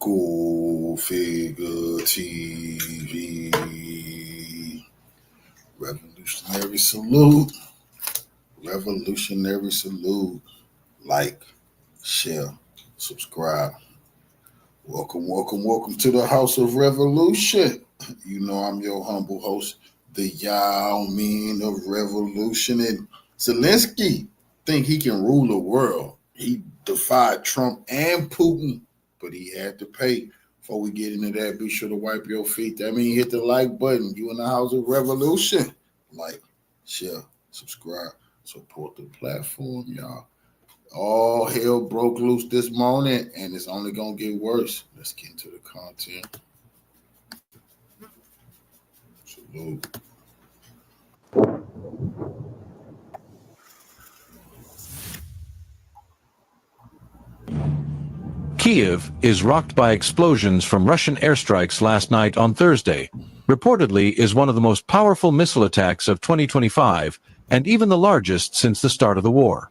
Go Figure TV. Revolutionary salute. Revolutionary salute. Like, share, subscribe. Welcome to the House of Revolution. You know I'm your humble host, the Yao Mean of Revolution. And Zelensky think he can rule the world. He defied Trump and Putin, but he had to pay. Before we get into that, be sure to wipe your feet. That means hit the like button. You in the House of Revolution. Like, share, subscribe, support the platform, y'all. All hell broke loose this morning, and it's only going to get worse. Let's get into the content. Salute. Kiev is rocked by explosions from Russian airstrikes last night on Thursday. Reportedly is one of the most powerful missile attacks of 2025, and even the largest since the start of the war.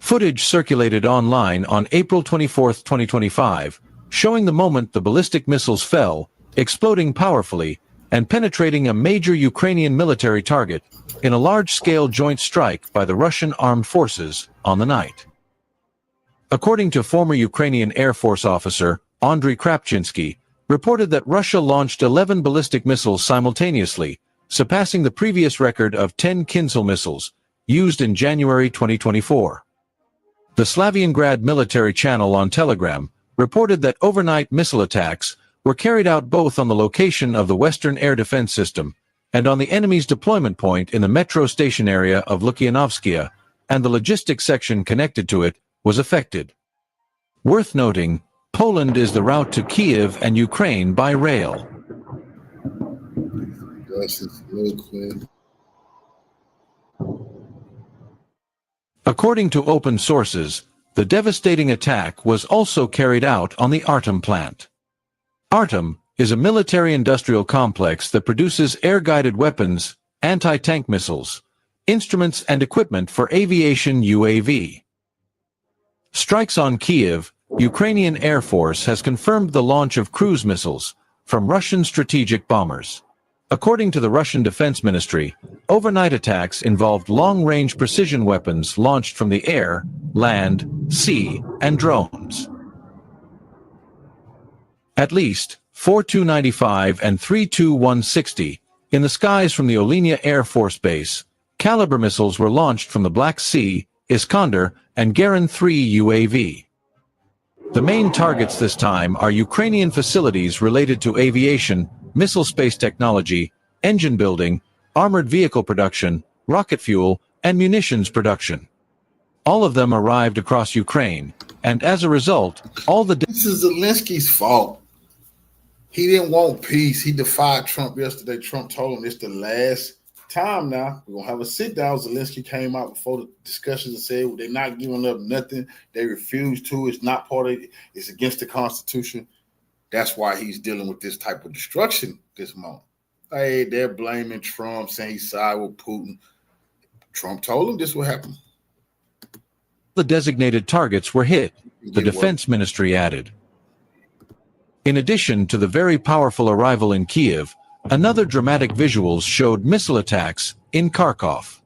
Footage circulated online on April 24, 2025, showing the moment the ballistic missiles fell, exploding powerfully, and penetrating a major Ukrainian military target in a large-scale joint strike by the Russian armed forces on the night. According to former Ukrainian Air Force officer Andriy Krapchinsky, reported that Russia launched 11 ballistic missiles simultaneously, surpassing the previous record of 10 Kinzhal missiles, used in January 2024. The Slaviangrad military channel on Telegram reported that overnight missile attacks were carried out both on the location of the Western Air Defense System and on the enemy's deployment point in the metro station area of Lukyanovskaya, and the logistics section connected to it was affected. Worth noting, Poland is the route to Kiev and Ukraine by rail. According to open sources, the devastating attack was also carried out on the Artem plant. Artem is a military-industrial complex that produces air-guided weapons, anti-tank missiles, instruments and equipment for aviation UAV. Strikes on Kiev, Ukrainian Air Force has confirmed the launch of cruise missiles from Russian strategic bombers. According to the Russian Defense Ministry, overnight attacks involved long-range precision weapons launched from the air, land, sea, and drones. At least 4295 and 32160 in the skies from the Olynia Air Force Base, Caliber missiles were launched from the Black Sea, Iskander, and Garin 3 UAV. The main targets this time are Ukrainian facilities related to aviation, missile space technology, engine building, armored vehicle production, rocket fuel, and munitions production. All of them arrived across Ukraine, and as a result, This is Zelensky's fault. He didn't want peace. He defied Trump yesterday. Trump told him it's the last time now. We're going to have a sit-down. Zelensky came out before the discussions and said, well, they're not giving up nothing. They refuse to. It's not part of it. It's against the Constitution. That's why he's dealing with this type of destruction this moment. Hey, they're blaming Trump, saying he's side with Putin. Trump told him this will happen. The designated targets were hit, the Defense Ministry added. In addition to the very powerful arrival in Kiev, another dramatic visuals showed missile attacks in Kharkov.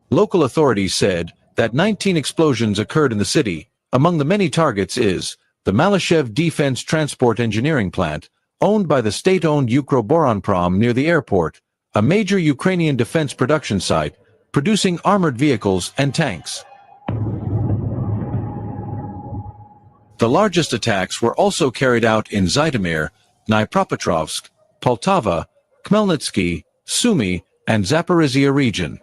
Local authorities said that 19 explosions occurred in the city. Among the many targets is the Malyshev Defense Transport Engineering Plant, owned by the state-owned Ukroboronprom near the airport, a major Ukrainian defense production site, producing armored vehicles and tanks. The largest attacks were also carried out in Zhytomyr, Dnipropetrovsk, Poltava, Khmelnytsky, Sumy, and Zaporizhia region.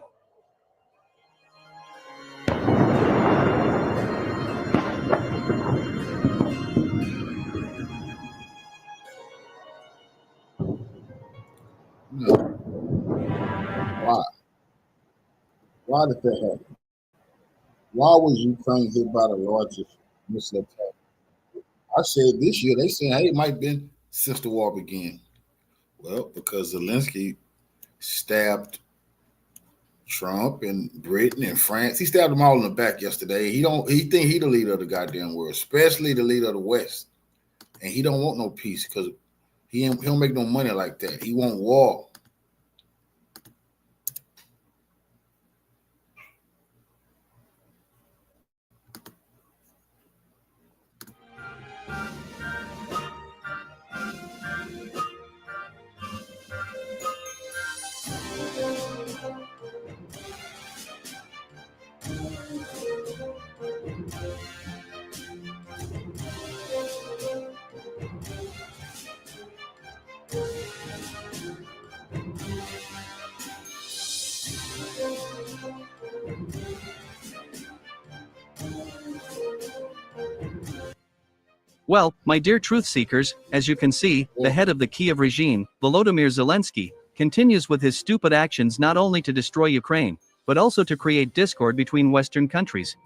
Why? Why did that happen? Why was Ukraine hit by the largest missile attack? I said this year, they said, hey, it might have been since the war began. Well, because Zelensky stabbed Trump and Britain and France. He stabbed them all in the back yesterday. He think he the leader of the goddamn world, especially the leader of the West. and he don't want no peace because he don't make no money like that. He want war. Well, my dear truth seekers, as you can see, the head of the Kiev regime, Volodymyr Zelensky, continues with his stupid actions not only to destroy Ukraine, but also to create discord between Western countries.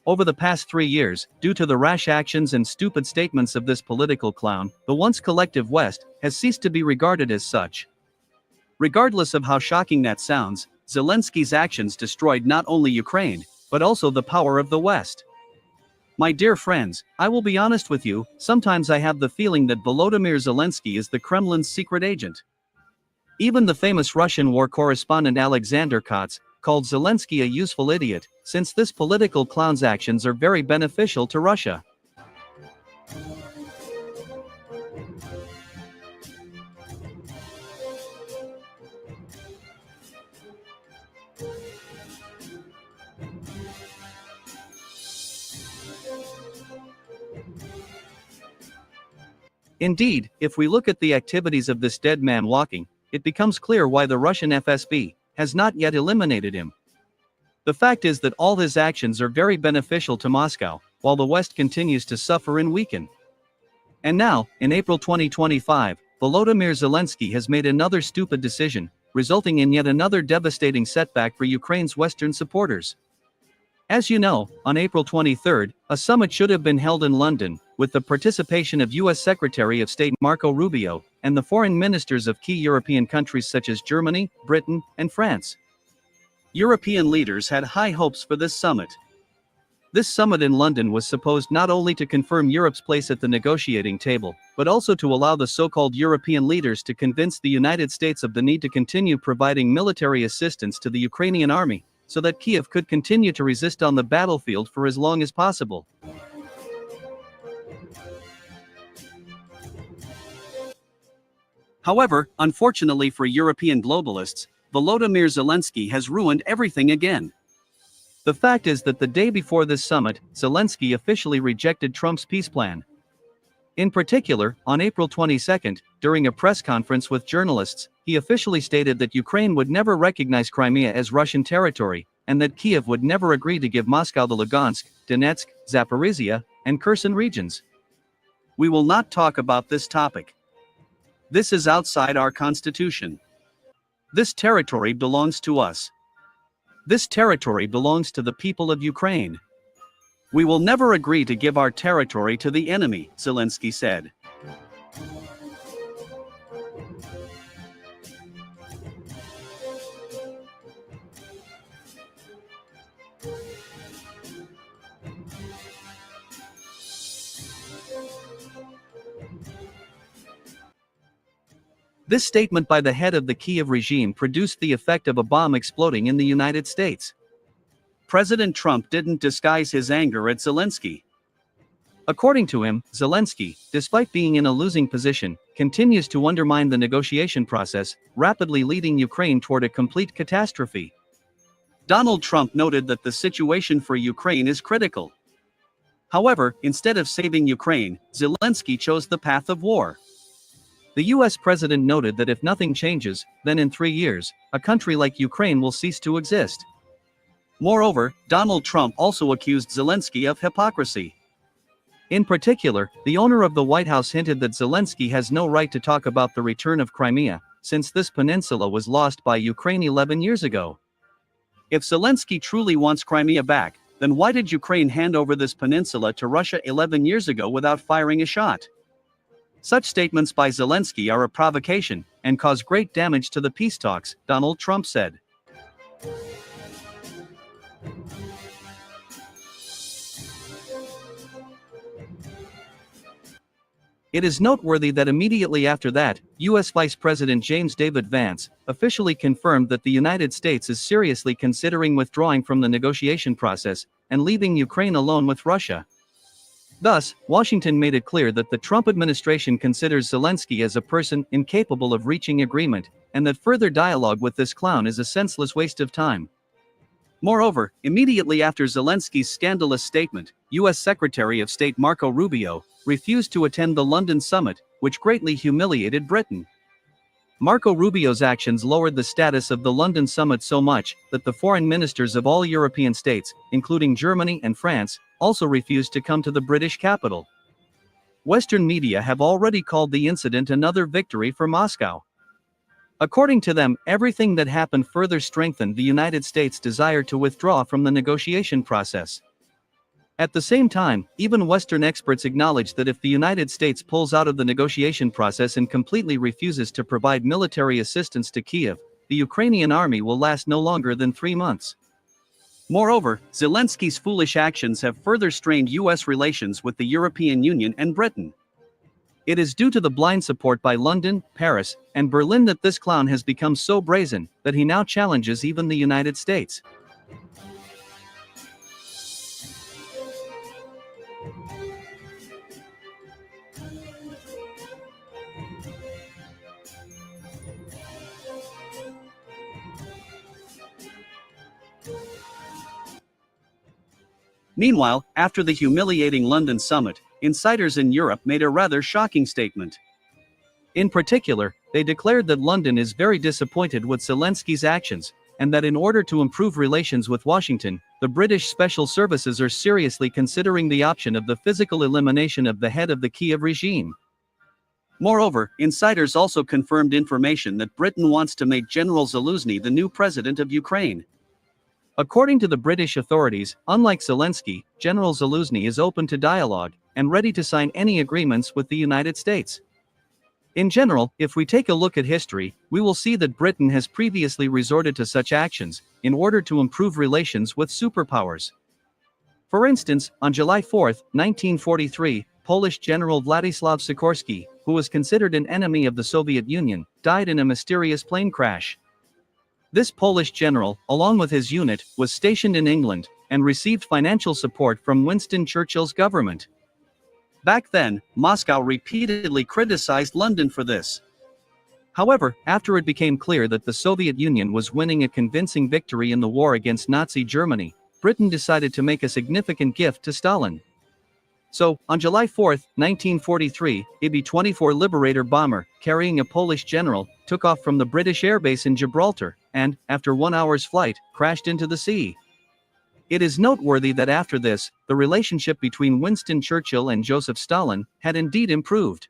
Over the past 3 years, due to the rash actions and stupid statements of this political clown, the once collective West has ceased to be regarded as such. Regardless of how shocking that sounds, Zelensky's actions destroyed not only Ukraine, but also the power of the West. My dear friends, I will be honest with you, sometimes I have the feeling that Volodymyr Zelensky is the Kremlin's secret agent. Even the famous Russian war correspondent Alexander Kotz called Zelensky a useful idiot, since this political clown's actions are very beneficial to Russia. Indeed, if we look at the activities of this dead man walking, it becomes clear why the Russian FSB has not yet eliminated him. The fact is that all his actions are very beneficial to Moscow, while the West continues to suffer and weaken. And now, in April 2025, Volodymyr Zelensky has made another stupid decision, resulting in yet another devastating setback for Ukraine's Western supporters. As you know, on April 23, a summit should have been held in London, with the participation of U.S. Secretary of State Marco Rubio, and the foreign ministers of key European countries such as Germany, Britain, and France. European leaders had high hopes for this summit. This summit in London was supposed not only to confirm Europe's place at the negotiating table, but also to allow the so-called European leaders to convince the United States of the need to continue providing military assistance to the Ukrainian army, so that Kiev could continue to resist on the battlefield for as long as possible. However, unfortunately for European globalists, Volodymyr Zelensky has ruined everything again. The fact is that the day before this summit, Zelensky officially rejected Trump's peace plan. In particular, on April 22, during a press conference with journalists, he officially stated that Ukraine would never recognize Crimea as Russian territory, and that Kiev would never agree to give Moscow the Lugansk, Donetsk, Zaporizhia, and Kherson regions. We will not talk about this topic. This is outside our constitution. This territory belongs to us. This territory belongs to the people of Ukraine. We will never agree to give our territory to the enemy, Zelensky said. This statement by the head of the Kiev regime produced the effect of a bomb exploding in the United States. President Trump didn't disguise his anger at Zelensky. According to him, Zelensky, despite being in a losing position, continues to undermine the negotiation process, rapidly leading Ukraine toward a complete catastrophe. Donald Trump noted that the situation for Ukraine is critical. However, instead of saving Ukraine, Zelensky chose the path of war. The US president noted that if nothing changes, then in 3 years, a country like Ukraine will cease to exist. Moreover, Donald Trump also accused Zelensky of hypocrisy. In particular, the owner of the White House hinted that Zelensky has no right to talk about the return of Crimea, since this peninsula was lost by Ukraine 11 years ago. If Zelensky truly wants Crimea back, then why did Ukraine hand over this peninsula to Russia 11 years ago without firing a shot? Such statements by Zelensky are a provocation, and cause great damage to the peace talks, Donald Trump said. It is noteworthy that immediately after that, U.S. Vice President James David Vance officially confirmed that the United States is seriously considering withdrawing from the negotiation process and leaving Ukraine alone with Russia. Thus, Washington made it clear that the Trump administration considers Zelensky as a person incapable of reaching agreement, and that further dialogue with this clown is a senseless waste of time. Moreover, immediately after Zelensky's scandalous statement, U.S. Secretary of State Marco Rubio refused to attend the London summit, which greatly humiliated Britain. Marco Rubio's actions lowered the status of the London summit so much that the foreign ministers of all European states, including Germany and France, also refused to come to the British capital. Western media have already called the incident another victory for Moscow. According to them, everything that happened further strengthened the United States' desire to withdraw from the negotiation process. At the same time, even Western experts acknowledge that if the United States pulls out of the negotiation process and completely refuses to provide military assistance to Kiev, the Ukrainian army will last no longer than 3 months. Moreover, Zelensky's foolish actions have further strained U.S. relations with the European Union and Britain. It is due to the blind support by London, Paris, and Berlin that this clown has become so brazen that he now challenges even the United States. Meanwhile, after the humiliating London summit, insiders in Europe made a rather shocking statement. In particular, they declared that London is very disappointed with Zelensky's actions, and that in order to improve relations with Washington, the British special services are seriously considering the option of the physical elimination of the head of the Kiev regime. Moreover, insiders also confirmed information that Britain wants to make General Zelensky the new president of Ukraine. According to the British authorities, unlike Zelensky, General Zelensky is open to dialogue and ready to sign any agreements with the United States. In general, if we take a look at history, we will see that Britain has previously resorted to such actions in order to improve relations with superpowers. For instance, on July 4, 1943, Polish General Władysław Sikorski, who was considered an enemy of the Soviet Union, died in a mysterious plane crash. This Polish general, along with his unit, was stationed in England and received financial support from Winston Churchill's government. Back then, Moscow repeatedly criticized London for this. However, after it became clear that the Soviet Union was winning a convincing victory in the war against Nazi Germany, Britain decided to make a significant gift to Stalin. So, on July 4, 1943, a B-24 Liberator bomber, carrying a Polish general, took off from the British airbase in Gibraltar, and, after 1 hour's flight, crashed into the sea. It is noteworthy that after this, the relationship between Winston Churchill and Joseph Stalin had indeed improved.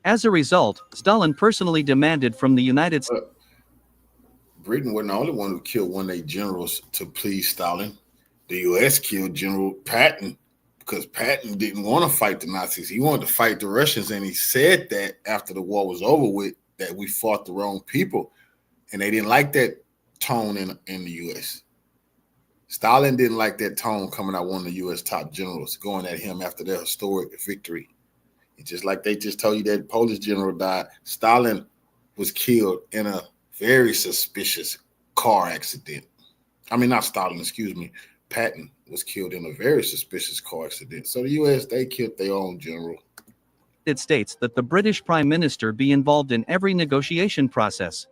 As a result, Stalin personally demanded from the United States. Britain wasn't the only one who killed one of their generals to please Stalin. The U.S. killed General Patton because Patton didn't want to fight the Nazis. He wanted to fight the Russians, and he said that after the war was over with, that we fought the wrong people, and they didn't like that tone in the U.S. Stalin didn't like that tone coming out one of the U.S. top generals going at him after their historic victory. It's just like they just told you that Polish general died. Stalin was killed in a very suspicious car accident. I mean, not Stalin, excuse me. Patton was killed in a very suspicious car accident. So the U.S., they killed their own general. It states that the British Prime Minister be involved in every negotiation process.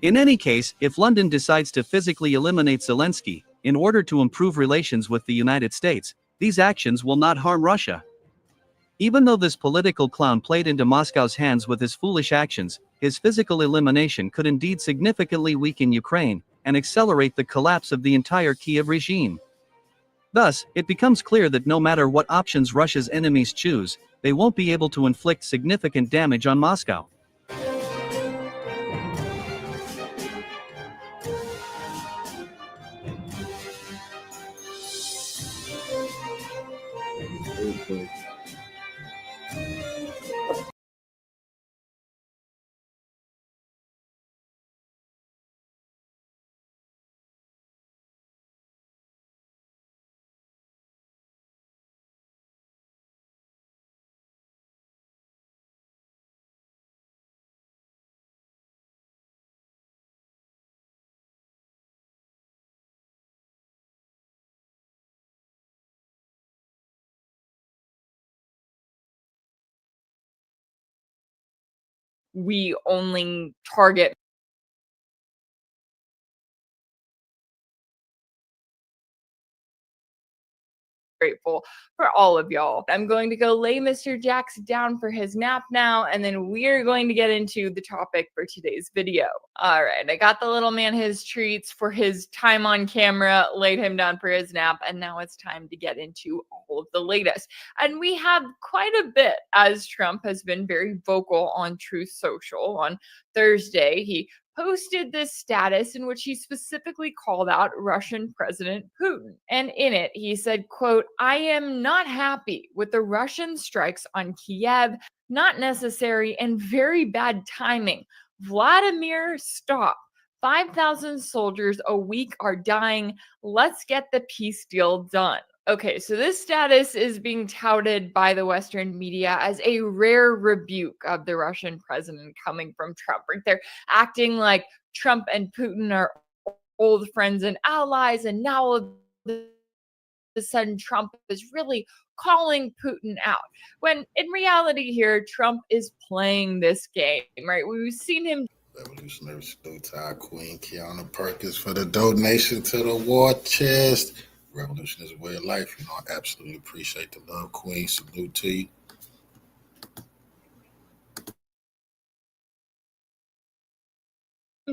In any case, if London decides to physically eliminate Zelensky in order to improve relations with the United States, these actions will not harm Russia. Even though this political clown played into Moscow's hands with his foolish actions, his physical elimination could indeed significantly weaken Ukraine and accelerate the collapse of the entire Kiev regime. Thus, it becomes clear that no matter what options Russia's enemies choose, they won't be able to inflict significant damage on Moscow. we only target grateful for all of y'all. I'm going to go lay Mr. Jax down for his nap now, and then we're going to get into the topic for today's video. All right, I got the little man his treats for his time on camera, laid him down for his nap, and now it's time to get into all of the latest. And we have quite a bit, as Trump has been very vocal on Truth Social. On Thursday, he posted this status in which he specifically called out Russian President Putin. And in it, he said, quote, "I am not happy with the Russian strikes on Kiev, not necessary and very bad timing. Vladimir, stop. 5,000 soldiers a week are dying. Let's get the peace deal done." Okay, so this status is being touted by the Western media as a rare rebuke of the Russian president coming from Trump. Right? They're acting like Trump and Putin are old friends and allies, and now all of a sudden Trump is really calling Putin out. When in reality here, Trump is playing this game, right? We've seen him. Revolutionary salute to our Queen Kiana Perkins for the donation to the war chest. Revolution is a way of life. You know, I absolutely appreciate the love, Queen. Salute to you.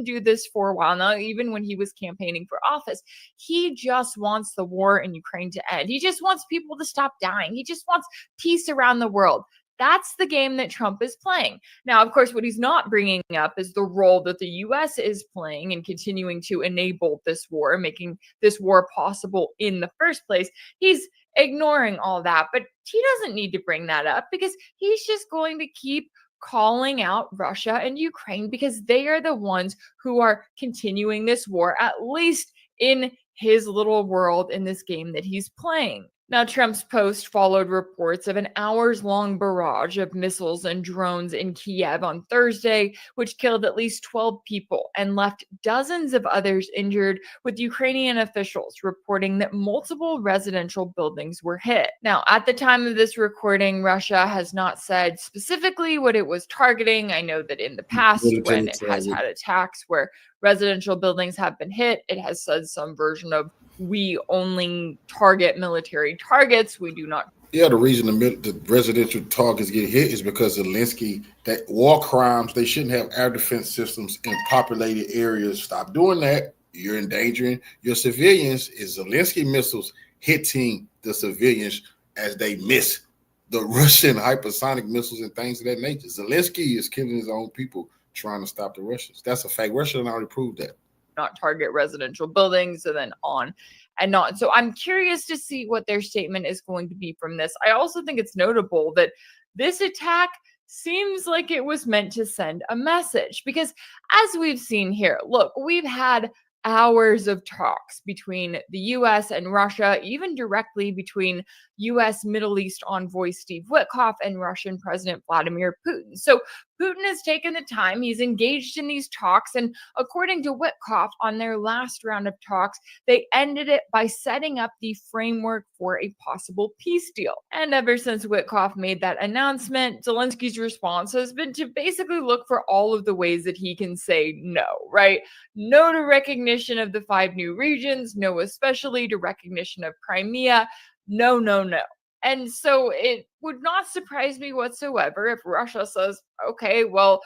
Do this for a while now, even when he was campaigning for office. He just wants the war in Ukraine to end. He just wants people to stop dying. He just wants peace around the world. That's the game that Trump is playing. Now, of course, what he's not bringing up is the role that the US is playing in continuing to enable this war, making this war possible in the first place. He's ignoring all that, but he doesn't need to bring that up because he's just going to keep calling out Russia and Ukraine because they are the ones who are continuing this war, at least in his little world in this game that he's playing. Now, Trump's post followed reports of an hours-long barrage of missiles and drones in Kiev on Thursday, which killed at least 12 people and left dozens of others injured, with Ukrainian officials reporting that multiple residential buildings were hit. Now, at the time of this recording, Russia has not said specifically what it was targeting. I know that in the past, when it has had attacks where residential buildings have been hit, it has said some version of, "We only target military targets. We do not." Yeah, the reason the residential targets get hit is because Zelensky, that war crimes, they shouldn't have air defense systems in populated areas. Stop doing that. You're endangering your civilians. Is Zelensky missiles hitting the civilians as they miss the Russian hypersonic missiles and things of that nature? Zelensky is killing his own people trying to stop the Russians. That's a fact. Russia already proved that. Not target residential buildings, and then on and on. So I'm curious to see what their statement is going to be from this. I also think it's notable that this attack seems like it was meant to send a message, because as we've seen here, look, we've had hours of talks between the US and Russia, even directly between US Middle East envoy Steve Witkoff and Russian President Vladimir Putin. So Putin has taken the time, he's engaged in these talks, and according to Witkoff, on their last round of talks, they ended it by setting up the framework for a possible peace deal. And ever since Witkoff made that announcement, Zelensky's response has been to basically look for all of the ways that he can say no, right? No to recognition of the 5 new regions, no especially to recognition of Crimea, no, no, no. And so it would not surprise me whatsoever if Russia says, okay, well,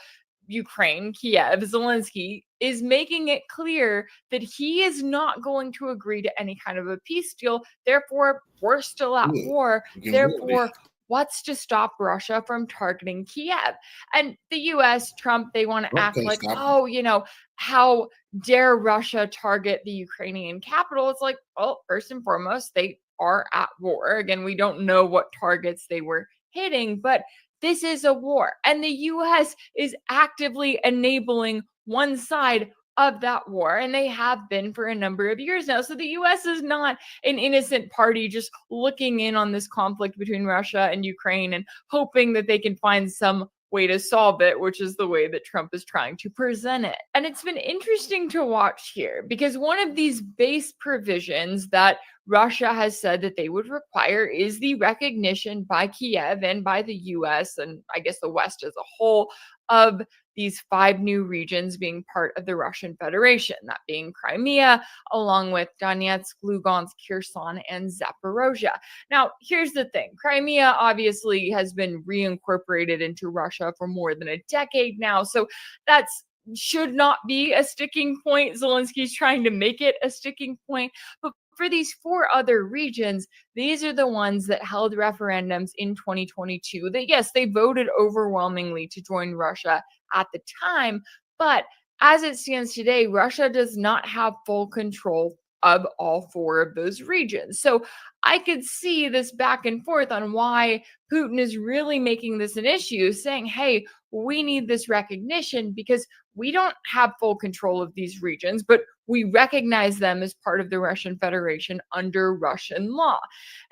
Ukraine, Kiev, Zelensky is making it clear that he is not going to agree to any kind of a peace deal. Therefore, we're still at war. Therefore, what's to stop Russia from targeting Kiev? And the US, Trump, they want to act like, oh, you know, how dare Russia target the Ukrainian capital? It's like, well, first and foremost, they are at war. Again, we don't know what targets they were hitting, but this is a war. And the US is actively enabling one side of that war, and they have been for a number of years now. So the US is not an innocent party just looking in on this conflict between Russia and Ukraine and hoping that they can find some way to solve it, which is the way that Trump is trying to present it. And it's been interesting to watch here, because one of these base provisions that Russia has said that they would require is the recognition by Kiev and by the US, and I guess the West as a whole, of these 5 new regions being part of the Russian Federation, that being Crimea, along with Donetsk, Lugansk, Kherson, and Zaporozhye. Now, here's the thing. Crimea obviously has been reincorporated into Russia for more than a decade now, so that's should not be a sticking point. Zelensky's trying to make it a sticking point. But for these 4 other regions, these are the ones that held referendums in 2022 that, yes, they voted overwhelmingly to join Russia at the time. But as it stands today, Russia does not have full control of all 4 of those regions. So I could see this back and forth on why Putin is really making this an issue, saying, hey, we need this recognition because we don't have full control of these regions, but we recognize them as part of the Russian Federation under Russian law.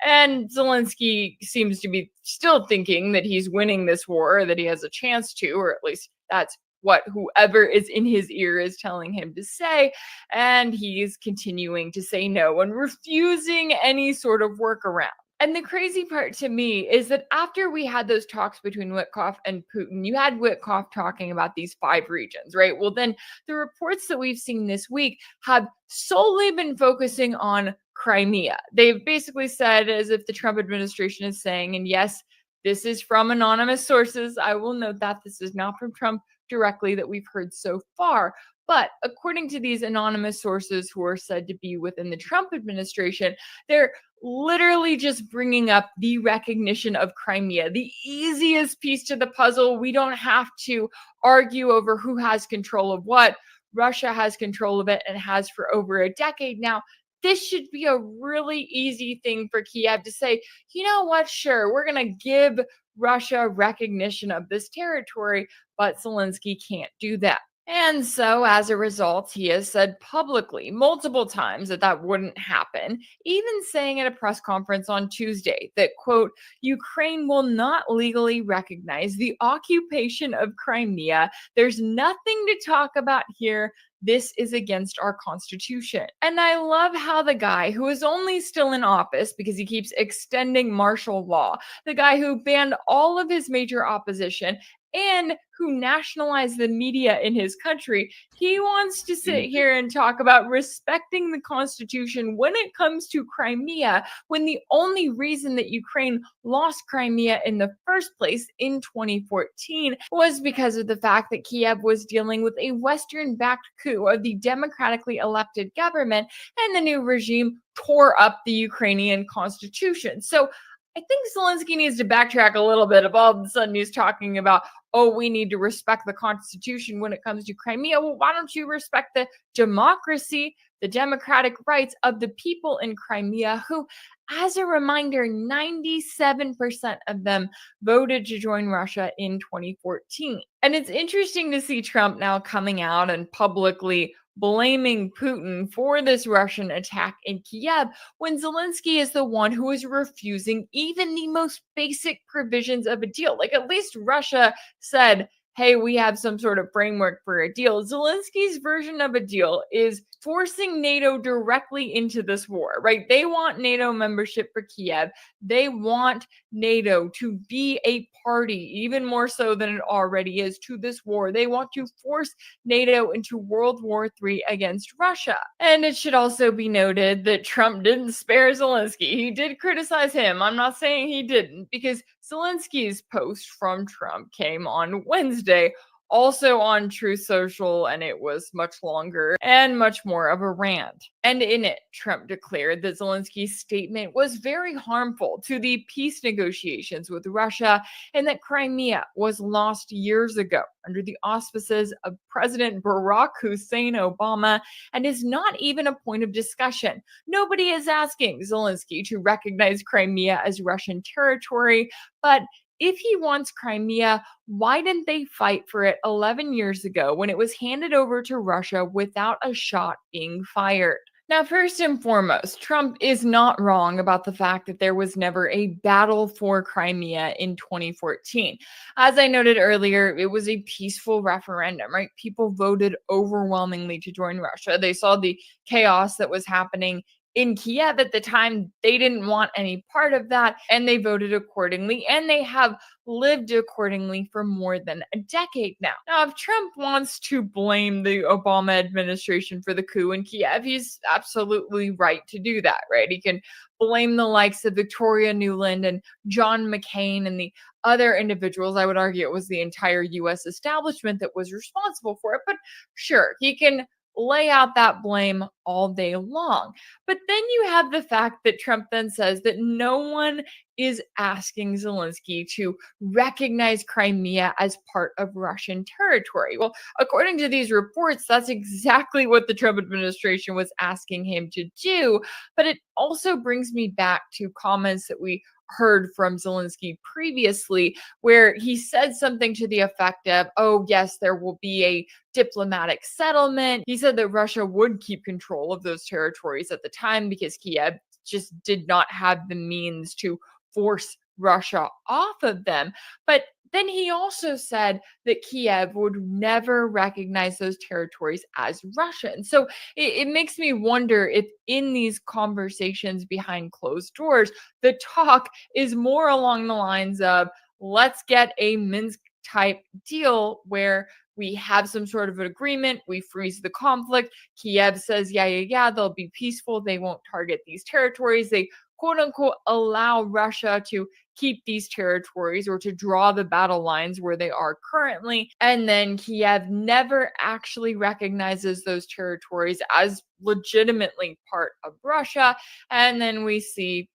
And Zelensky seems to be still thinking that he's winning this war, that he has a chance to, or at least that's what whoever is in his ear is telling him to say. And he's continuing to say no and refusing any sort of workaround. And the crazy part to me is that after we had those talks between Witkoff and Putin, you had Witkoff talking about these 5 regions, right? Well, then the reports that we've seen this week have solely been focusing on Crimea. They've basically said, as if the Trump administration is saying, and yes, this is from anonymous sources. I will note that this is not from Trump directly that we've heard so far. But according to these anonymous sources who are said to be within the Trump administration, they're literally just bringing up the recognition of Crimea, the easiest piece to the puzzle. We don't have to argue over who has control of what. Russia has control of it and has for over a decade now. This should be a really easy thing for Kiev to say, you know what, sure, we're going to give Russia recognition of this territory, but Zelensky can't do that. And so, as a result, he has said publicly multiple times that that wouldn't happen, even saying at a press conference on Tuesday that, quote, Ukraine will not legally recognize the occupation of Crimea. There's nothing to talk about here. This is against our constitution. And I love how the guy who is only still in office because he keeps extending martial law, the guy who banned all of his major opposition and who nationalized the media in his country, he wants to sit here and talk about respecting the Constitution when it comes to Crimea, when the only reason that Ukraine lost Crimea in the first place in 2014 was because of the fact that Kiev was dealing with a Western-backed coup of the democratically elected government, and the new regime tore up the Ukrainian constitution. So I think Zelensky needs to backtrack a little bit. If all of a sudden he's talking about, oh, we need to respect the Constitution when it comes to Crimea. Well, why don't you respect the democracy, the democratic rights of the people in Crimea who, as a reminder, 97% of them voted to join Russia in 2014. And it's interesting to see Trump now coming out and publicly blaming Putin for this Russian attack in Kiev when Zelensky is the one who is refusing even the most basic provisions of a deal. Like, at least Russia said, hey, we have some sort of framework for a deal. Zelensky's version of a deal is forcing NATO directly into this war, right? They want NATO membership for Kiev. They want NATO to be a party, even more so than it already is, to this war. They want to force NATO into World War III against Russia. And it should also be noted that Trump didn't spare Zelensky. He did criticize him. I'm not saying he didn't, because Zelensky's post from Trump came on Wednesday, also on Truth Social, and it was much longer and much more of a rant. And in it, Trump declared that Zelensky's statement was very harmful to the peace negotiations with Russia and that Crimea was lost years ago under the auspices of President Barack Hussein Obama and is not even a point of discussion. Nobody is asking Zelensky to recognize Crimea as Russian territory, but if he wants Crimea, why didn't they fight for it 11 years ago when it was handed over to Russia without a shot being fired? Now, first and foremost, Trump is not wrong about the fact that there was never a battle for Crimea in 2014. As I noted earlier, it was a peaceful referendum, right? People voted overwhelmingly to join Russia. They saw the chaos that was happening in Kiev at the time, they didn't want any part of that, and they voted accordingly, and they have lived accordingly for more than a decade now. Now, if Trump wants to blame the Obama administration for the coup in Kiev, he's absolutely right to do that, right? He can blame the likes of Victoria Nuland and John McCain and the other individuals. I would argue it was the entire US establishment that was responsible for it, but sure, he can lay out that blame all day long. But then you have the fact that Trump then says that no one is asking Zelensky to recognize Crimea as part of Russian territory. Well, according to these reports, that's exactly what the Trump administration was asking him to do. But it also brings me back to comments that we heard from Zelensky previously, where he said something to the effect of, oh, yes, there will be a diplomatic settlement. He said that Russia would keep control of those territories at the time because Kiev just did not have the means to force Russia off of them. But then he also said that Kiev would never recognize those territories as Russian. So it makes me wonder if in these conversations behind closed doors, the talk is more along the lines of, let's get a Minsk type deal where we have some sort of an agreement, we freeze the conflict. Kiev says, yeah, they'll be peaceful. They won't target these territories. They quote unquote allow Russia to keep these territories or to draw the battle lines where they are currently. And then Kiev never actually recognizes those territories as legitimately part of Russia. And then we see,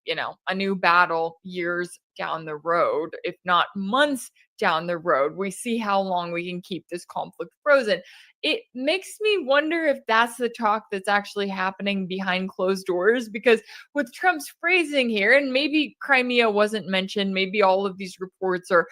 a new battle years down the road, if not months down the road. We see how long we can keep this conflict frozen. It makes me wonder if that's the talk that's actually happening behind closed doors, because with Trump's phrasing here, and maybe Crimea wasn't mentioned, maybe all of these reports are,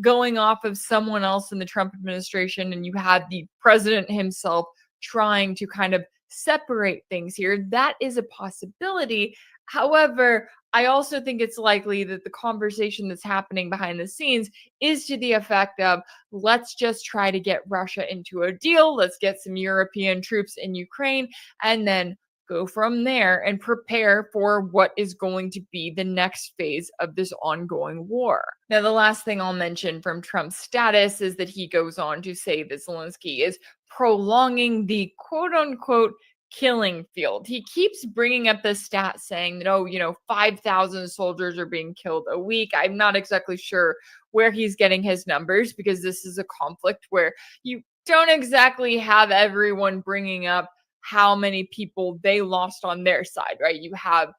going off of someone else in the Trump administration, and you had the president himself trying to kind of separate things here. That is a possibility. However, I also think it's likely that the conversation that's happening behind the scenes is to the effect of, let's just try to get Russia into a deal. Let's get some European troops in Ukraine and then go from there and prepare for what is going to be the next phase of this ongoing war. Now, the last thing I'll mention from Trump's status is that he goes on to say that Zelensky is prolonging the quote unquote killing field. He keeps bringing up the stat saying that, 5,000 soldiers are being killed a week. I'm not exactly sure where he's getting his numbers, because this is a conflict where you don't exactly have everyone bringing up how many people they lost on their side, right? You have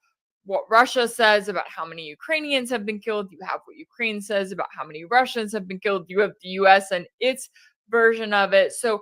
what Russia says about how many Ukrainians have been killed. You have what Ukraine says about how many Russians have been killed. You have the US and its version of it. So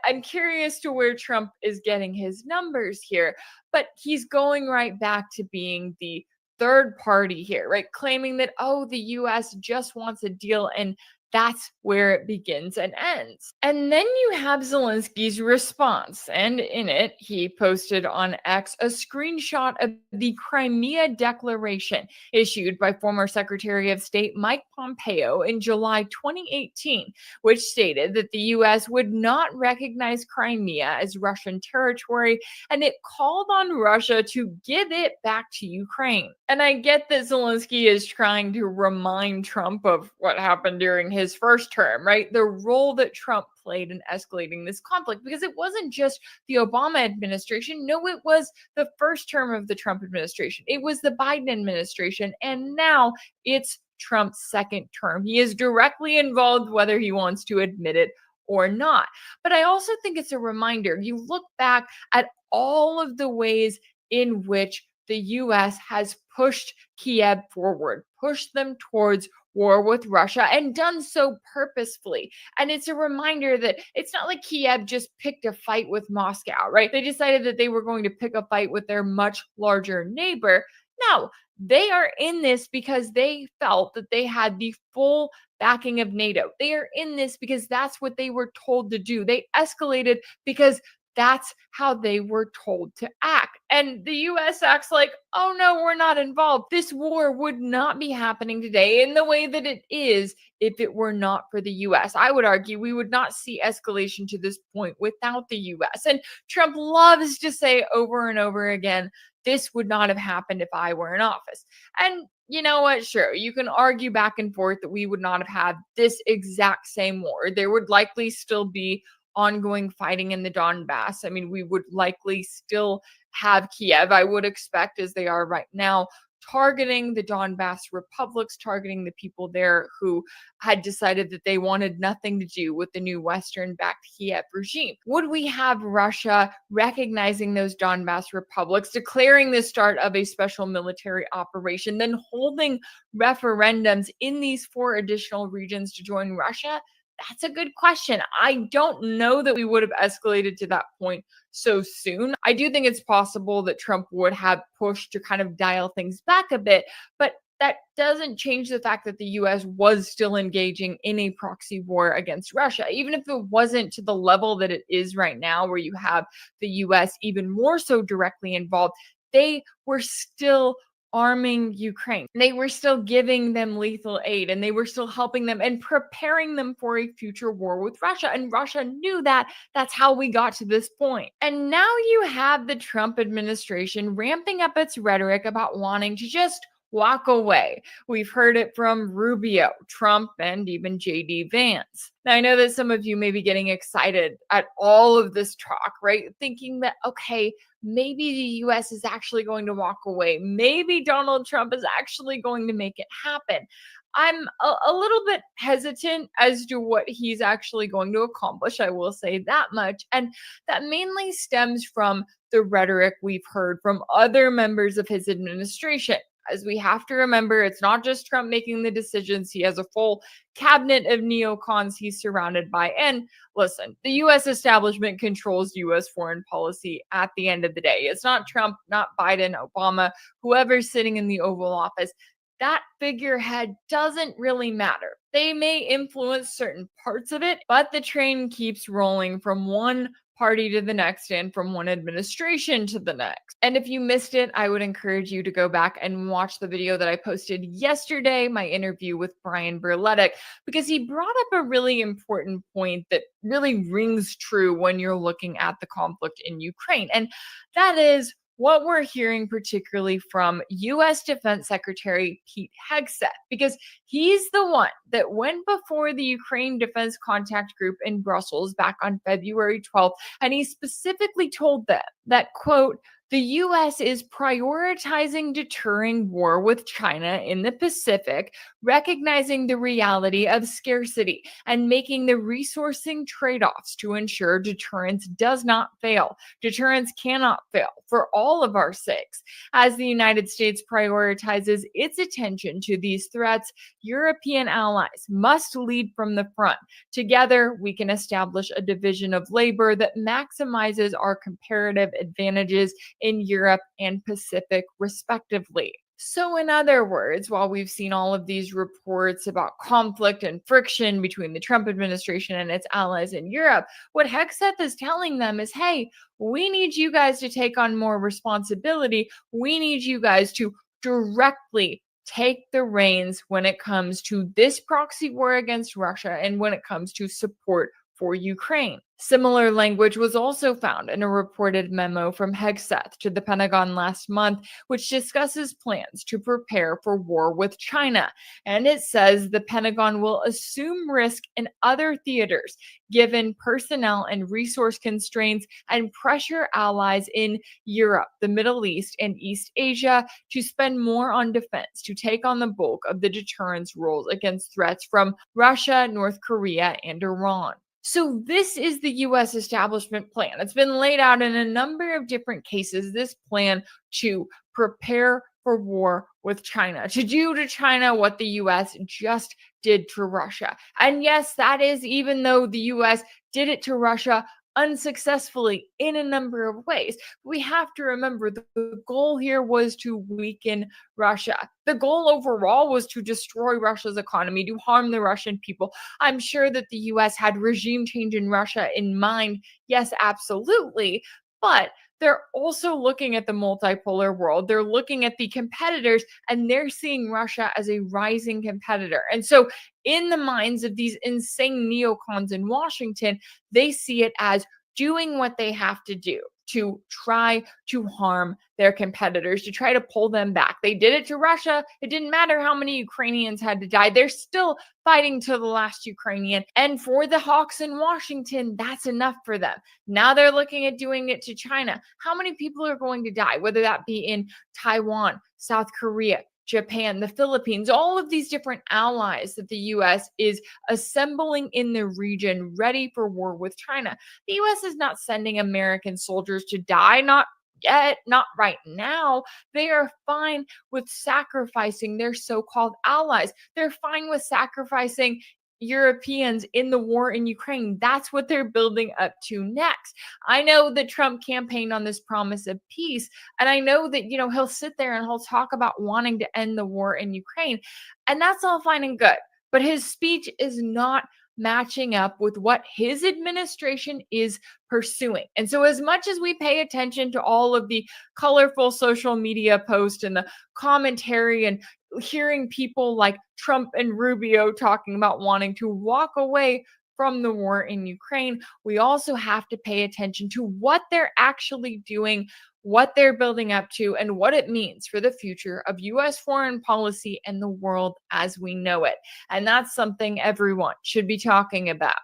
I'm curious to where Trump is getting his numbers here, but he's going right back to being the third party here, right? Claiming that, the US just wants a deal, and that's where it begins and ends. And then you have Zelensky's response. And in it, he posted on X a screenshot of the Crimea Declaration issued by former Secretary of State Mike Pompeo in July 2018, which stated that the U.S. would not recognize Crimea as Russian territory, and it called on Russia to give it back to Ukraine. And I get that Zelensky is trying to remind Trump of what happened during his first term, right? The role that Trump played in escalating this conflict, because it wasn't just the Obama administration. No, it was the first term of the Trump administration. It was the Biden administration. And now it's Trump's second term. He is directly involved, whether he wants to admit it or not. But I also think it's a reminder. You look back at all of the ways in which the U.S. has pushed Kiev forward, pushed them towards war with Russia, and done so purposefully. And it's a reminder that it's not like Kiev just picked a fight with Moscow, right? They decided that they were going to pick a fight with their much larger neighbor. No, they are in this because they felt that they had the full backing of NATO. They are in this because that's what they were told to do. They escalated because That's how they were told to act. And the US acts like, oh no, we're not involved. This war would not be happening today in the way that it is if it were not for the US. I would argue we would not see escalation to this point without the US. And Trump loves to say over and over again, this would not have happened if I were in office. And you know what? Sure, you can argue back and forth that we would not have had this exact same war. There would likely still be ongoing fighting in the Donbass. I mean, we would likely still have Kiev, I would expect, as they are right now, targeting the Donbass republics, targeting the people there who had decided that they wanted nothing to do with the new Western-backed Kiev regime. Would we have Russia recognizing those Donbass republics, declaring the start of a special military operation, then holding referendums in these 4 additional regions to join Russia? That's a good question. I don't know that we would have escalated to that point so soon. I do think it's possible that Trump would have pushed to kind of dial things back a bit, but that doesn't change the fact that the US was still engaging in a proxy war against Russia. Even if it wasn't to the level that it is right now, where you have the US even more so directly involved, they were still arming Ukraine. They were still giving them lethal aid, and they were still helping them and preparing them for a future war with Russia. And Russia knew that. That's how we got to this point. And now you have the Trump administration ramping up its rhetoric about wanting to just walk away. We've heard it from Rubio, Trump, and even JD Vance. Now, I know that some of you may be getting excited at all of this talk, right? Thinking that, okay, maybe the US is actually going to walk away. Maybe Donald Trump is actually going to make it happen. I'm a little bit hesitant as to what he's actually going to accomplish. I will say that much. And that mainly stems from the rhetoric we've heard from other members of his administration. As we have to remember, it's not just Trump making the decisions. He has a full cabinet of neocons he's surrounded by. And listen, the US establishment controls US foreign policy at the end of the day. It's not Trump, not Biden, Obama, whoever's sitting in the Oval Office. That figurehead doesn't really matter. They may influence certain parts of it, but the train keeps rolling from one party to the next and from one administration to the next. And if you missed it, I would encourage you to go back and watch the video that I posted yesterday, my interview with Brian Berletic, because he brought up a really important point that really rings true when you're looking at the conflict in Ukraine. And that is what we're hearing particularly from U.S. Defense Secretary Pete Hegseth, because he's the one that went before the Ukraine Defense Contact Group in Brussels back on February 12th, and he specifically told them that, quote, the U.S. is prioritizing deterring war with China in the Pacific, recognizing the reality of scarcity and making the resourcing trade-offs to ensure deterrence does not fail. Deterrence cannot fail for all of our sakes. As the United States prioritizes its attention to these threats, European allies must lead from the front. Together, we can establish a division of labor that maximizes our comparative advantages in Europe and Pacific, respectively. So, in other words, while we've seen all of these reports about conflict and friction between the Trump administration and its allies in Europe, what Hegseth is telling them is, hey, we need you guys to take on more responsibility. We need you guys to directly take the reins when it comes to this proxy war against Russia and when it comes to support for Ukraine. Similar language was also found in a reported memo from Hegseth to the Pentagon last month, which discusses plans to prepare for war with China. And it says the Pentagon will assume risk in other theaters, given personnel and resource constraints, and pressure allies in Europe, the Middle East, and East Asia to spend more on defense to take on the bulk of the deterrence roles against threats from Russia, North Korea, and Iran. So this is the U.S. establishment plan. It's been laid out in a number of different cases, this plan to prepare for war with China, to do to China what the U.S. just did to Russia. And yes, that is even though the U.S. did it to Russia unsuccessfully in a number of ways. We have to remember the goal here was to weaken Russia. The goal overall was to destroy Russia's economy, to harm the Russian people. I'm sure that the US had regime change in Russia in mind. Yes, absolutely. But they're also looking at the multipolar world. They're looking at the competitors, and they're seeing Russia as a rising competitor. And so, in the minds of these insane neocons in Washington, they see it as doing what they have to do to try to harm their competitors, to try to pull them back. They did it to Russia. It didn't matter how many Ukrainians had to die. They're still fighting to the last Ukrainian. And for the hawks in Washington, that's enough for them. Now they're looking at doing it to China. How many people are going to die, whether that be in Taiwan, South Korea, Japan, the Philippines, all of these different allies that the US is assembling in the region, ready for war with China. The US is not sending American soldiers to die, not yet, not right now. They are fine with sacrificing their so-called allies. They're fine with sacrificing Europeans in the war in Ukraine. That's what they're building up to next. I know the Trump campaigned on this promise of peace, and I know that, he'll sit there and he'll talk about wanting to end the war in Ukraine, and that's all fine and good. But his speech is not matching up with what his administration is pursuing. And so as much as we pay attention to all of the colorful social media posts and the commentary and hearing people like Trump and Rubio talking about wanting to walk away from the war in Ukraine, we also have to pay attention to what they're actually doing, what they're building up to, and what it means for the future of US foreign policy and the world as we know it. And that's something everyone should be talking about.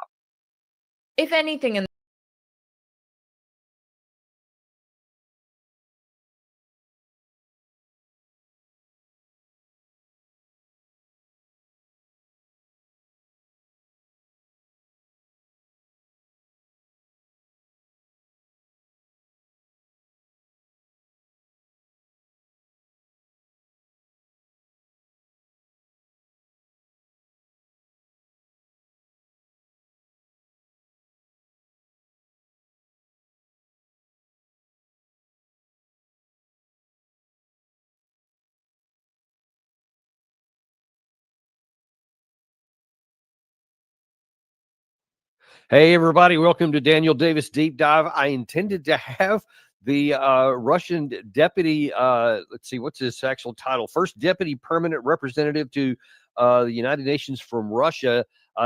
If anything, in Hey, everybody. Welcome to Daniel Davis Deep Dive. I intended to have the Russian deputy, let's see, what's his actual title? First deputy permanent representative to the United Nations from Russia,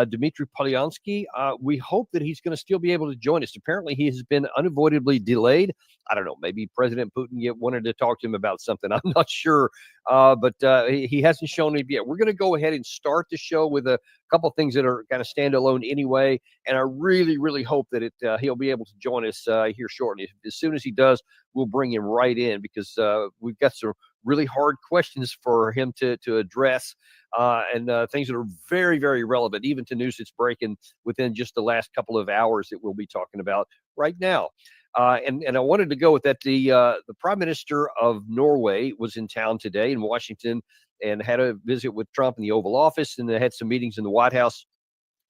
Dmitry Polyansky. We hope that he's going to still be able to join us. Apparently, he has been unavoidably delayed. I don't know. Maybe President Putin wanted to talk to him about something. I'm not sure. But he hasn't shown it yet. We're going to go ahead and start the show with a couple of things that are kind of standalone anyway. And I really, really hope that he'll be able to join us here shortly. As soon as he does, we'll bring him right in because we've got some really hard questions for him to address and things that are very, very relevant, even to news that's breaking within just the last couple of hours that we'll be talking about right now. And I wanted to go with that. The Prime Minister of Norway was in town today in Washington and had a visit with Trump in the Oval Office, and they had some meetings in the White House.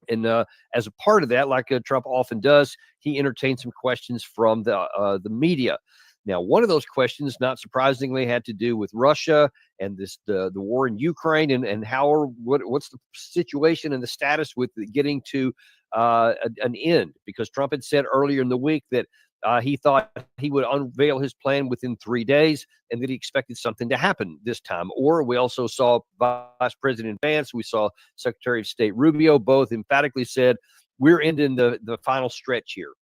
And as a part of that, like Trump often does, he entertained some questions from the media. Now, one of those questions, not surprisingly, had to do with Russia and the war in Ukraine and what's the situation and the status with getting to an end. Because Trump had said earlier in the week that he thought he would unveil his plan within 3 days and that he expected something to happen this time. Or we also saw Vice President Vance, we saw Secretary of State Rubio, both emphatically said, we're ending the final stretch here.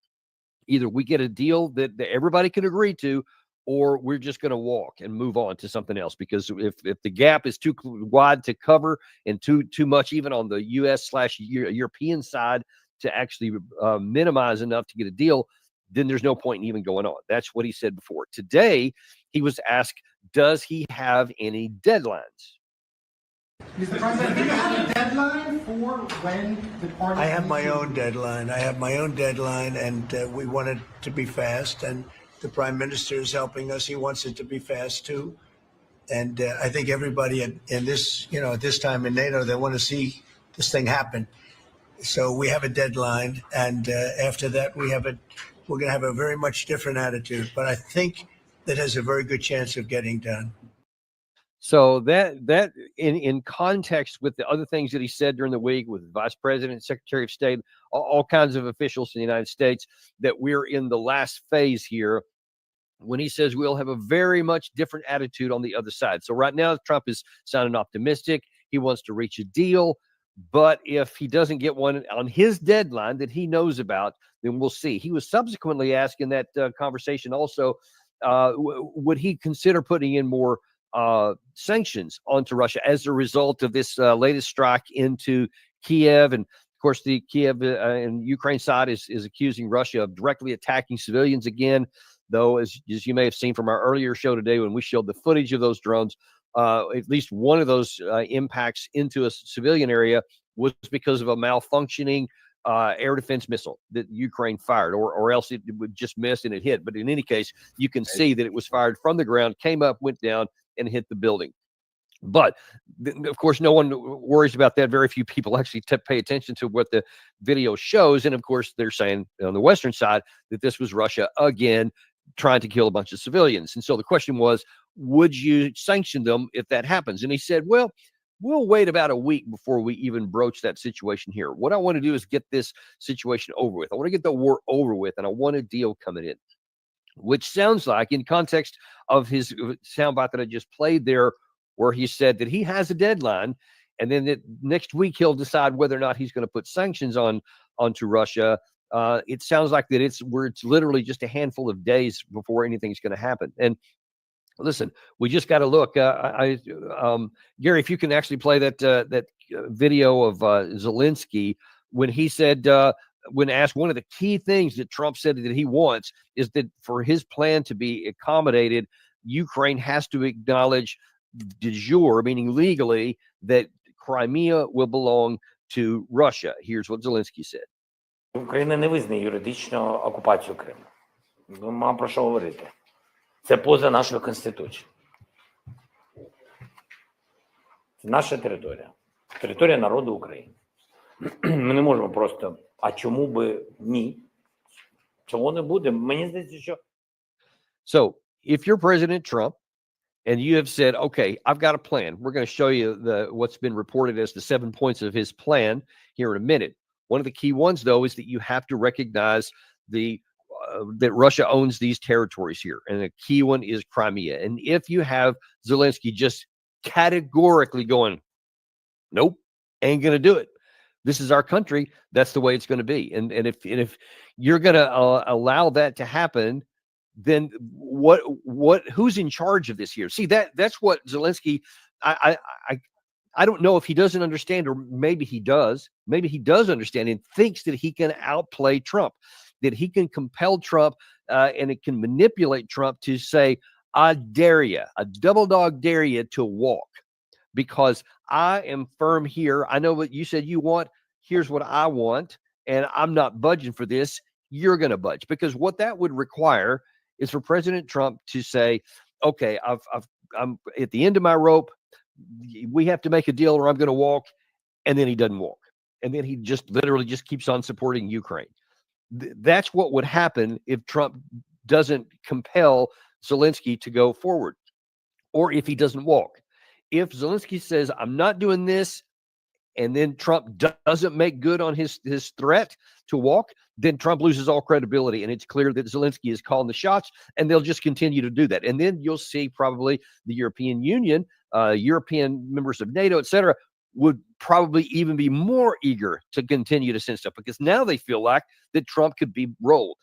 Either we get a deal that everybody can agree to, or we're just going to walk and move on to something else. Because if the gap is too wide to cover and too much even on the US/European side to actually minimize enough to get a deal, then there's no point in even going on. That's what he said before. Today, he was asked, does he have any deadlines? Mr. President, do you have a deadline for when the party? I have my own deadline. And we want it to be fast. And the Prime Minister is helping us. He wants it to be fast too. And I think everybody in this, at this time in NATO, they want to see this thing happen. So we have a deadline, and after that, we're going to have a very much different attitude. But I think that has a very good chance of getting done. So that in context with the other things that he said during the week with the Vice President, Secretary of State, all kinds of officials in the United States, that we're in the last phase here when he says we'll have a very much different attitude on the other side. So right now, Trump is sounding optimistic. He wants to reach a deal. But if he doesn't get one on his deadline that he knows about, then we'll see. He was subsequently asked in that conversation also, would he consider putting in more sanctions onto Russia as a result of this latest strike into Kiev. And of course, the Kiev and Ukraine side is accusing Russia of directly attacking civilians again, though, as you may have seen from our earlier show today when we showed the footage of those drones, at least one of those impacts into a civilian area was because of a malfunctioning air defense missile that Ukraine fired, or else it would just miss and it hit. But in any case, you can see that it was fired from the ground, came up, went down, and hit the building. But of course, no one worries about that. Very few people actually pay attention to what the video shows. And of course, they're saying on the Western side that this was Russia again trying to kill a bunch of civilians. And so the question was, would you sanction them if that happens? And he said, well, we'll wait about a week before we even broach that situation here. What I want to do is get this situation over with. I want to get the war over with, and I want a deal coming in. Which sounds like, in context of his soundbite that I just played there, where he said that he has a deadline, and then that next week he'll decide whether or not he's going to put sanctions onto Russia. It sounds like that it's literally just a handful of days before anything's going to happen. And listen, we just got to look. Gary, if you can actually play that video of Zelensky when he said. When asked, one of the key things that Trump said that he wants is that for his plan to be accommodated, Ukraine has to acknowledge de jure, meaning legally, that Crimea will belong to Russia. Here's what Zelensky said. Україна не визнає юридично окупацію Криму. Ми маємо про що говорити. Це поза нашою Конституцією. Це наша територія. Територія народу України. Ми не можемо просто, а чому би ні? Чого не буде? Мені здається, що... So, if you're President Trump and you have said, okay, I've got a plan. We're going to show you what's been reported as the 7 points of his plan here in a minute. One of the key ones, though, is that you have to recognize that Russia owns these territories here. And the key one is Crimea. And if you have Zelensky just categorically going, nope, ain't going to do it. This is our country. That's the way it's going to be. And if you're going to allow that to happen, then who's in charge of this here? See, that's what Zelensky, I don't know if he doesn't understand, or maybe he does. Maybe he does understand and thinks that he can outplay Trump, that he can compel Trump and it can manipulate Trump to say, I dare you, a double dog dare you to walk. Because I am firm here. I know what you said you want. Here's what I want. And I'm not budging for this. You're going to budge. Because what that would require is for President Trump to say, okay, I'm at the end of my rope. We have to make a deal or I'm going to walk. And then he doesn't walk. And then he just literally just keeps on supporting Ukraine. That's what would happen if Trump doesn't compel Zelensky to go forward, or if he doesn't walk. If Zelensky says, I'm not doing this, and then Trump doesn't make good on his threat to walk, then Trump loses all credibility. And it's clear that Zelensky is calling the shots, and they'll just continue to do that. And then you'll see probably the European Union, European members of NATO, et cetera, would probably even be more eager to continue to send stuff, because now they feel like that Trump could be rolled.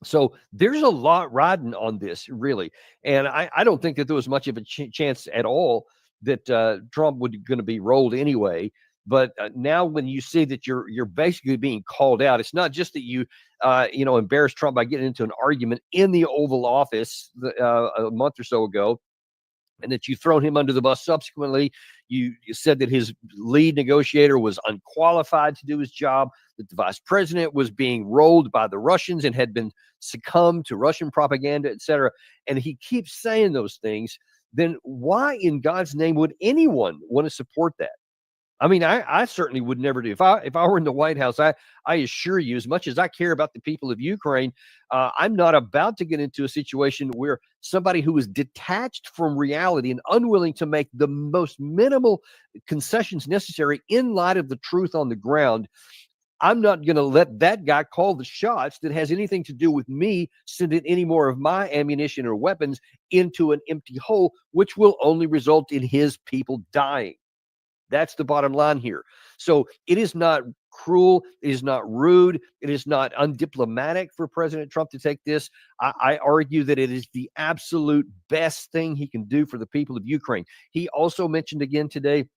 So there's a lot riding on this, really. And I don't think that there was much of a chance at all that Trump was going to be rolled anyway. But now when you see that you're basically being called out, it's not just that you embarrassed Trump by getting into an argument in the Oval Office a month or so ago, and that you've thrown him under the bus subsequently. You said that his lead negotiator was unqualified to do his job, that the vice president was being rolled by the Russians and had been succumbed to Russian propaganda, et cetera. And he keeps saying those things. Then why in God's name would anyone want to support that? I mean, I certainly would never do. If I were in the White House, I assure you, as much as I care about the people of Ukraine, I'm not about to get into a situation where somebody who is detached from reality and unwilling to make the most minimal concessions necessary in light of the truth on the ground, I'm not going to let that guy call the shots that has anything to do with me sending any more of my ammunition or weapons into an empty hole, which will only result in his people dying. That's the bottom line here. So it is not cruel. It is not rude. It is not undiplomatic for President Trump to take this. I argue that it is the absolute best thing he can do for the people of Ukraine. He also mentioned again today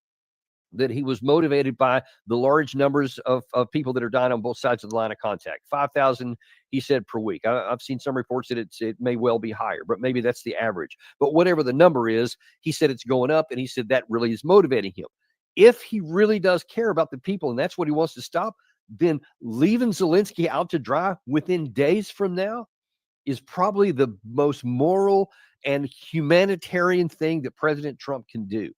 that he was motivated by the large numbers of people that are dying on both sides of the line of contact. 5,000, he said, per week. I've seen some reports that it may well be higher, but maybe that's the average. But whatever the number is, he said it's going up, and he said that really is motivating him. If he really does care about the people and that's what he wants to stop, then leaving Zelensky out to dry within days from now is probably the most moral and humanitarian thing that President Trump can do.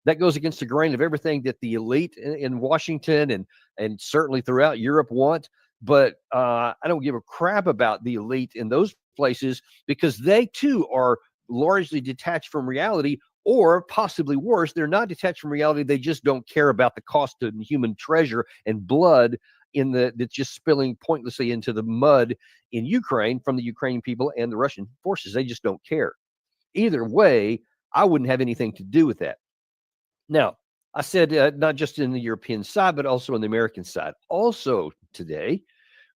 That goes against the grain of everything that the elite in Washington and certainly throughout Europe want. But I don't give a crap about the elite in those places because they too are largely detached from reality. Or possibly worse, they're not detached from reality. They just don't care about the cost of human treasure and blood that's just spilling pointlessly into the mud in Ukraine from the Ukrainian people and the Russian forces. They just don't care. Either way, I wouldn't have anything to do with that. Now, I said not just in the European side, but also on the American side. Also today,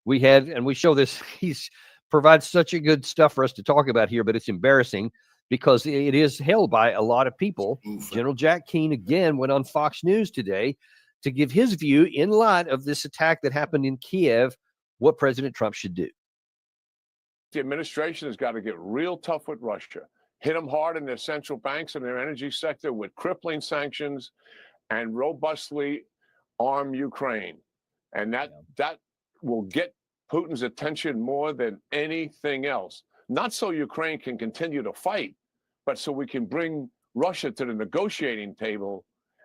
we had, and we show this, he's provides such a good stuff for us to talk about here, but it's embarrassing because it is held by a lot of people. General Jack Keane again went on Fox News today to give his view in light of this attack that happened in Kiev, what President Trump should do. The administration has got to get real tough with Russia, hit them hard in their central banks and their energy sector with crippling sanctions and robustly arm Ukraine. And that will get Putin's attention more than anything else. Not so Ukraine can continue to fight, but so we can bring Russia to the negotiating table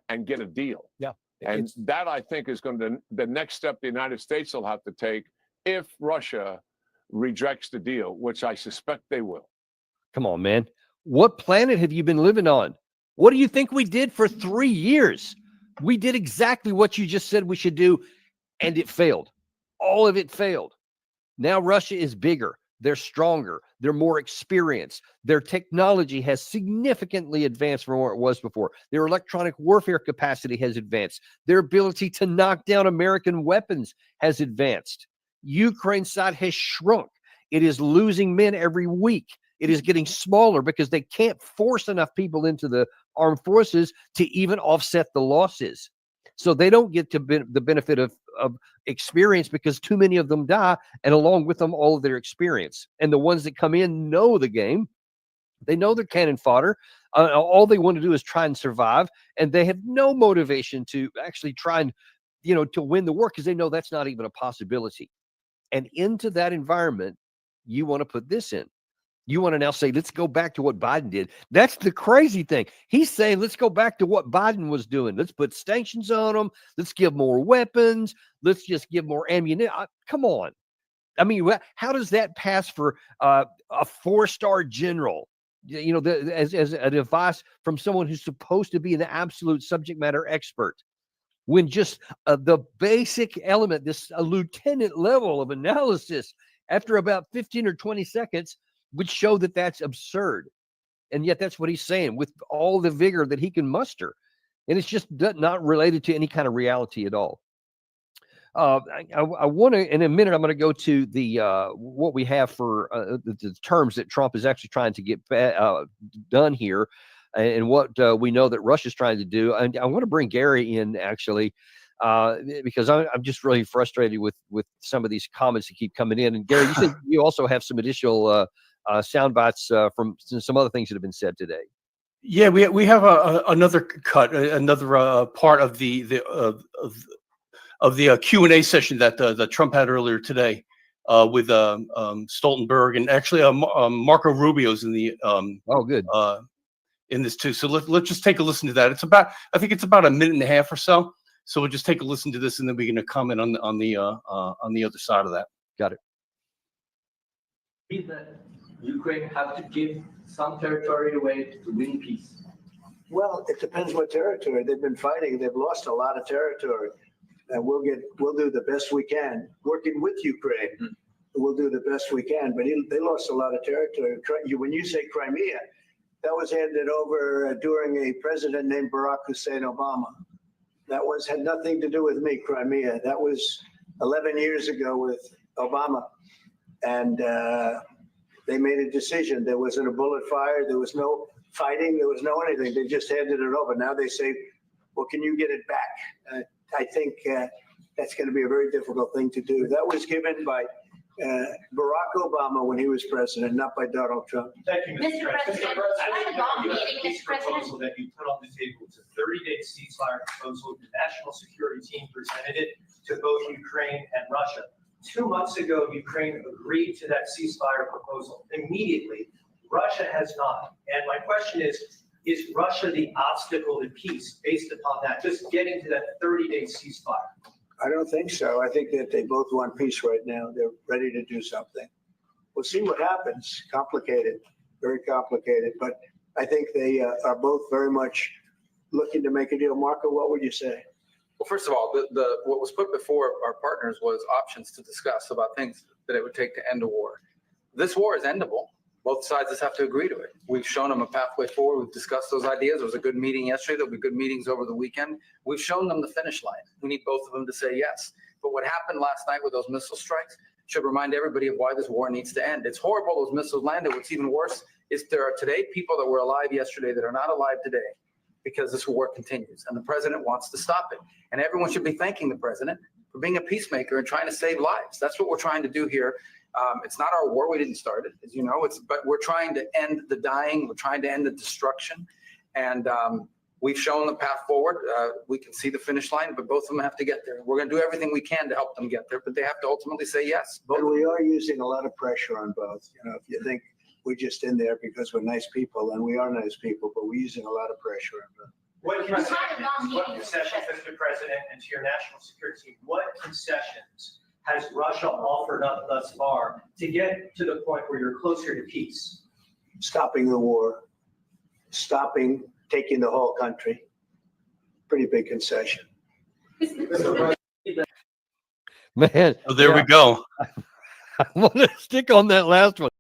and get a deal. Yeah. And that, I think, is going to the next step the United States will have to take if Russia rejects the deal, which I suspect they will. Come on, man. What planet have you been living on? What do you think we did for 3 years? We did exactly what you just said we should do, and it failed. All of it failed. Now Russia is bigger. They're stronger. They're more experienced. Their technology has significantly advanced from where it was before. Their electronic warfare capacity has advanced. Their ability to knock down American weapons has advanced. Ukraine's side has shrunk. It is losing men every week. It is getting smaller because they can't force enough people into the armed forces to even offset the losses. So they don't get to the benefit of experience because too many of them die, and along with them, all of their experience. And the ones that come in know the game. They know they're cannon fodder. All they want to do is try and survive, and they have no motivation to actually try and, to win the war because they know that's not even a possibility. And into that environment, you want to put this in. You want to now say, let's go back to what Biden did. That's the crazy thing. He's saying, let's go back to what Biden was doing. Let's put sanctions on them. Let's give more weapons. Let's just give more ammunition. Come on. I mean, how does that pass for a 4-star general? As an advice from someone who's supposed to be an absolute subject matter expert. When just the basic element, a lieutenant level of analysis, after about 15 or 20 seconds, would show that that's absurd. And yet that's what he's saying with all the vigor that he can muster. And it's just not related to any kind of reality at all. I want to, in a minute, I'm going to go to the what we have for the terms that Trump is actually trying to get done here and what we know that Russia's trying to do. And I want to bring Gary in, actually, because I'm just really frustrated with some of these comments that keep coming in. And Gary, you said you also have some additional sound bites from some other things that have been said today. Yeah, we have another cut, another part of the Q&A session that Trump had earlier today with Stoltenberg, and actually Marco Rubio's in the in this too. So let's just take a listen to that. I think it's about a minute and a half or so. So we'll just take a listen to this, and then we're going to comment on the other side of that. Got it. That Ukraine have to give some territory away to win peace? Well, it depends what territory. They've been fighting. They've lost a lot of territory. And we'll do the best we can, working with Ukraine. We'll do the best we can, but they lost a lot of territory. When you say Crimea, that was handed over during a president named Barack Hussein Obama. That had nothing to do with me, Crimea. That was 11 years ago with Obama. And they made a decision. There wasn't a bullet fired. There was no fighting. There was no anything. They just handed it over. Now they say, well, can you get it back? I think that's going to be a very difficult thing to do. That was given by Barack Obama when he was president, not by Donald Trump. Thank you, Mr. President. I At a bomb think meeting, the peace Mr. President. proposal that you put on the table, it's a 30-day ceasefire proposal. The national security team presented it to both Ukraine and Russia. 2 months ago, Ukraine agreed to that ceasefire proposal immediately. Russia has not. And my question is Russia the obstacle to peace based upon that, just getting to that 30-day ceasefire? I don't think so. I think that they both want peace right now. They're ready to do something. We'll see what happens. Complicated, very complicated. But I think they are both very much looking to make a deal. Marco, what would you say? Well, first of all, what was put before our partners was options to discuss about things that it would take to end a war. This war is endable. Both sides just have to agree to it. We've shown them a pathway forward. We've discussed those ideas. There was a good meeting yesterday. There'll be good meetings over the weekend. We've shown them the finish line. We need both of them to say yes. But what happened last night with those missile strikes should remind everybody of why this war needs to end. It's horrible those missiles landed. What's even worse is there are today people that were alive yesterday that are not alive today because this war continues. And the president wants to stop it. And everyone should be thanking the president for being a peacemaker and trying to save lives. That's what we're trying to do here. It's not our war. We didn't start it, as you know. But we're trying to end the dying. We're trying to end the destruction. And we've shown the path forward. We can see the finish line, but both of them have to get there. We're going to do everything we can to help them get there, but they have to ultimately say yes. And we are using a lot of pressure on both. You know, if you think we're just in there because we're nice people, and we are nice people, but we're using a lot of pressure on both. What concessions, Mr. President, and to your national security team, what concessions has Russia offered up thus far to get to the point where you're closer to peace? Stopping the war, taking the whole country. Pretty big concession. Man. So there we go. I want to stick on that last one.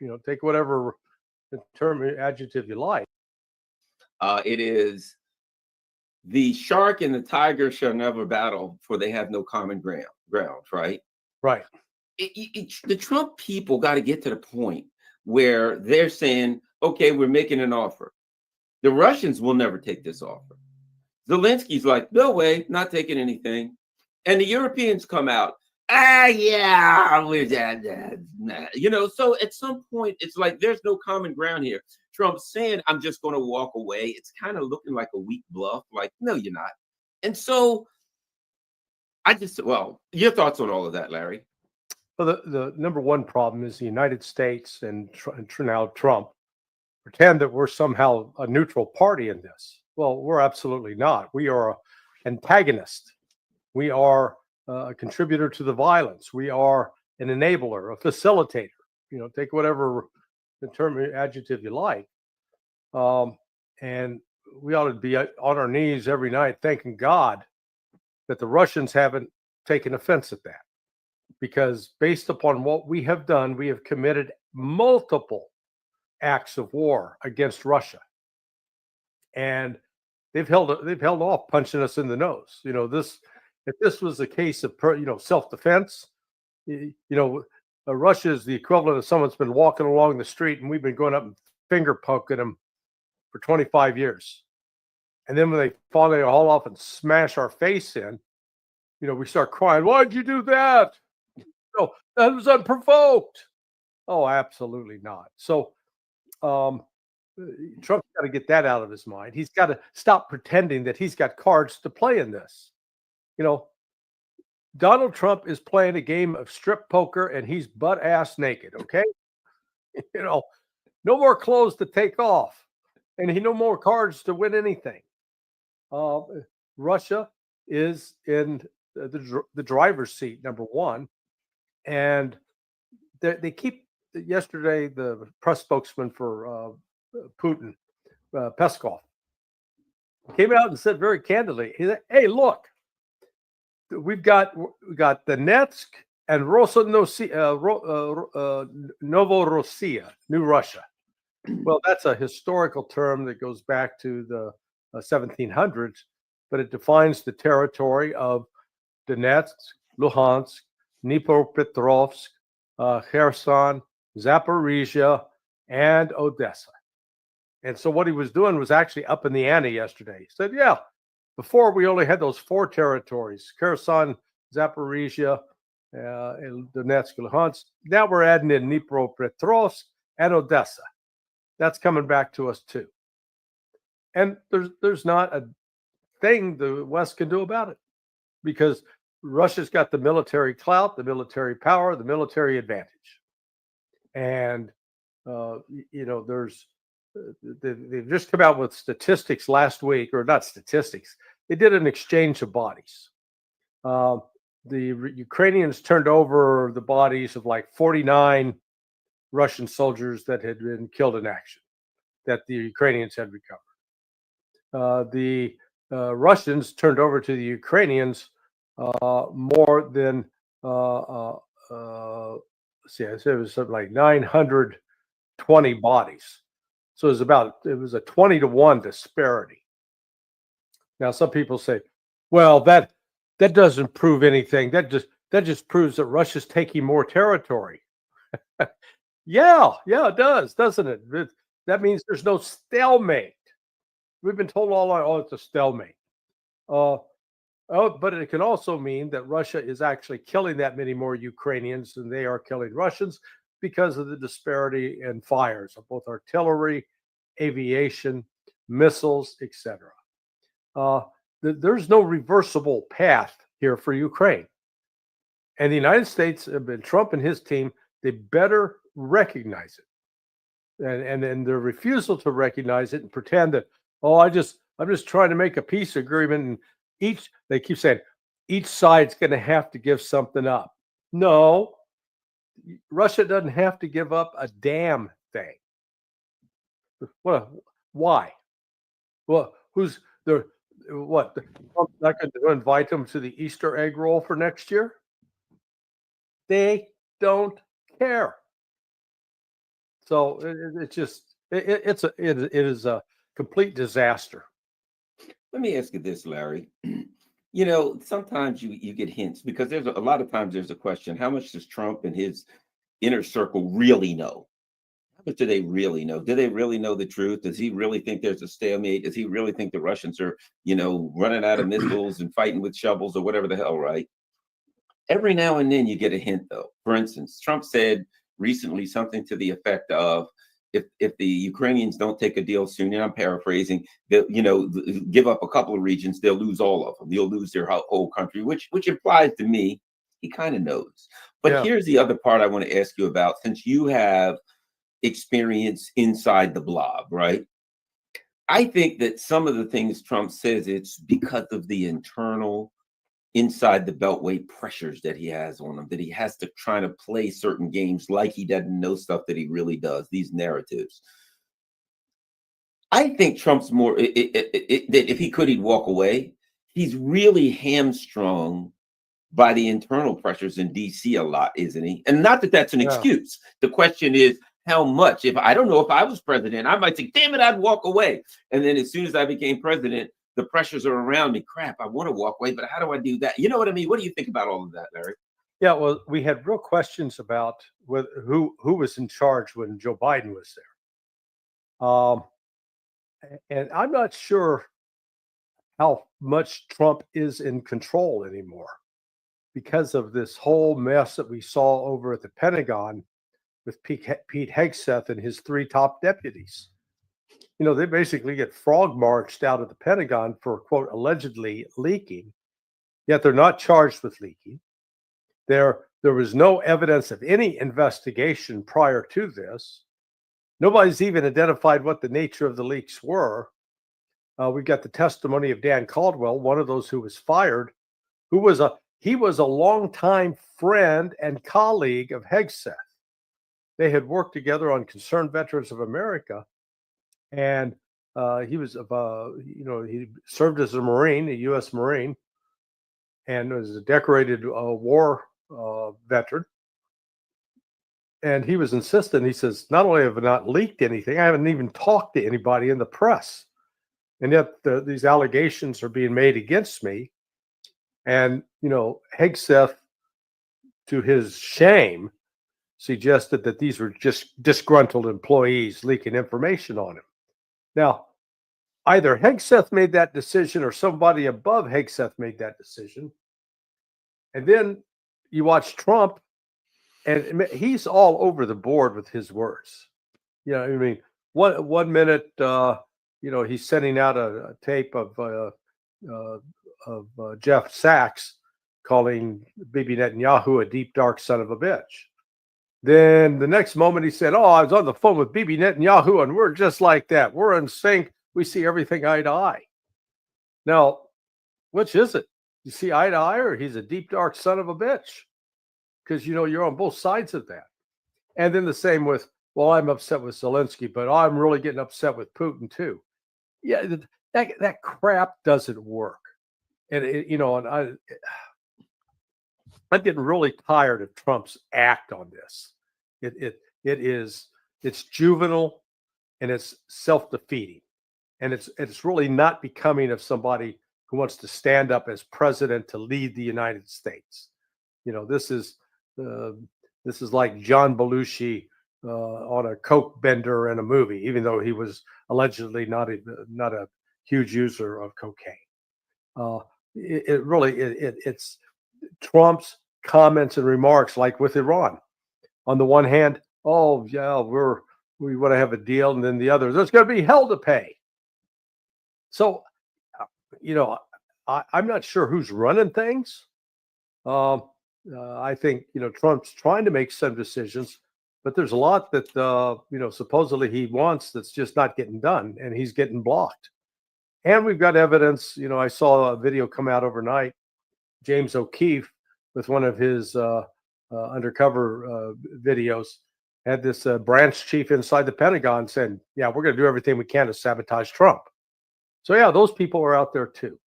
You know, take whatever term adjective you like. It is the shark and the tiger shall never battle, for they have no common ground, right? Right. The Trump people got to get to the point where they're saying, okay, we're making an offer. The Russians will never take this offer. Zelensky's like, no way, not taking anything. And the Europeans come out, yeah, we're you know, so at some point, it's like there's no common ground here. Trump's saying, I'm just going to walk away. It's kind of looking like a weak bluff, like, no, you're not. And so well, your thoughts on all of that, Larry? Well, the number one problem is the United States and now Trump pretend that we're somehow a neutral party in this. Well, we're absolutely not. We are an antagonist. We are a contributor to the violence. We are an enabler, a facilitator. You know, take whatever the term adjective you like. And we ought to be on our knees every night thanking God that the Russians haven't taken offense at that. Because based upon what we have done, we have committed multiple acts of war against Russia, and they've held off punching us in the nose. If this was a case of self-defense, Russia is the equivalent of someone's been walking along the street and we've been going up and finger poking them for 25 years. And then when they finally haul off and smash our face in, we start crying, why'd you do that? No, that was unprovoked. Oh, absolutely not. So Trump's got to get that out of his mind. He's got to stop pretending that he's got cards to play in this. Donald Trump is playing a game of strip poker and he's butt ass naked. Okay. No more clothes to take off and no more cards to win anything. Russia is in the driver's seat, number one. And they keep, yesterday, the press spokesman for Putin, Peskov, came out and said very candidly, he said, hey, look, we got Donetsk and Novorossiya, New Russia. Well, that's a historical term that goes back to the 1700s, but it defines the territory of Donetsk, Luhansk, Dnipropetrovsk, Kherson, Zaporizhia, and Odessa. And so what he was doing was actually up in the ante yesterday. He said, yeah, before we only had those 4 territories, Kherson, Zaporizhia, and Donetsk, Luhansk. Now we're adding in Dnipropetrovsk and Odessa. That's coming back to us too. And there's not a thing the West can do about it because Russia's got the military clout, the military power, the military advantage. And, they've just come out with statistics last week, or not statistics. They did an exchange of bodies. The Ukrainians turned over the bodies of like 49 Russian soldiers that had been killed in action that the Ukrainians had recovered. The Russians turned over to the Ukrainians more than, I said it was something like 920 bodies. So it was a 20-to-1 disparity. Now, some people say, well, that doesn't prove anything. That just proves that Russia's taking more territory. Yeah, it does, doesn't it? That means there's no stalemate. We've been told all along, it's a stalemate. But it can also mean that Russia is actually killing that many more Ukrainians than they are killing Russians because of the disparity in fires of both artillery, aviation, missiles, etc. There's no reversible path here for Ukraine. And the United States, Trump and his team, they better recognize it. And their refusal to recognize it and pretend that, I'm just trying to make a peace agreement, and they keep saying each side's going to have to give something up. No, Russia doesn't have to give up a damn thing. Why? Well, who's the what? Trump's not going to invite them to the Easter egg roll for next year? They don't care. So it is a complete disaster. Let me ask you this, Larry. Sometimes you get hints because there's a lot of times there's a question: how much does Trump and his inner circle really know? How much do they really know? Do they really know the truth? Does he really think there's a stalemate? Does he really think the Russians are, running out of missiles and fighting with shovels or whatever the hell, right? Every now and then you get a hint, though. For instance, Trump said recently something to the effect of, if the Ukrainians don't take a deal soon, and I'm paraphrasing, they'll, give up a couple of regions, they'll lose all of them. They'll lose their whole country, which implies to me he kind of knows. But here's the other part I want to ask you about, since you have experience inside the blob, right? I think that some of the things Trump says, it's because of the internal inside the beltway pressures that he has on him, that he has to try to play certain games like he doesn't know stuff that he really does, these narratives. I think Trump's more, that if he could, he'd walk away. He's really hamstrung by the internal pressures in DC a lot, isn't he? And not that that's an excuse. The question is, how much. If I don't know if I was president, I might think, damn it, I'd walk away. And then as soon as I became president, the pressures are around me. Crap, I want to walk away, but how do I do that? You know what I mean? What do you think about all of that, Larry? Yeah, well, we had real questions about who was in charge when Joe Biden was there. And I'm not sure how much Trump is in control anymore because of this whole mess that we saw over at the Pentagon with Pete Hegseth and his 3 top deputies. You know, they basically get frog marched out of the Pentagon for, quote, allegedly leaking, yet they're not charged with leaking. There was no evidence of any investigation prior to this. Nobody's even identified what the nature of the leaks were. We got the testimony of Dan Caldwell, one of those who was fired, who was a longtime friend and colleague of Hegseth. They had worked together on Concerned Veterans of America, and he was, he served as a Marine, a U.S. Marine, and was a decorated war veteran. And he was insistent. He says, not only have I not leaked anything, I haven't even talked to anybody in the press. And yet these allegations are being made against me. And, Hegseth, to his shame, suggested that these were just disgruntled employees leaking information on him. Now, either Hegseth made that decision or somebody above Hegseth made that decision. And then you watch Trump, and he's all over the board with his words. I mean, one minute, he's sending out a tape of Jeff Sachs calling Bibi Netanyahu a deep, dark son of a bitch. Then the next moment he said, I was on the phone with Bibi Netanyahu and we're just like that. We're in sync. We see everything eye to eye. Now, which is it? You see eye to eye, or he's a deep, dark son of a bitch? Because, you're on both sides of that. And then the same with, well, I'm upset with Zelensky, but I'm really getting upset with Putin too. Yeah, that crap doesn't work. And, I'm getting really tired of Trump's act on this. It's juvenile and it's self-defeating. And it's really not becoming of somebody who wants to stand up as president to lead the United States. This is like John Belushi on a coke bender in a movie, even though he was allegedly not a huge user of cocaine. It's Trump's comments and remarks, like with Iran. On the one hand, oh yeah, we want to have a deal, and then the other, there's going to be hell to pay. So, I'm not sure who's running things. I think Trump's trying to make some decisions, but there's a lot that supposedly he wants that's just not getting done, and he's getting blocked. And we've got evidence. I saw a video come out overnight. James O'Keefe, with one of his undercover videos, had this branch chief inside the Pentagon saying, yeah, we're going to do everything we can to sabotage Trump. So, yeah, those people are out there too.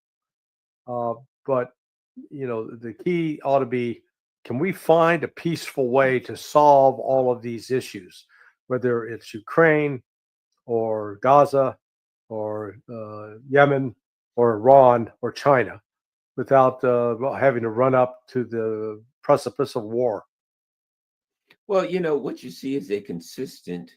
But, the key ought to be, can we find a peaceful way to solve all of these issues, whether it's Ukraine or Gaza or Yemen or Iran or China, without having to run up to the precipice of war? Well, what you see is a consistent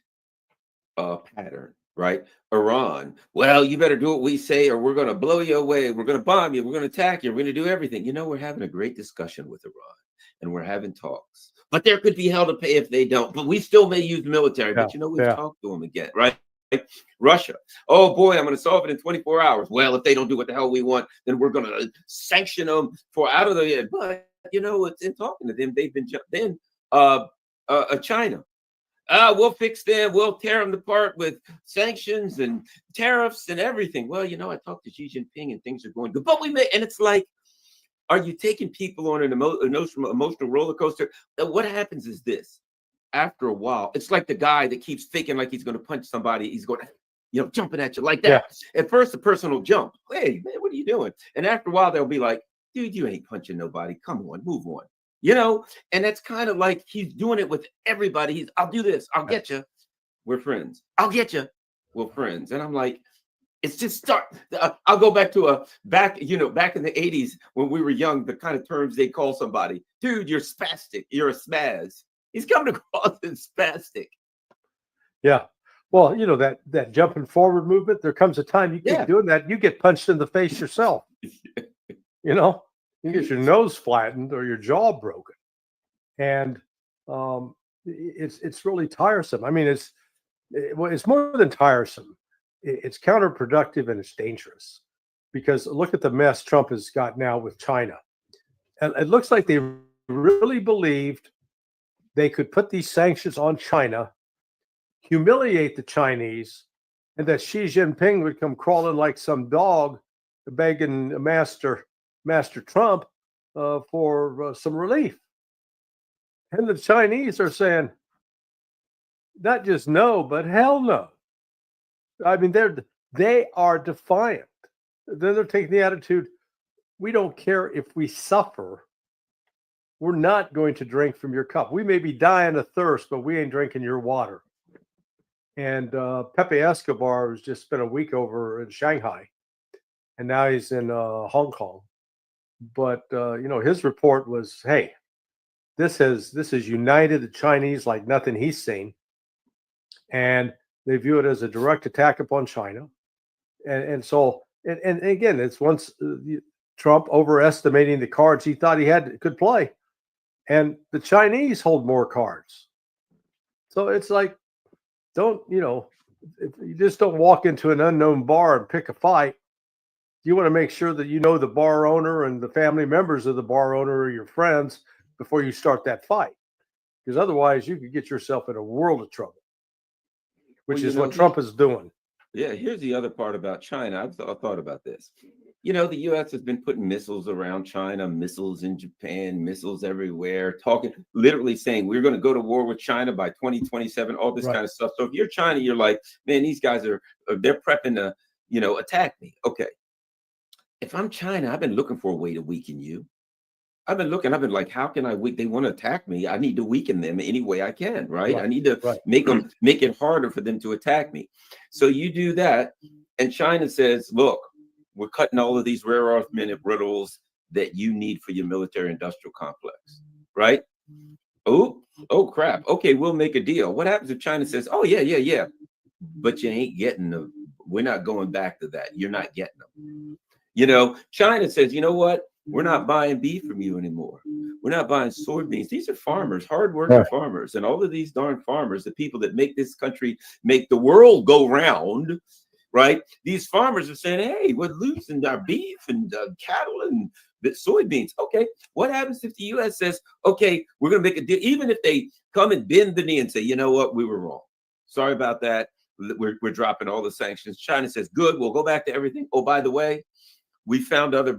pattern, right? Iran, well, you better do what we say or we're going to blow you away. We're going to bomb you. We're going to attack you. We're going to do everything. We're having a great discussion with Iran and we're having talks. But there could be hell to pay if they don't. But we still may use the military. Yeah, But, we've talked to them again, right? Russia, oh boy, I'm going to solve it in 24 hours. Well, if they don't do what the hell we want, then we're going to sanction them for out of the. But it's in talking to them, they've been then China. We'll fix them. We'll tear them apart with sanctions and tariffs and everything. Well, I talked to Xi Jinping and things are going good. But and it's like, are you taking people on an emotional roller coaster? What happens is this. After a while, it's like the guy that keeps thinking like he's going to punch somebody. He's going to, jumping at you like that. Yeah. At first, the person will jump. Hey, man, what are you doing? And after a while, they'll be like, dude, you ain't punching nobody. Come on, move on. and it's kind of like he's doing it with everybody. I'll do this. I'll get you. We're friends. I'll get you. We're friends. And I'm like, it's just start. I'll go back to back in the 80s when we were young, the kind of terms they call somebody. Dude, you're spastic. You're a spaz. He's coming across as spastic. Yeah. Well, that jumping forward movement, there comes a time you keep doing that, you get punched in the face yourself. You get your nose flattened or your jaw broken. And it's really tiresome. I mean, it's more than tiresome. It's counterproductive and it's dangerous, because look at the mess Trump has got now with China. And it looks like they really believed they could put these sanctions on China, humiliate the Chinese, and that Xi Jinping would come crawling like some dog begging Master Trump for some relief. And the Chinese are saying, not just no, but hell no. I mean, they are defiant. Then they're taking the attitude, we don't care if we suffer. We're not going to drink from your cup. We may be dying of thirst, but we ain't drinking your water. And Pepe Escobar has just spent a week over in Shanghai, and now he's in Hong Kong. But his report was, hey, this has united the Chinese like nothing he's seen, and they view it as a direct attack upon China. And again, it's once Trump overestimating the cards he thought he could play, and the Chinese hold more cards. So it's like, if you just don't walk into an unknown bar and pick a fight. You want to make sure that the bar owner and the family members of the bar owner are your friends before you start that fight, because otherwise you could get yourself in a world of trouble, which is what Trump is doing. Yeah, here's the other part about China. I've thought about this. The U.S. has been putting missiles around China, missiles in Japan, missiles everywhere, literally saying we're going to go to war with China by 2027, all this kind of stuff. So if you're China, you're like, man, these guys they're prepping to, attack me. Okay. If I'm China, I've been looking for a way to weaken you. I've been like, how can I they want to attack me? I need to weaken them any way I can, right? I need to make it harder for them to attack me. So you do that, and China says, look, we're cutting all of these rare earth minerals that you need for your military industrial complex, right? Oh crap. Okay, we'll make a deal. What happens if China says, oh yeah, but you ain't getting them. We're not going back to that. You're not getting them. China says, you know what? We're not buying beef from you anymore. We're not buying soybeans. These are farmers, hardworking farmers. And all of these darn farmers, the people that make this country, make the world go round, right? These farmers are saying, hey, we're losing our beef and cattle and soybeans. Okay, what happens if the U.S. says, okay, we're going to make a deal, even if they come and bend the knee and say, you know what, we were wrong. Sorry about that. We're dropping all the sanctions. China says, good, we'll go back to everything. Oh, by the way, we found other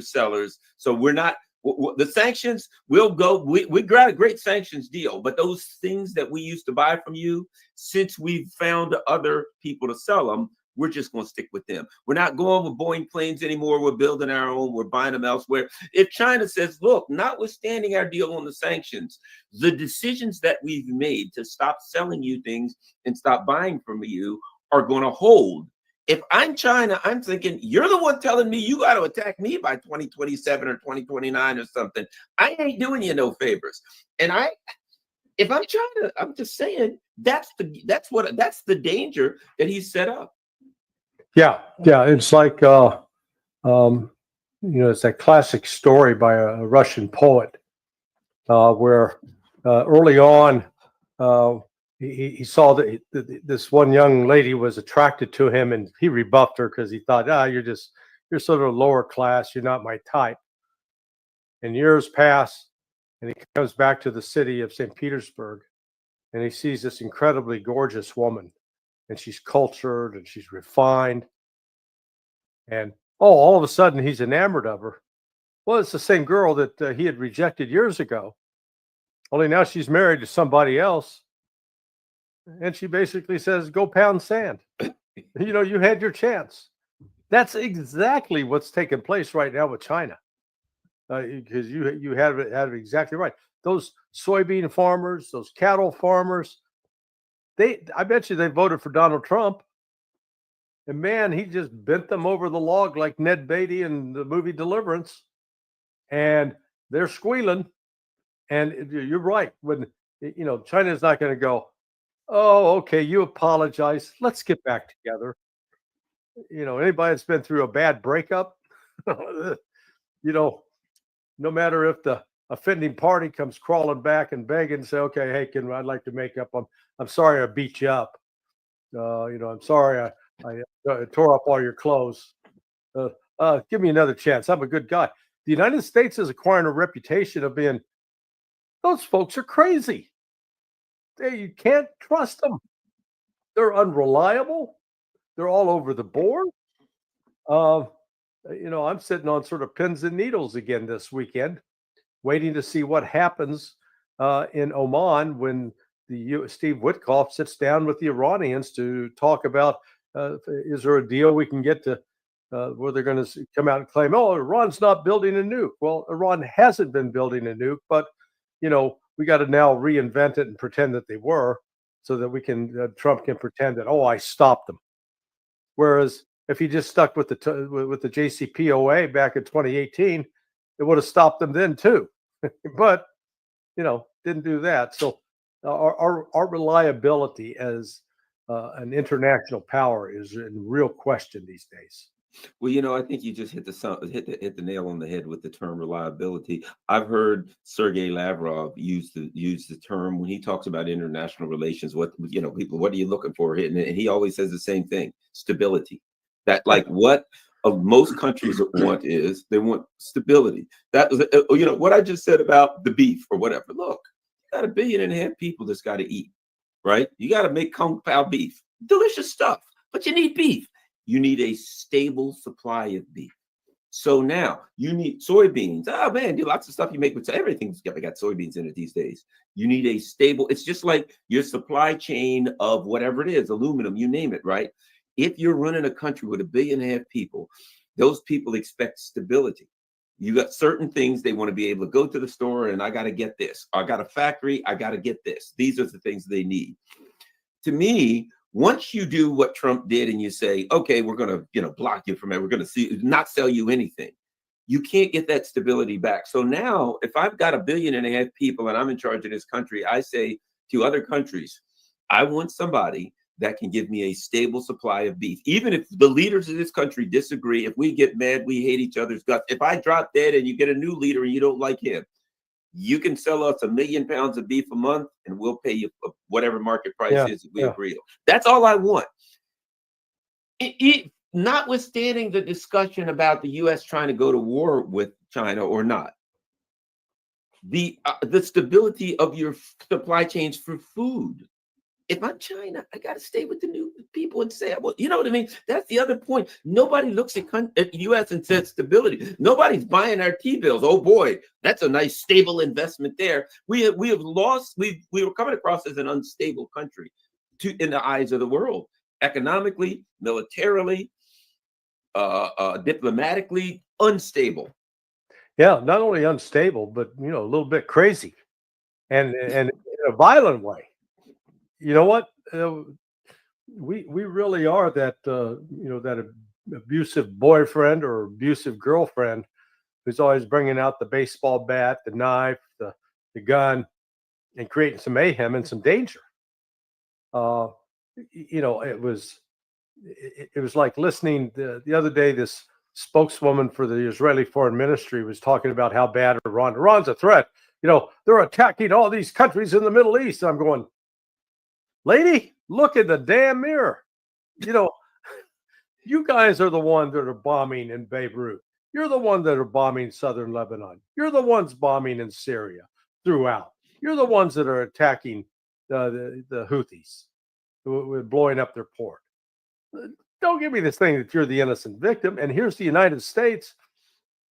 sellers. So we're not, the sanctions will go, we got a great sanctions deal, but those things that we used to buy from you, since we've found other people to sell them, we're just going to stick with them. We're not going with Boeing planes anymore. We're building our own. We're buying them elsewhere. If China says, look, notwithstanding our deal on the sanctions, the decisions that we've made to stop selling you things and stop buying from you are going to hold. If I'm China, I'm thinking, you're the one telling me you got to attack me by 2027 or 2029 or something. I ain't doing you no favors. And if I'm China, I'm just saying that's the danger that he's set up. Yeah. It's like it's that classic story by a Russian poet where early on he saw that this one young lady was attracted to him, and he rebuffed her because he thought, you're sort of lower class, you're not my type. And years pass, and he comes back to the city of St. Petersburg, and he sees this incredibly gorgeous woman, and she's cultured and she's refined, and all of a sudden he's enamored of her. Well, it's the same girl that he had rejected years ago, only now she's married to somebody else. And she basically says, go pound sand. You had your chance. That's exactly what's taking place right now with China. because you had it exactly right. Those soybean farmers, those cattle farmers, I bet you they voted for Donald Trump. And man, he just bent them over the log like Ned Beatty in the movie Deliverance. And they're squealing. And you're right. When, China's not going to go, oh, okay, you apologize. Let's get back together. Anybody that's been through a bad breakup, no matter if the offending party comes crawling back and begging and say, okay, hey, I'd like to make up. I'm sorry I beat you up. I'm sorry I tore up all your clothes. Give me another chance. I'm a good guy. The United States is acquiring a reputation of being, those folks are crazy. You can't trust them. They're unreliable. They're all over the board. I'm sitting on sort of pins and needles again this weekend, waiting to see what happens in Oman when Steve Witkoff sits down with the Iranians to talk about, is there a deal we can get to where they're going to come out and claim, oh, Iran's not building a nuke. Well, Iran hasn't been building a nuke, but, we got to now reinvent it and pretend that they were, so that Trump can pretend that, oh, I stopped them. Whereas if he just stuck with the JCPOA back in 2018, it would have stopped them then too. But, didn't do that. So our reliability as an international power is in real question these days. Well, I think you just hit the nail on the head with the term reliability. I've heard Sergei Lavrov use the term when he talks about international relations. People, what are you looking for? And he always says the same thing: stability. That what most countries want is they want stability. That was what I just said about the beef or whatever. Look, you got 1.5 billion people that's got to eat, right? You got to make Kung Pao beef, delicious stuff, but you need beef. You need a stable supply of beef. So now you need soybeans. Oh man, lots of stuff you make with everything's got soybeans in it these days. You need a stable. It's just like your supply chain of whatever it is, aluminum, you name it, right? If you're running a country with 1.5 billion people, those people expect stability. You got certain things they want to be able to go to the store and I got to get this. I got a factory, I got to get this. These are the things they need. To me, once you do what Trump did and you say, okay, we're going to, block you from it, we're going to not sell you anything, you can't get that stability back. So now if I've got 1.5 billion people and I'm in charge of this country, I say to other countries, I want somebody that can give me a stable supply of beef. Even if the leaders of this country disagree, if we get mad, we hate each other's guts. If I drop dead and you get a new leader and you don't like him, you can sell us 1 million pounds of beef a month and we'll pay you whatever market price is that we agree on. That's all I want. Notwithstanding the discussion about the U.S. trying to go to war with China or not, the stability of your supply chains for food. If I'm China, I got to stay with the new people and say, well, you know what I mean? That's the other point. Nobody looks at the U.S. and says stability. Nobody's buying our T-bills. Oh boy, that's a nice stable investment there. We have lost. We were coming across as an unstable country in the eyes of the world, economically, militarily, diplomatically unstable. Yeah, not only unstable, but a little bit crazy, and in a violent way. You know what? We really are that that abusive boyfriend or abusive girlfriend who's always bringing out the baseball bat, the knife, the gun, and creating some mayhem and some danger. It was like listening the other day. This spokeswoman for the Israeli Foreign Ministry was talking about how bad Iran's a threat. They're attacking all these countries in the Middle East. I'm going, lady, look in the damn mirror. You guys are the ones that are bombing in Beirut. You're the ones that are bombing southern Lebanon. You're the ones bombing in Syria throughout. You're the ones that are attacking the Houthis, blowing up their port. Don't give me this thing that you're the innocent victim. And here's the United States.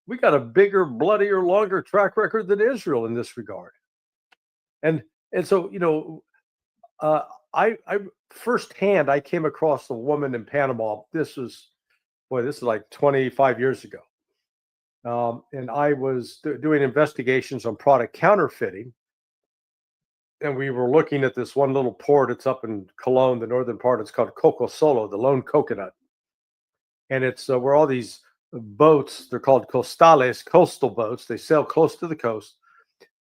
We got a bigger, bloodier, longer track record than Israel in this regard. And so, I firsthand, I came across a woman in Panama. This is like 25 years ago. and I was doing investigations on product counterfeiting. And we were looking at this one little port. It's up in Cologne, the northern part. It's called Coco Solo, the lone coconut. And it's where all these boats, they're called costales, coastal boats. They sail close to the coast,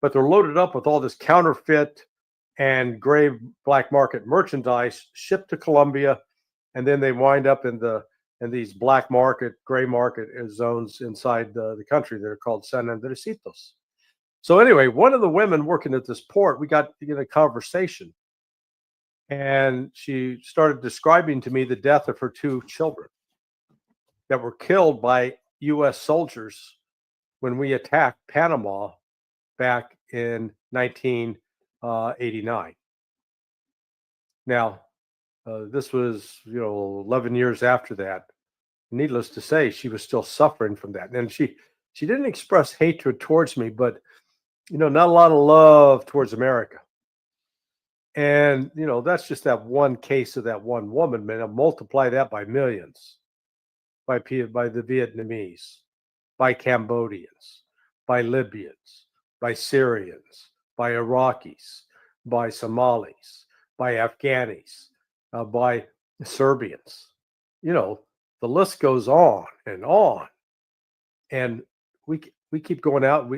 but they're loaded up with all this counterfeit and gray black market merchandise shipped to Colombia. And then they wind up in these black market, gray market zones inside the country that are called San Andresitos. So anyway, one of the women working at this port, we got in a conversation, and she started describing to me the death of her 2 children that were killed by U.S. soldiers when we attacked Panama back in 1989. Now, this was 11 years after that. Needless to say, she was still suffering from that, and she didn't express hatred towards me, but not a lot of love towards America. And, that's just that one case of that one woman, man. I'll multiply that by millions, by the Vietnamese, by Cambodians, by Libyans, by Syrians, by Iraqis, by Somalis, by Afghanis, by Serbians. The list goes on. And we keep going out.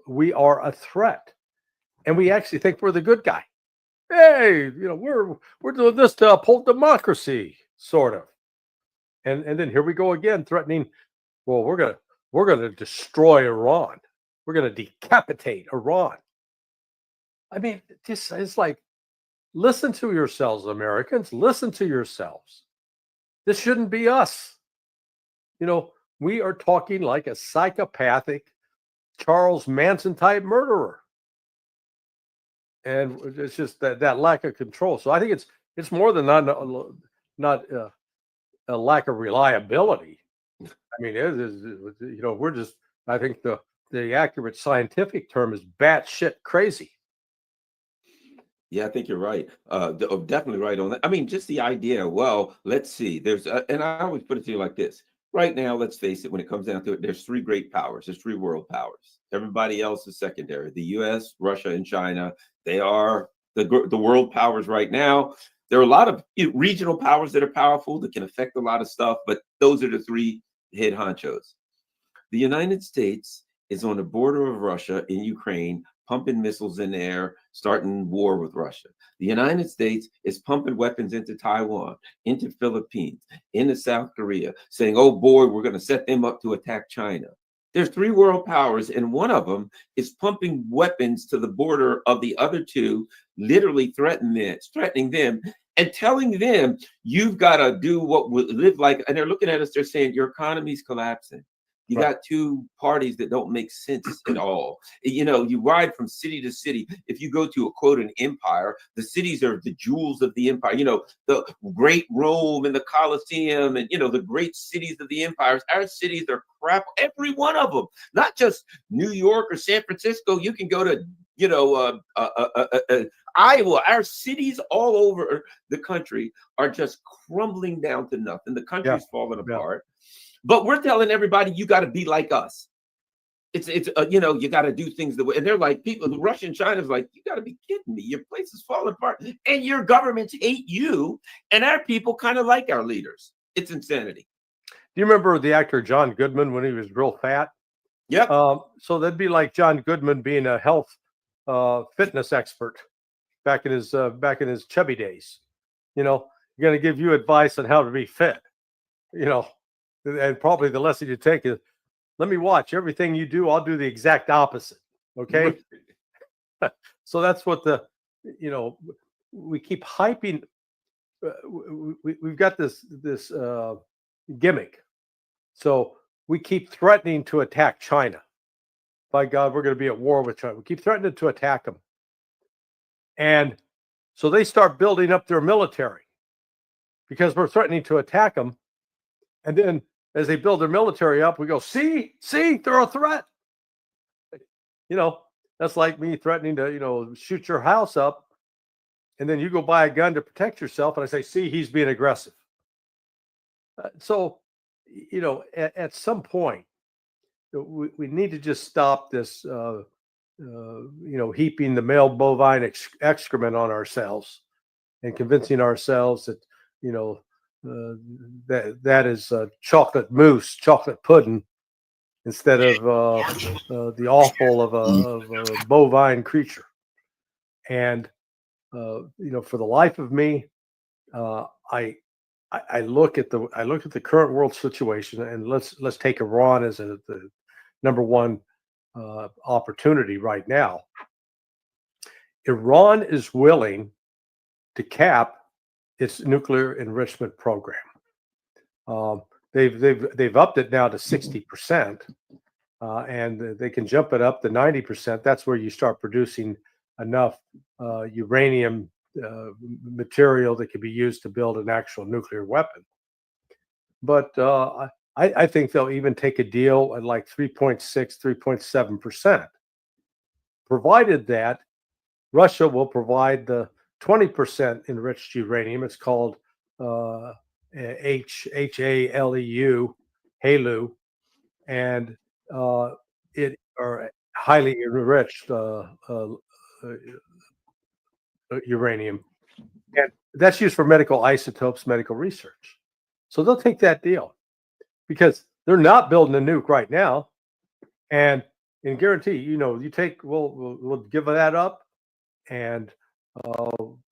We are a threat, and we actually think we're the good guy. Hey, we're doing this to uphold democracy, sort of. And then here we go again, threatening. Well, we're gonna destroy Iran. We're gonna decapitate Iran. I mean, it's like, listen to yourselves, Americans. Listen to yourselves. This shouldn't be us. We are talking like a psychopathic Charles Manson type murderer. And it's just that lack of control. So I think it's more than not a lack of reliability. I mean, we're just, I think the accurate scientific term is batshit crazy. Yeah, I think you're right. Definitely right on that. I mean, just the idea. Well, let's see. And I always put it to you like this. Right now, let's face it, when it comes down to it, there's 3 great powers. There's 3 world powers. Everybody else is secondary. The U.S., Russia, and China, they are the world powers right now. There are a lot of regional powers that are powerful that can affect a lot of stuff, but those are the 3 head honchos. The United States is on the border of Russia in Ukraine, pumping missiles in the air, starting war with Russia. The United States is pumping weapons into Taiwan, into Philippines, into South Korea, saying, oh boy, we're going to set them up to attack China. There's 3 world powers, and one of them is pumping weapons to the border of the other 2, literally threatening them and telling them, you've got to do what we live like. And they're looking at us, they're saying, your economy's collapsing. You got 2 parties that don't make sense at all. You ride from city to city. If you go to an empire, the cities are the jewels of the empire. The great Rome and the Colosseum and, the great cities of the empires. Our cities are crap, every one of them, not just New York or San Francisco. You can go to, Iowa. Our cities all over the country are just crumbling down to nothing. The country's falling apart. But we're telling everybody, you got to be like us. It's you got to do things the way. And they're like, people, the Russia and China's like, you got to be kidding me. Your place is falling apart. And your governments hate you. And our people kind of like our leaders. It's insanity. Do you remember the actor John Goodman when he was real fat? Yep. So that'd be like John Goodman being a health fitness expert back in his chubby days. Going to give you advice on how to be fit. And probably the lesson you take is, let me watch everything you do. I'll do the exact opposite. Okay. So that's what we keep hyping. We've got this gimmick. So we keep threatening to attack China. By God, we're going to be at war with China. We keep threatening to attack them. And so they start building up their military because we're threatening to attack them. And then as they build their military up, we go, see, they're a threat. That's like me threatening to, shoot your house up. And then you go buy a gun to protect yourself. And I say, see, he's being aggressive. So, at some point, we need to just stop this, heaping the male bovine excrement on ourselves and convincing ourselves that, that is chocolate mousse, chocolate pudding, instead of the offal of a bovine creature. And for the life of me, I look at the current world situation, and let's take Iran as the number one opportunity right now. Iran is willing to cap its nuclear enrichment program. They've upped it now to 60%, and they can jump it up to 90%. That's where you start producing enough uranium material that can be used to build an actual nuclear weapon. But I think they'll even take a deal at like 3.6, 3.7%, provided that Russia will provide the 20% enriched uranium. It's called HALEU, HALEU, and it are highly enriched uranium, and that's used for medical isotopes, medical research. So they'll take that deal because they're not building a nuke right now, and guarantee, we'll give that up, and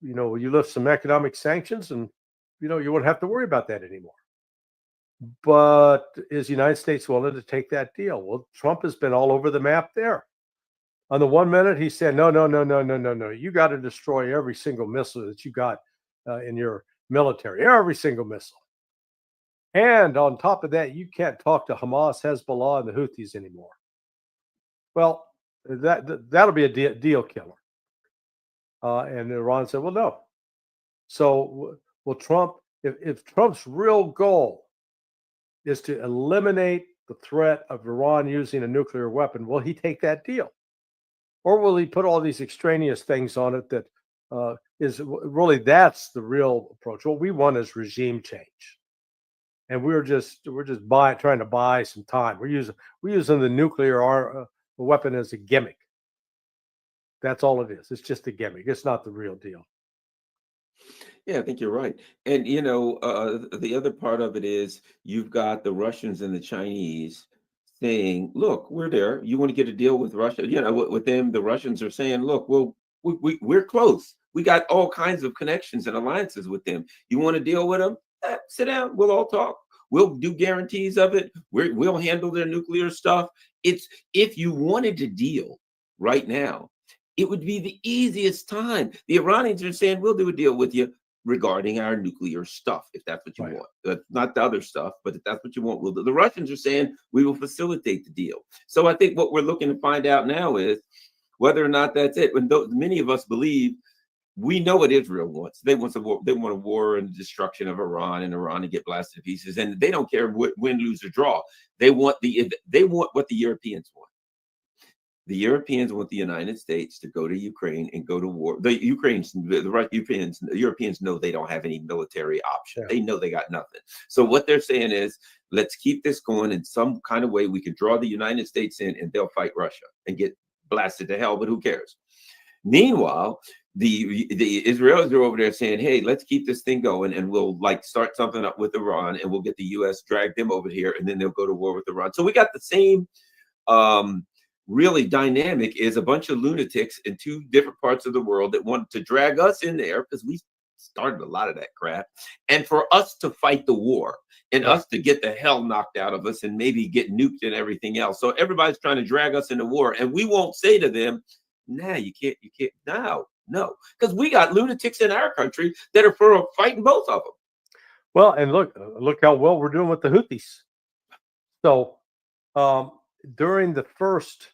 you lift some economic sanctions, and you won't have to worry about that anymore. But is the United States willing to take that deal? Well, Trump has been all over the map there. On the 1 minute, he said, no. You got to destroy every single missile that you got in your military, every single missile. And on top of that, you can't talk to Hamas, Hezbollah, and the Houthis anymore. Well, that'll be a deal killer. And Iran said, well, no. So will Trump, if Trump's real goal is to eliminate the threat of Iran using a nuclear weapon, will he take that deal? Or will he put all these extraneous things on it that is really, that's the real approach? What we want is regime change. And we're just trying to buy some time. We're using the nuclear weapon as a gimmick. That's all it is. It's just a gimmick. It's not the real deal. Yeah, I think you're right. And the other part of it is you've got the Russians and the Chinese saying, "Look, we're there. You want to get a deal with Russia? With them." The Russians are saying, "Look, we're close. We got all kinds of connections and alliances with them. You want to deal with them? Sit down. We'll all talk. We'll do guarantees of it. We'll handle their nuclear stuff." It's, if you wanted to deal right now, it would be the easiest time. The Iranians are saying, "We'll do a deal with you regarding our nuclear stuff, if that's what you want. Not the other stuff, but if that's what you want, we'll do." The Russians are saying, "We will facilitate the deal." So I think what we're looking to find out now is whether or not that's it. When many of us believe, we know what Israel wants. They want a war. They want a war and destruction of Iran, and Iran to get blasted to pieces. And they don't care win, lose, or draw. They want what the Europeans want. The Europeans want the United States to go to Ukraine and go to war. The Europeans know they don't have any military option. Yeah. They know they got nothing. So what they're saying is, let's keep this going in some kind of way. We can draw the United States in, and they'll fight Russia and get blasted to hell. But who cares? Meanwhile, the Israelis are over there saying, "Hey, let's keep this thing going, and we'll start something up with Iran, and we'll get the U.S. drag them over here, and then they'll go to war with Iran." So we got the same. Really dynamic is a bunch of lunatics in two different parts of the world that want to drag us in there because we started a lot of that crap, and for us to fight the war and us to get the hell knocked out of us and maybe get nuked and everything else. So everybody's trying to drag us into war, and we won't say to them, "Nah, you can't, no," because we got lunatics in our country that are for fighting both of them. Well, and look how well we're doing with the Houthis. So during the first,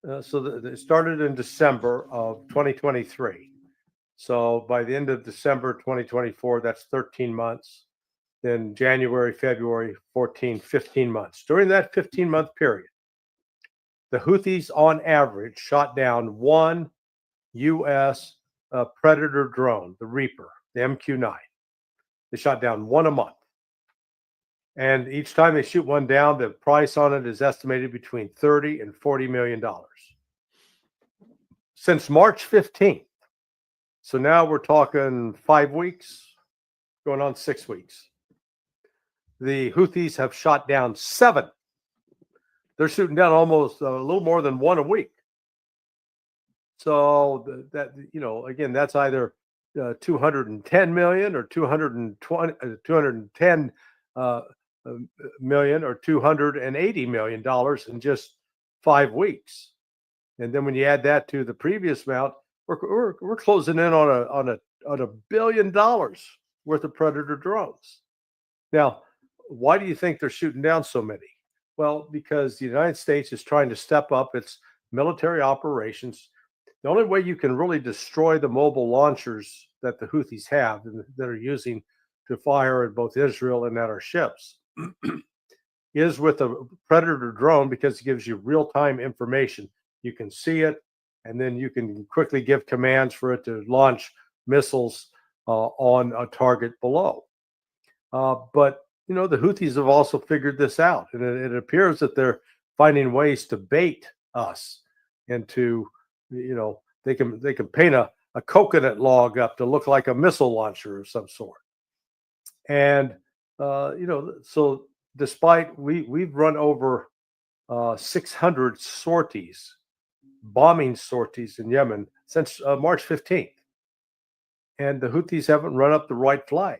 it started in December of 2023. So by the end of December 2024, that's 13 months. Then January, February, 15 months. During that 15-month period, the Houthis on average shot down one U.S. Predator drone, the Reaper, the MQ-9. They shot down one a month. And each time they shoot one down, the price on it is estimated between $30 and $40 million. Since March 15th, so now we're talking 5 weeks, going on 6 weeks, the Houthis have shot down 7. They're shooting down almost a little more than 1 a week. So that, again, that's either 210 million or 210 million or $280 million in just 5 weeks. And then when you add that to the previous amount, we're closing in on $1 billion worth of Predator drones. Now, why do you think they're shooting down so many? Well, because the United States is trying to step up its military operations. The only way you can really destroy the mobile launchers that the Houthis have and that are using to fire at both Israel and at our ships is with a Predator drone, because it gives you real-time information. You can see it, and then you can quickly give commands for it to launch missiles on a target below. But the Houthis have also figured this out, and it appears that they're finding ways to bait us into, they can paint a coconut log up to look like a missile launcher of some sort. And so despite we've run over 600 sorties, bombing sorties in Yemen since March 15th, and the Houthis haven't run up the right flag.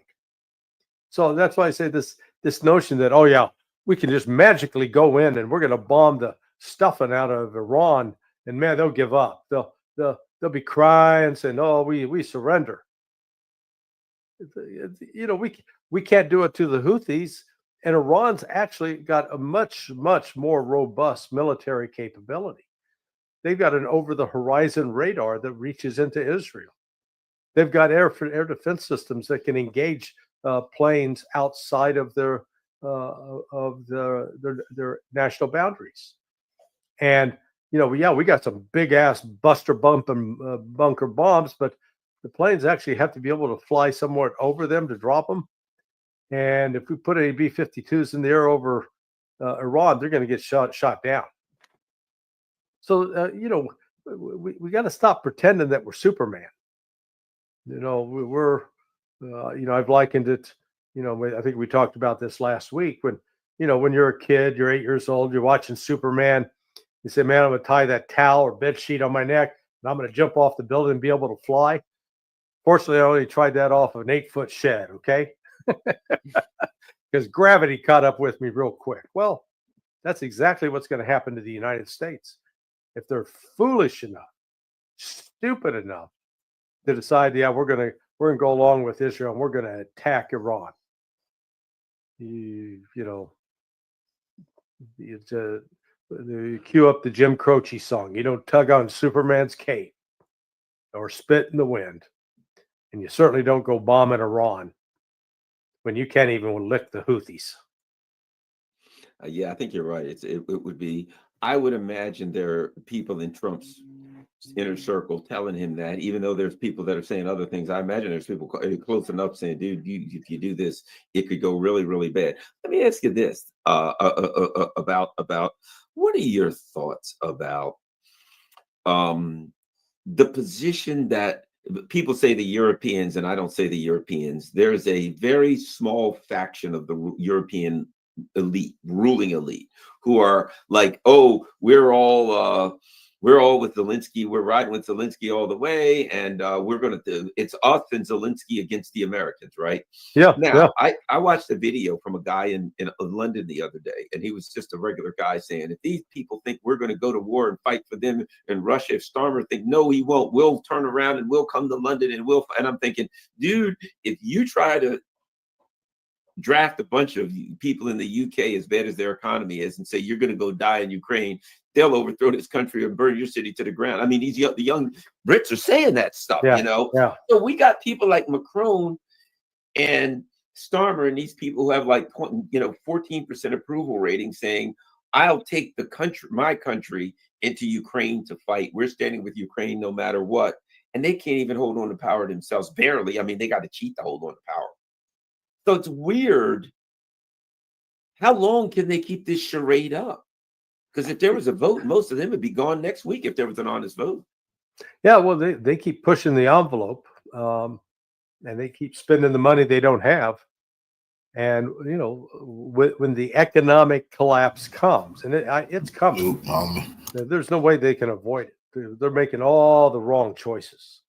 So that's why I say this notion that, oh yeah, we can just magically go in and we're going to bomb the stuffing out of Iran, and man, they'll give up. They'll be crying, saying, "Oh, we surrender." We can't do it to the Houthis, and Iran's actually got a much more robust military capability. They've got an over-the-horizon radar that reaches into Israel. They've got air defense systems that can engage planes outside of their national boundaries. And we got some big ass buster bump and bunker bombs, but the planes actually have to be able to fly somewhat over them to drop them. And if we put any B-52s in the air over Iran, they're going to get shot down. So we got to stop pretending that we're Superman. We're I've likened it. I think we talked about this last week when you're a kid, you're 8 years old, you're watching Superman. You say, "Man, I'm going to tie that towel or bed sheet on my neck, and I'm going to jump off the building and be able to fly." Fortunately, I only tried that off of an 8-foot shed, okay? Because gravity caught up with me real quick. Well, that's exactly what's going to happen to the United States if they're foolish enough, stupid enough to decide, yeah, we're going to go along with Israel and we're going to attack Iran. Cue up the Jim Croce song. You don't tug on Superman's cape or spit in the wind. And you certainly don't go bombing Iran when you can't even lick the Houthis. Yeah, I think you're right. It would be, I would imagine there are people in Trump's inner circle telling him that, even though there's people that are saying other things. I imagine there's people close enough saying, "Dude, if you do this, it could go really, really bad." Let me ask you this about what are your thoughts about the position that people say the Europeans, and I don't say the Europeans, there's a very small faction of the European elite, ruling elite, who are like, "Oh, we're all with Zelensky. We're riding with Zelensky all the way, and we're going to do it's us and Zelensky against the Americans," right? Yeah. Now, yeah. I watched a video from a guy in London the other day, and he was just a regular guy saying, "If these people think we're going to go to war and fight for them in Russia, if Starmer think no, he won't. We'll turn around and we'll come to London and we'll." And I'm thinking, dude, if you try to draft a bunch of people in the UK, as bad as their economy is, and say you're going to go die in Ukraine, they'll overthrow this country and burn your city to the ground. I mean, the young Brits are saying that stuff, Yeah. So we got people like Macron and Starmer and these people who have like 14% approval rating saying, "I'll take my country into Ukraine to fight. We're standing with Ukraine no matter what." And they can't even hold on to power themselves, barely. I mean, they got to cheat to hold on to power. So it's weird how long can they keep this charade up? Because if there was a vote, most of them would be gone next week if there was an honest vote. Yeah, well, they keep pushing the envelope, and they keep spending the money they don't have. And when the economic collapse comes, and it's coming, there's no way they can avoid it. They're making all the wrong choices.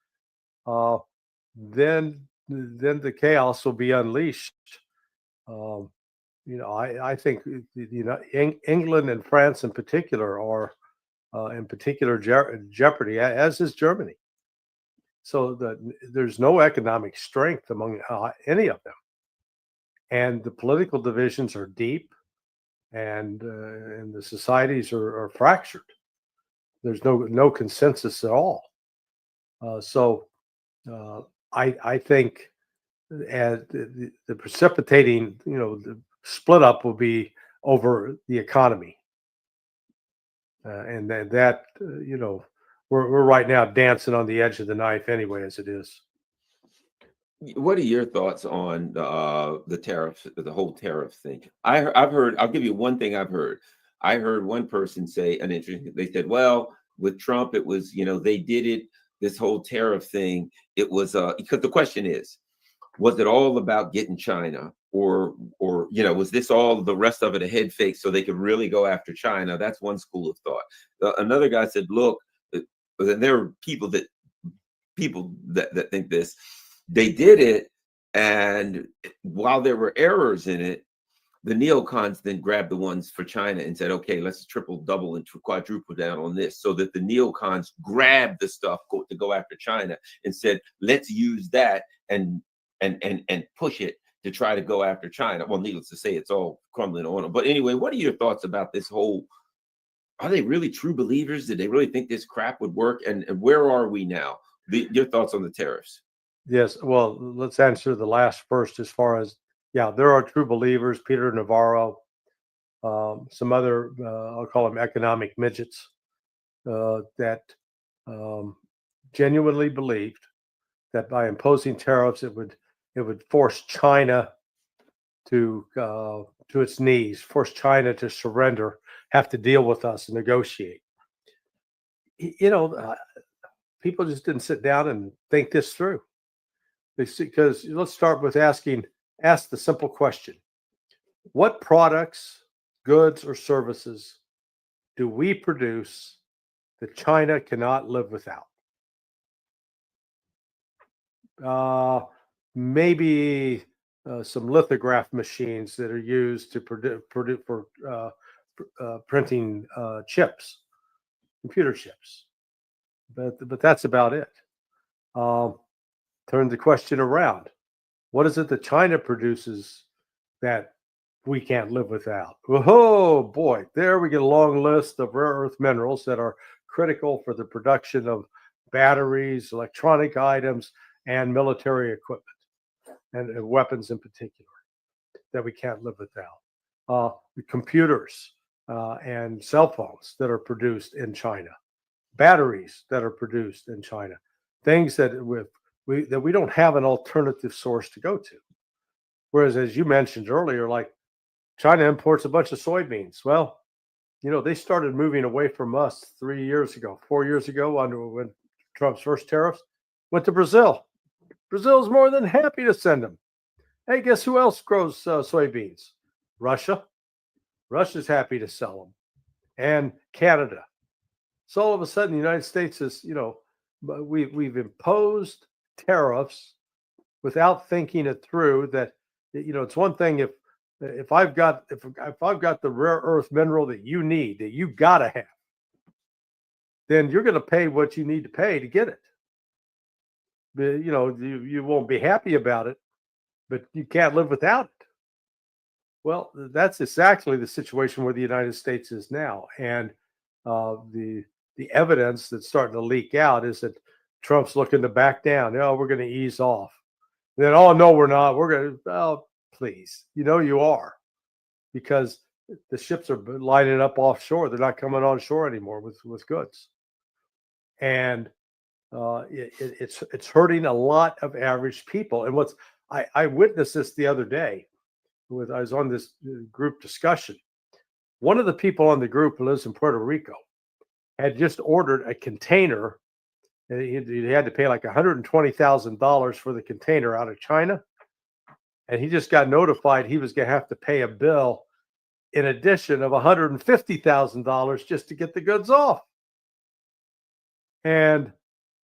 Then the chaos will be unleashed. I think England and France in particular are in particular jeopardy, as is Germany. So there's no economic strength among any of them, and the political divisions are deep, and the societies are fractured. There's no consensus at all. I think the precipitating, the split up will be over the economy, and that we're right now dancing on the edge of the knife anyway, as it is. What are your thoughts on the tariff, the whole tariff thing? I've heard. I'll give you one thing I've heard. I heard one person say an interesting. They said, "Well, with Trump, it was they did it. This whole tariff thing. It was because the question is, was it all about getting China, or was this all the rest of it a head fake so they could really go after China?" That's one school of thought. Another guy said, "Look, there are people that think this. They did it, and while there were errors in it, the neocons then grabbed the ones for China and said, okay, let's triple, double, and quadruple down on this," so that the neocons grabbed the stuff to go after China and said, let's use that and push it to try to go after China. Well, needless to say, it's all crumbling on them. But anyway, what are your thoughts about this whole? Are they really true believers? Did they really think this crap would work? And where are we now? Your thoughts on the tariffs? Yes, well, let's answer the last first. As far as, yeah, there are true believers, Peter Navarro, some other, I'll call them economic midgets, that genuinely believed that by imposing tariffs, it would force China to its knees, force China to surrender, have to deal with us and negotiate. People just didn't sit down and think this through. Because let's start with ask the simple question: what products, goods, or services do we produce that China cannot live without? Maybe some lithograph machines that are used to produce for printing chips, computer chips, but that's about it. Turn the question around. What is it that China produces that we can't live without? Oh boy, there we get a long list of rare earth minerals that are critical for the production of batteries, electronic items, and military equipment, and weapons in particular, that we can't live without. The computers and cell phones that are produced in China, batteries that are produced in China, things that we don't have an alternative source to go to. Whereas, as you mentioned earlier, like China imports a bunch of soybeans. Well, they started moving away from us 4 years ago, when Trump's first tariffs went to Brazil. Brazil's more than happy to send them. Hey, guess who else grows soybeans? Russia. Russia's happy to sell them. And Canada. So all of a sudden, the United States is, we've imposed tariffs without thinking it through. That it's one thing if I've got the rare earth mineral that you need, that you gotta have, then you're going to pay what you need to pay to get it. But, you won't be happy about it, but you can't live without it. Well, that's exactly the situation where the United States is now, and the evidence that's starting to leak out is that Trump's looking to back down. We're going to ease off. And then, oh, no, we're not. We're going to, oh, please. You are. Because the ships are lining up offshore. They're not coming on shore anymore with goods. And it's hurting a lot of average people. And I witnessed this the other day I was on this group discussion. One of the people on the group who lives in Puerto Rico had just ordered a container. He had to pay like $120,000 for the container out of China. And he just got notified he was going to have to pay a bill in addition of $150,000 just to get the goods off. And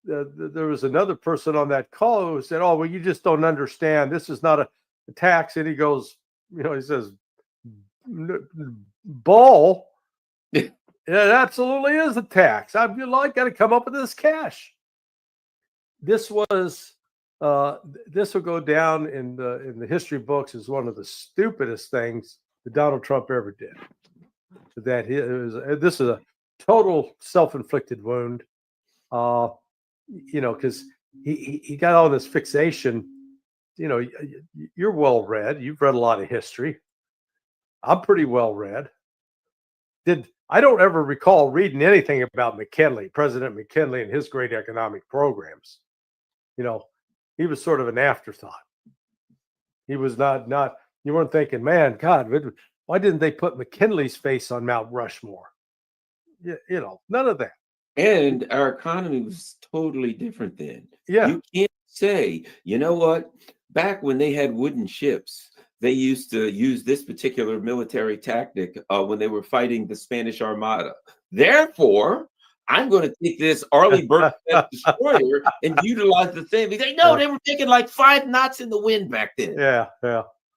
there was another person on that call who said, "Oh, well, you just don't understand. This is not a tax." And he goes, he says, "Bull, it absolutely is a tax. I've got to come up with this cash." This was this will go down in the history books as one of the stupidest things that Donald Trump ever did. This is a total self-inflicted wound. Because he got all this fixation. You're well read. You've read a lot of history. I'm pretty well read. I don't ever recall reading anything about McKinley, President McKinley, and his great economic programs. He was sort of an afterthought. He was not. You weren't thinking, man, God, why didn't they put McKinley's face on Mount Rushmore? None of that. And our economy was totally different then. Yeah. You can't say, you know what? Back when they had wooden ships, they used to use this particular military tactic when they were fighting the Spanish Armada. Therefore, I'm going to take this Arleigh Burke destroyer and utilize the same. They were taking like 5 knots in the wind back then. Yeah.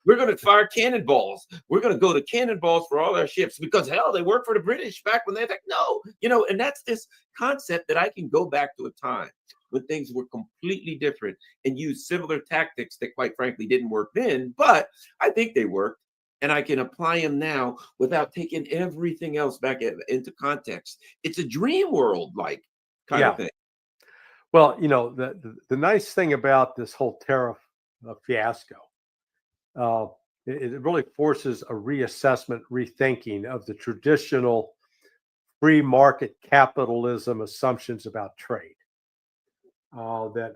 We're going to fire cannonballs. We're going to go to cannonballs for all our ships because, hell, they worked for the British back when they attacked. No, and that's this concept that I can go back to a time when things were completely different and use similar tactics that, quite frankly, didn't work then, but I think they worked. And I can apply them now without taking everything else back into context. It's a dream world like kind of thing. Well, the nice thing about this whole tariff fiasco, it really forces a reassessment, rethinking of the traditional free market capitalism assumptions about trade. That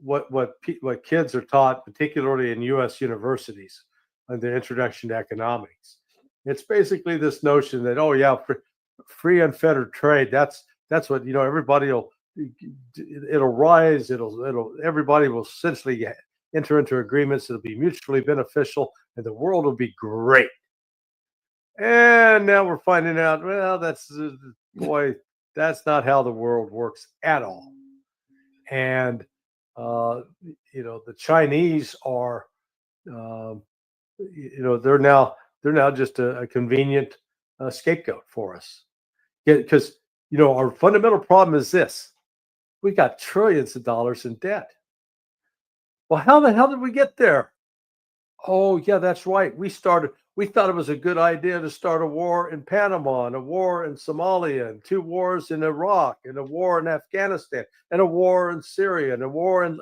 what kids are taught, particularly in U.S. universities, on the introduction to economics. It's basically this notion that free unfettered trade. That's what everybody it'll rise. Everybody will essentially enter into agreements that'll be mutually beneficial, and the world will be great. And now we're finding out, well, that's not how the world works at all. And the Chinese are, they're now just a convenient scapegoat for us. Because our fundamental problem is this: we got trillions of dollars in debt. Well, how the hell did we get there? Oh, yeah, that's right. We thought it was a good idea to start a war in Panama, and a war in Somalia, and 2 wars in Iraq, and a war in Afghanistan, and a war in Syria, and a war in,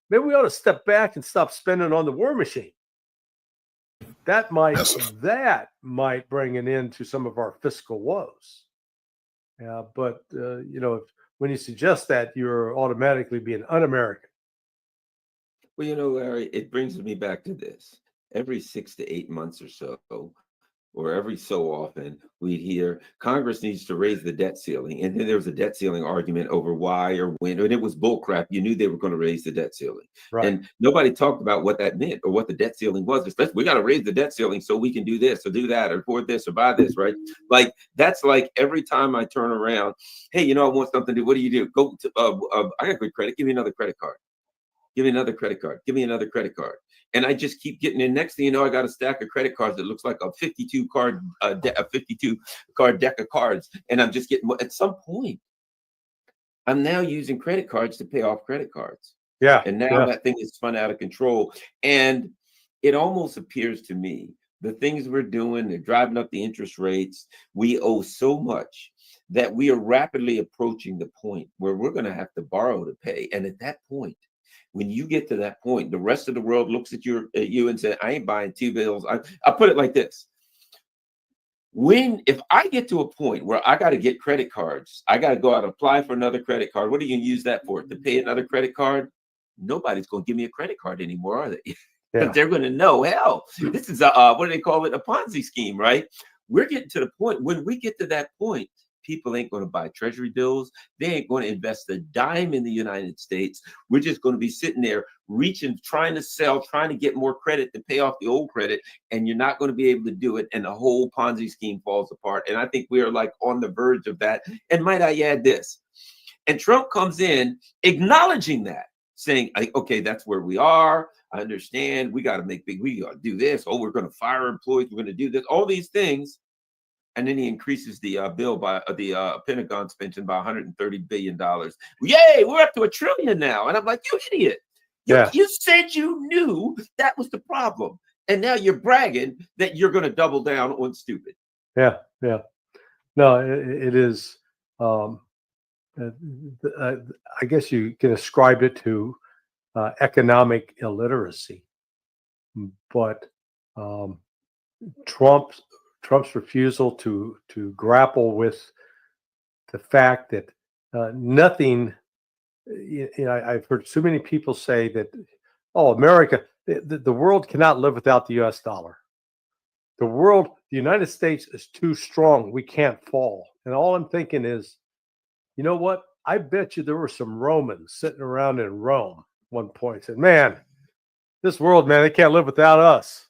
maybe we ought to step back and stop spending on the war machine. That might bring an end to some of our fiscal woes. But when you suggest that, you're automatically being un-American. Well, Larry, it brings me back to this. Every 6 to 8 months or so, or every so often, we'd hear Congress needs to raise the debt ceiling. And then there was a debt ceiling argument over why or when, and it was bullcrap. You knew they were going to raise the debt ceiling. Right. And nobody talked about what that meant or what the debt ceiling was. We got to raise the debt ceiling so we can do this or do that or afford this or buy this, right? Like, that's like every time I turn around, hey, I want something to do. What do you do? Go to, I got good credit. Give me another credit card. Give me another credit card. Give me another credit card. And I just keep getting in. Next thing you know, I got a stack of credit cards that looks like a 52 card deck of cards. And I'm just getting, at some point, I'm now using credit cards to pay off credit cards. Yeah. And now that thing is spun out of control. And it almost appears to me, the things we're doing, they're driving up the interest rates. We owe so much that we are rapidly approaching the point where we're going to have to borrow to pay. And at that point, when you get to that point, the rest of the world looks at you and says, I ain't buying T-bills. I'll put it like this. If I get to a point where I got to get credit cards, I got to go out and apply for another credit card. What are you going to use that for? To pay another credit card? Nobody's going to give me a credit card anymore, are they? Yeah. They're going to know, hell, this is what do they call it? A Ponzi scheme, right? We're getting to the point. When we get to that point, people ain't going to buy treasury bills. They ain't going to invest a dime in the United States. We're just going to be sitting there reaching, trying to sell, trying to get more credit to pay off the old credit. And you're not going to be able to do it. And the whole Ponzi scheme falls apart. And I think we are like on the verge of that. And might I add this? And Trump comes in acknowledging that, saying, okay, that's where we are. I understand. We got to we got to do this. Oh, we're going to fire employees. We're going to do this, all these things. And then he increases the bill by the Pentagon's pension by $130 billion. Yay, we're up to $1 trillion now. And I'm like, you idiot. You said you knew that was the problem. And now you're bragging that you're going to double down on stupid. Yeah. No, it is. I guess you can ascribe it to economic illiteracy. But Trump's refusal to grapple with the fact that nothing, I've heard so many people say that, oh, America, the world cannot live without the US dollar. The United States is too strong. We can't fall. And all I'm thinking is, you know what? I bet you there were some Romans sitting around in Rome one point said, man, this world, man, they can't live without us.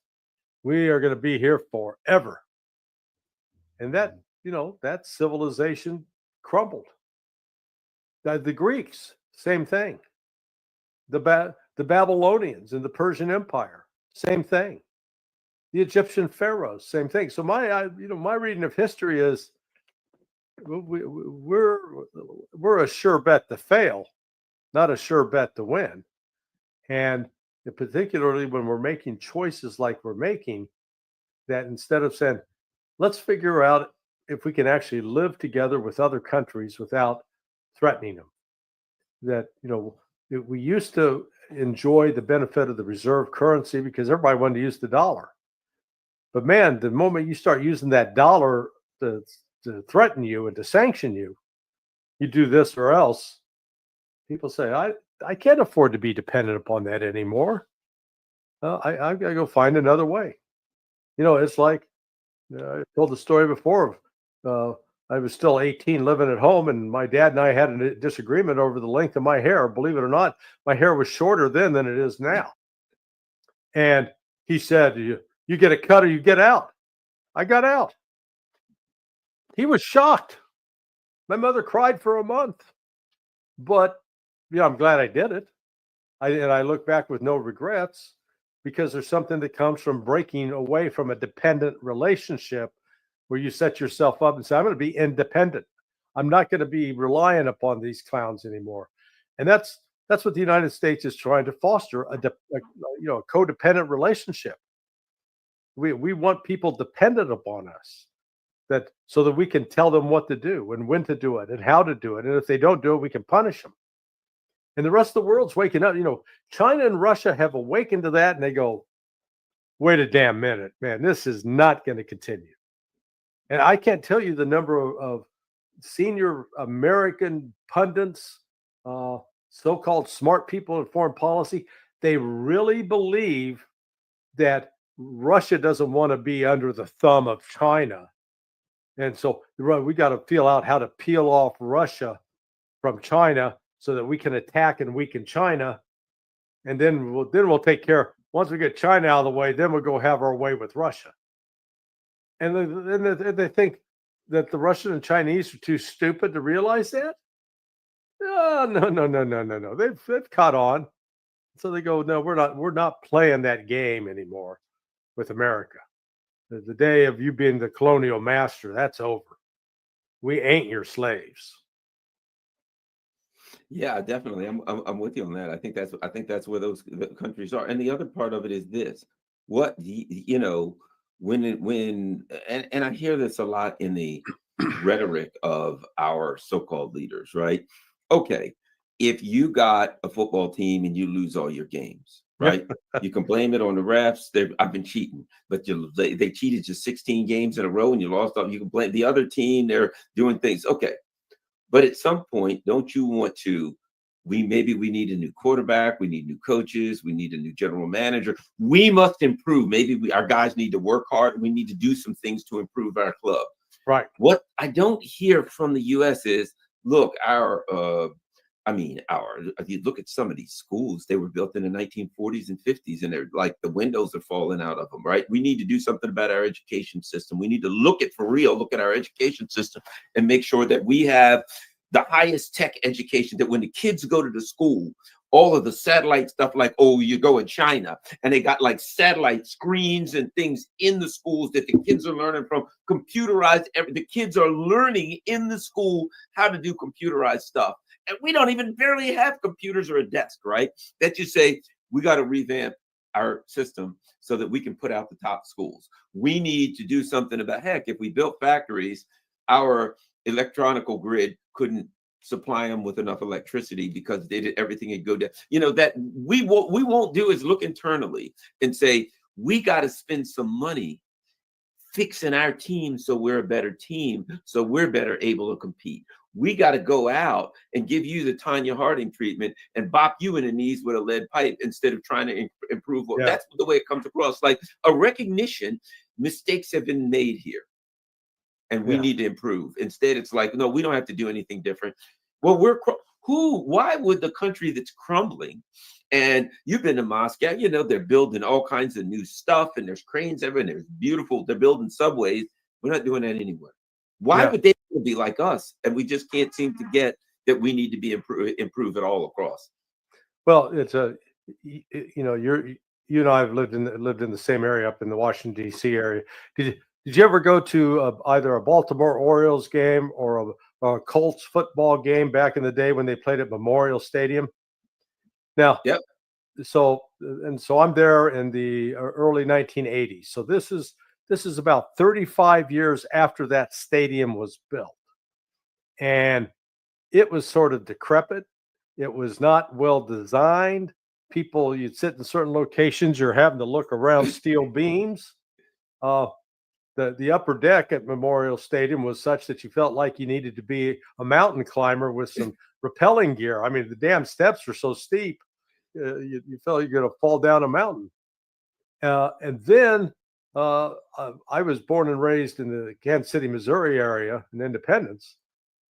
We are going to be here forever. And that, that civilization crumbled. The Greeks, same thing. The Babylonians and the Persian Empire, same thing. The Egyptian pharaohs, same thing. So my reading of history is we're a sure bet to fail, not a sure bet to win. And particularly when we're making choices like we're making, that instead of saying, let's figure out if we can actually live together with other countries without threatening them. That, we used to enjoy the benefit of the reserve currency because everybody wanted to use the dollar. But man, the moment you start using that dollar to threaten you and to sanction you, you do this or else, people say, I can't afford to be dependent upon that anymore. I've got to go find another way. It's like, I told the story before of I was still 18 living at home, and my dad and I had a disagreement over the length of my hair. Believe it or not, my hair was shorter then than it is now. And he said, you get a cut or you get out. I got out. He was shocked. My mother cried for a month. But I'm glad I did it. I look back with no regrets, because there's something that comes from breaking away from a dependent relationship where you set yourself up and say, I'm going to be independent. I'm not going to be relying upon these clowns anymore. And that's what the United States is trying to foster, a codependent relationship. We want people dependent upon us, so that we can tell them what to do and when to do it and how to do it. And if they don't do it, we can punish them. And the rest of the world's waking up. China and Russia have awakened to that, and they go, wait a damn minute, man, this is not going to continue. And I can't tell you the number of senior American pundits, so-called smart people in foreign policy. They really believe that Russia doesn't want to be under the thumb of China. And so we got to feel out how to peel off Russia from China so that we can attack and weaken China. And then we'll take care. Once we get China out of the way, then we'll go have our way with Russia. And they think that the Russian and Chinese are too stupid to realize that. No. They've caught on. So they go, no, we're not playing that game anymore with America. The day of you being the colonial master, that's over. We ain't your slaves. Yeah, definitely. I'm with you on that. I think that's where those countries are. And the other part of it is this: when I hear this a lot in the rhetoric of our so-called leaders, right? Okay, if you got a football team and you lose all your games, right? You can blame it on the refs. I've been cheating, but they cheated you 16 games in a row and you lost all. You can blame the other team. They're doing things. Okay. But at some point, don't you want to maybe we need a new quarterback, we need new coaches, we need a new general manager. We must improve. Maybe our guys need to work hard. We need to do some things to improve our club. Right. What I don't hear from the U.S. is, look, if you look at some of these schools, they were built in the 1940s and 50s, and they're like the windows are falling out of them, right? We need to do something about our education system. We need to look at our education system and make sure that we have the highest tech education, that when the kids go to the school, all of the satellite stuff, like, oh, you go in China and they got like satellite screens and things in the schools that the kids are learning from, computerized. The kids are learning in the school how to do computerized stuff. And we don't even barely have computers or a desk, right? That you say, we got to revamp our system so that we can put out the top schools. We need to do something about, heck, if we built factories, our electronical grid couldn't supply them with enough electricity because they did everything and go down. That we won't do is look internally and say, we got to spend some money fixing our team so we're a better team, so we're better able to compete. We got to go out and give you the Tanya Harding treatment and bop you in the knees with a lead pipe instead of trying to improve. Yeah. That's the way it comes across. Like a recognition, mistakes have been made here and we need to improve. Instead, it's like, no, we don't have to do anything different. Well, why would the country that's crumbling, and you've been to Moscow, they're building all kinds of new stuff and there's cranes everywhere and there's beautiful, they're building subways. We're not doing that anywhere. Why would they be like us? And we just can't seem to get that we need to be improve it all across. Well, it's you and I have lived in the same area up in the Washington D.C. area. Did you ever go to either a Baltimore Orioles game or a Colts football game back in the day when they played at Memorial Stadium? Now, yep. So I'm there in the early 1980s. So this is about 35 years after that stadium was built. And it was sort of decrepit. It was not well designed. You'd sit in certain locations, you're having to look around steel beams. The upper deck at Memorial Stadium was such that you felt like you needed to be a mountain climber with some rappelling gear. I mean, the damn steps were so steep, you felt you're going to fall down a mountain. And then I was born and raised in the Kansas City, Missouri area in Independence.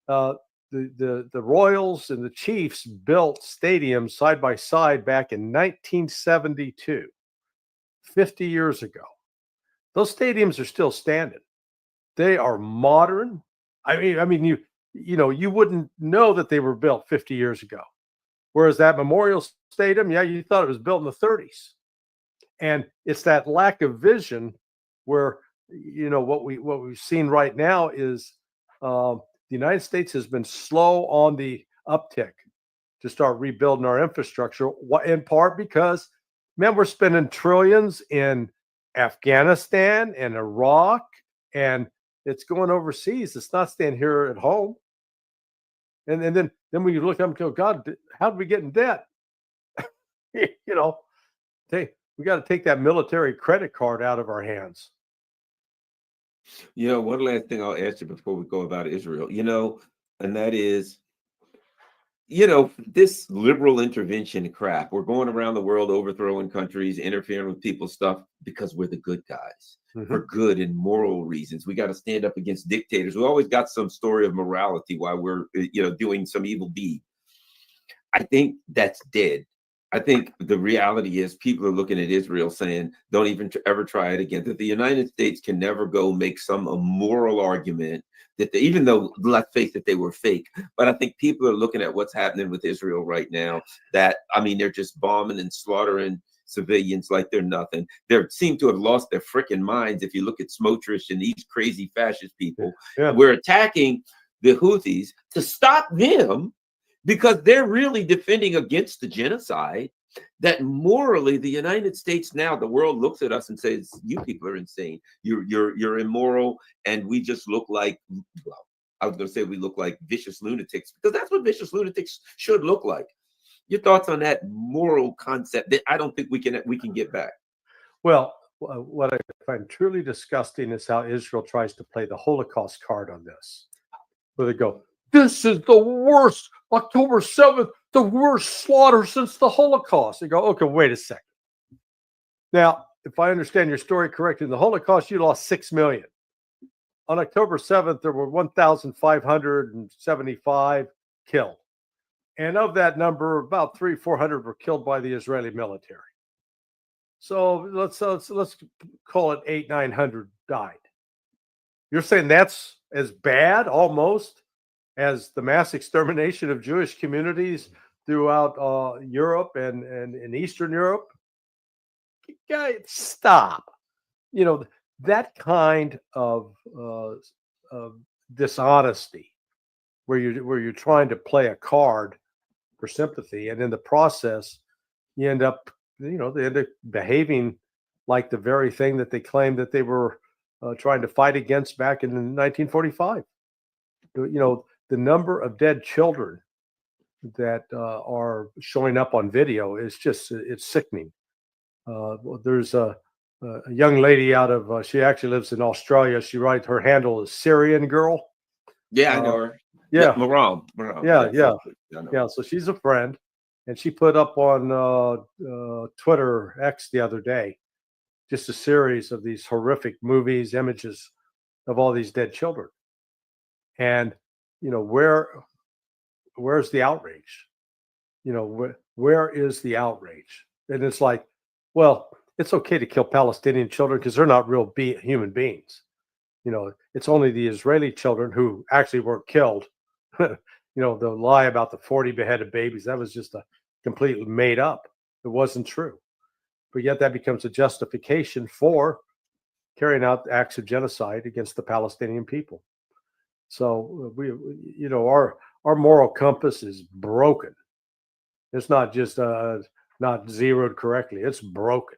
The Royals and the Chiefs built stadiums side by side back in 1972, 50 years ago. Those stadiums are still standing. They are modern. I mean, you wouldn't know that they were built 50 years ago. Whereas that Memorial Stadium, you thought it was built in the 30s. And it's that lack of vision where, what we've seen right now is the United States has been slow on the uptick to start rebuilding our infrastructure, in part because, man, we're spending trillions in Afghanistan and Iraq, and it's going overseas. It's not staying here at home. And then we look up and go, God, how did we get in debt? We got to take that military credit card out of our hands. One last thing I'll ask you before we go about Israel, and that is, this liberal intervention crap. We're going around the world overthrowing countries, interfering with people's stuff because we're the good guys. For good and moral reasons. We got to stand up against dictators. We always got some story of morality while we're, doing some evil deed. I think that's dead. I think the reality is people are looking at Israel saying, don't even ever try it again. That the United States can never go make some immoral argument that even though, let's face it, they were fake. But I think people are looking at what's happening with Israel right now, that, they're just bombing and slaughtering civilians like they're nothing. They seem to have lost their freaking minds. If you look at Smotrich and these crazy fascist people, we're attacking the Houthis to stop them because they're really defending against the genocide. That morally, the United States now, the world looks at us and says, "You people are insane. You're immoral, and we just look like." Well, I was going to say we look like vicious lunatics because that's what vicious lunatics should look like. Your thoughts on that moral concept that I don't think we can get back? Well, what I find truly disgusting is how Israel tries to play the Holocaust card on this. Where they go, This is the worst, October 7th, the worst slaughter since the Holocaust. They go, okay, wait a second. Now, if I understand your story correctly, in the Holocaust, you lost 6 million. On October 7th, there were 1,575 killed. And of that number, about 300-400 were killed by the Israeli military. So let's call it 800-900 died. You're saying that's as bad almost as the mass extermination of Jewish communities throughout Europe and in Eastern Europe? Guys, stop. You know, that kind of dishonesty where you're trying to play a card for sympathy, and in the process you end up, they end up behaving like the very thing that they claimed that they were trying to fight against back in 1945. The number of dead children that are showing up on video is just, it's sickening. There's a young lady out of, she actually lives in Australia. Her handle is Syrian Girl. Yeah, I know her. Yeah. Maram. Yeah. So she's a friend, and she put up on Twitter X the other day just a series of these horrific movies, images of all these dead children. And where's the outrage? Where is the outrage? And it's like, well, it's okay to kill Palestinian children because they're not real human beings. It's only the Israeli children who actually weren't killed. The lie about the 40 beheaded babies, that was just a completely made up. It wasn't true. But yet that becomes a justification for carrying out acts of genocide against the Palestinian people. So our moral compass is broken. It's not just not zeroed correctly. It's broken.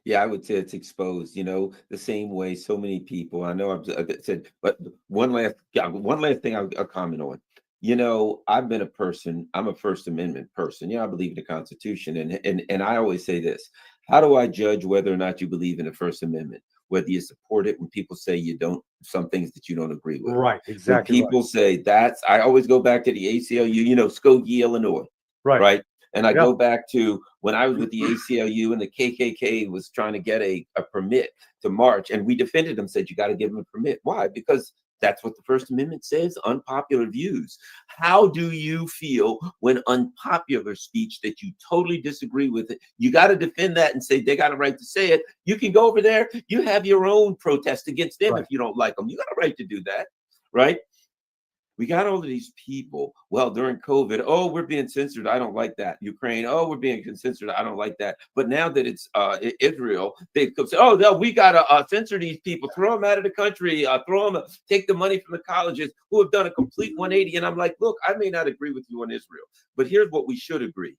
Yeah, I would say it's exposed, the same way so many people, I know I've said, but one last thing I'll comment on. I'm a First Amendment person. I believe in the Constitution. And I always say this: how do I judge whether or not you believe in the First Amendment? Whether you support it when people say you don't, some things that you don't agree with. Right, exactly. When people say I always go back to the ACLU, Skokie, Illinois. Right. And I go back to when I was with the ACLU and the KKK was trying to get a permit to march, and we defended them, said you got to give them a permit. Why? Because that's what the First Amendment says, unpopular views. How do you feel when unpopular speech that you totally disagree with it, you got to defend that and say they got a right to say it? You can go over there, you have your own protest against them. If you don't like them, you got a right to do that, right? We got all of these people. Well, during COVID, we're being censored. I don't like that. Ukraine, we're being censored. I don't like that. But now that it's Israel, they say, no, we got to censor these people, throw them out of the country, take the money from the colleges who have done a complete 180. And I'm like, look, I may not agree with you on Israel, but here's what we should agree.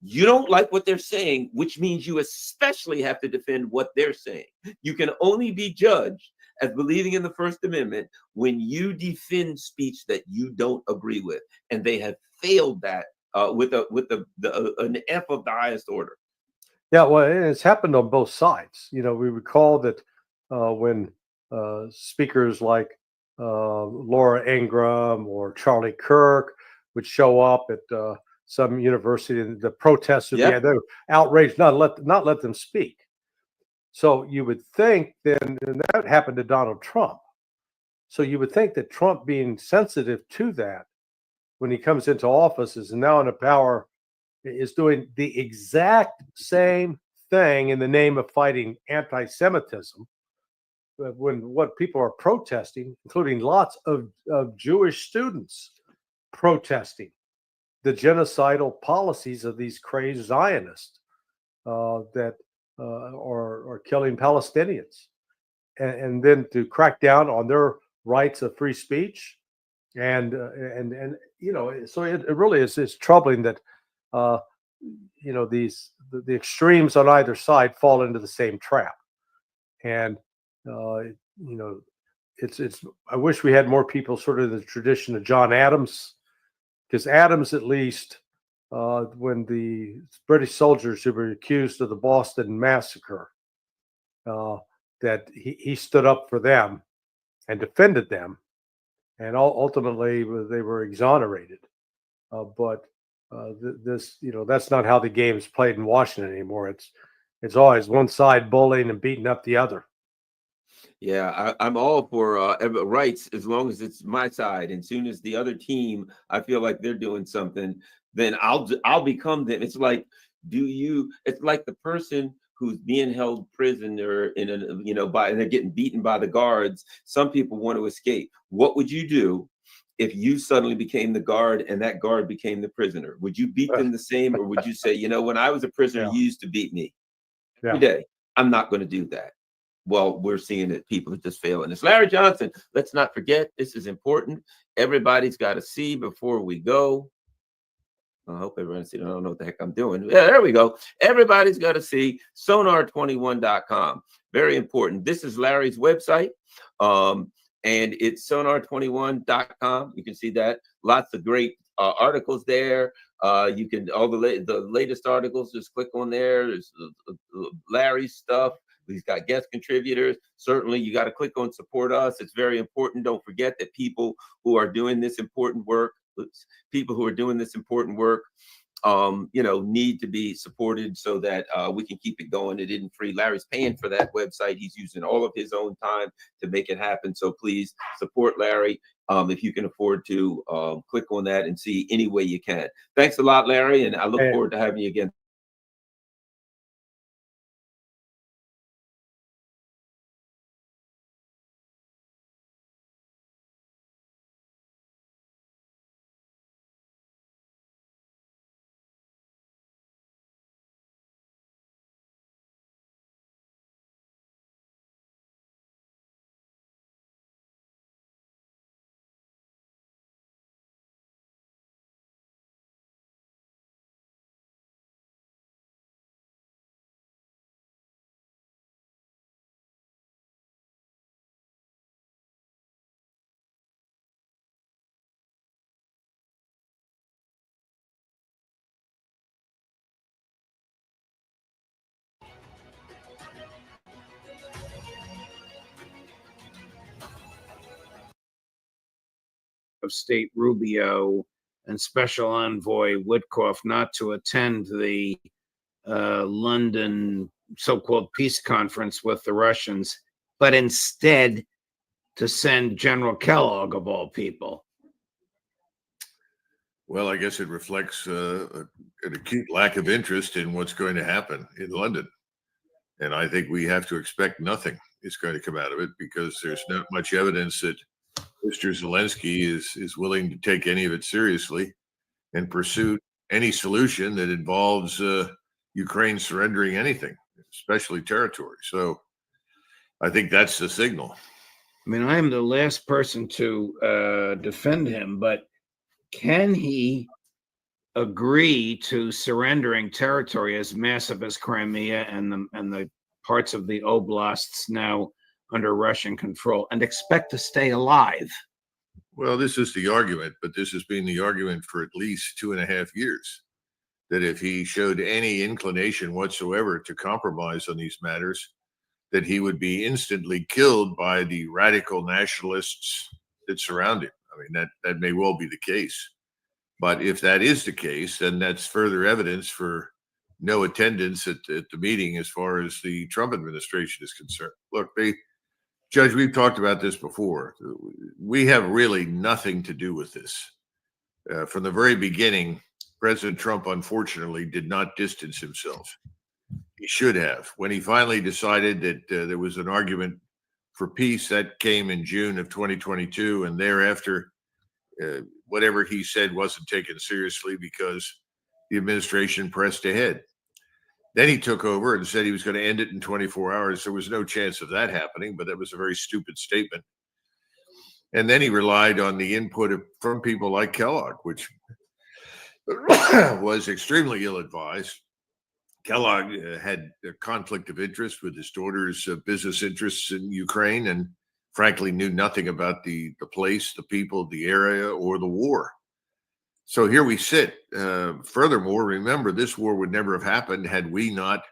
You don't like what they're saying, which means you especially have to defend what they're saying. You can only be judged as believing in the First Amendment when you defend speech that you don't agree with, and they have failed that with an F of the highest order. Yeah, well, it's happened on both sides. We recall that when speakers like Laura Ingraham or Charlie Kirk would show up at some university, and the protests would be they're outraged, not let them speak. So you would think then, and that happened to Donald Trump. So you would think that Trump, being sensitive to that when he comes into office, is now in power, is doing the exact same thing in the name of fighting anti-Semitism. When what people are protesting, including lots of Jewish students protesting the genocidal policies of these crazed Zionists that are killing Palestinians, and then to crack down on their rights of free speech, and so it really is troubling that the extremes on either side fall into the same trap, and it's I wish we had more people sort of the tradition of John Adams, because Adams, at least when the British soldiers who were accused of the Boston Massacre, that he stood up for them and defended them, and ultimately they were exonerated. But this, that's not how the game's played in Washington anymore. It's always one side bullying and beating up the other. Yeah, I'm all for rights as long as it's my side. And soon as the other team, I feel like they're doing something, then I'll become them. It's like, it's like the person who's being held prisoner in and they're getting beaten by the guards. Some people want to escape. What would you do if you suddenly became the guard and that guard became the prisoner? Would you beat them the same, or would you say, when I was a prisoner, you used to beat me every day? I'm not going to do that. Well, we're seeing that people are just failing. It's Larry Johnson. Let's not forget, this is important. Everybody's got to see before we go. I hope everyone's seeing. I don't know what the heck I'm doing. Yeah, there we go. Everybody's got to see sonar21.com. Very important. This is Larry's website. And it's sonar21.com. You can see that. Lots of great articles there. You can, all the latest articles, just click on there. There's Larry's stuff. He's got guest contributors. Certainly, you got to click on support us. It's very important. Don't forget that people who are doing this important work, need to be supported so that we can keep it going. It isn't free. Larry's paying for that website. He's using all of his own time to make it happen. So please support Larry. If you can afford to, click on that and see any way you can. Thanks a lot, Larry, and I look forward to having you again. Of State Rubio and Special Envoy Witkoff not to attend the London so-called peace conference with the Russians, but instead to send General Kellogg, of all people. Well, I guess it reflects an acute lack of interest in what's going to happen in London. And I think we have to expect nothing is going to come out of it, because there's not much evidence that Mr. Zelensky is willing to take any of it seriously and pursue any solution that involves Ukraine surrendering anything, especially territory. So I think that's the signal. I mean, I am the last person to defend him, but can he agree to surrendering territory as massive as Crimea and the parts of the oblasts now under Russian control and expect to stay alive? Well, this is the argument, but this has been the argument for at least 2.5 years, that if he showed any inclination whatsoever to compromise on these matters, that he would be instantly killed by the radical nationalists that surround him. I mean, that may well be the case. But if that is the case, then that's further evidence for no attendance at the meeting as far as the Trump administration is concerned. Look, Judge, we've talked about this before. We have really nothing to do with this. From the very beginning, President Trump, unfortunately, did not distance himself. He should have. When he finally decided that there was an argument for peace, that came in June of 2022, and thereafter, whatever he said wasn't taken seriously because the administration pressed ahead. Then he took over and said he was going to end it in 24 hours. There was no chance of that happening, but that was a very stupid statement. And then he relied on the input from people like Kellogg, which was extremely ill-advised. Kellogg had a conflict of interest with his daughter's business interests in Ukraine, and frankly knew nothing about the place, the people, the area, or the war. So here we sit. Furthermore, remember, this war would never have happened had we not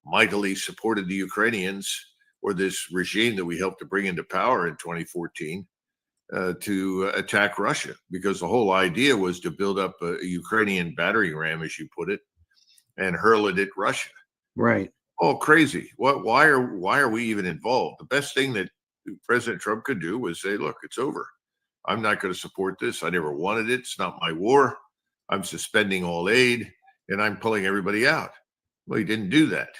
mightily supported the Ukrainians or this regime that we helped to bring into power in 2014. to attack Russia, because the whole idea was to build up a Ukrainian battering ram, as you put it, and hurl it at Russia. Right. Oh, crazy. Why are we even involved? The best thing that President Trump could do was say, look, it's over. I'm not going to support this. I never wanted it. It's not my war. I'm suspending all aid and I'm pulling everybody out. Well, he didn't do that.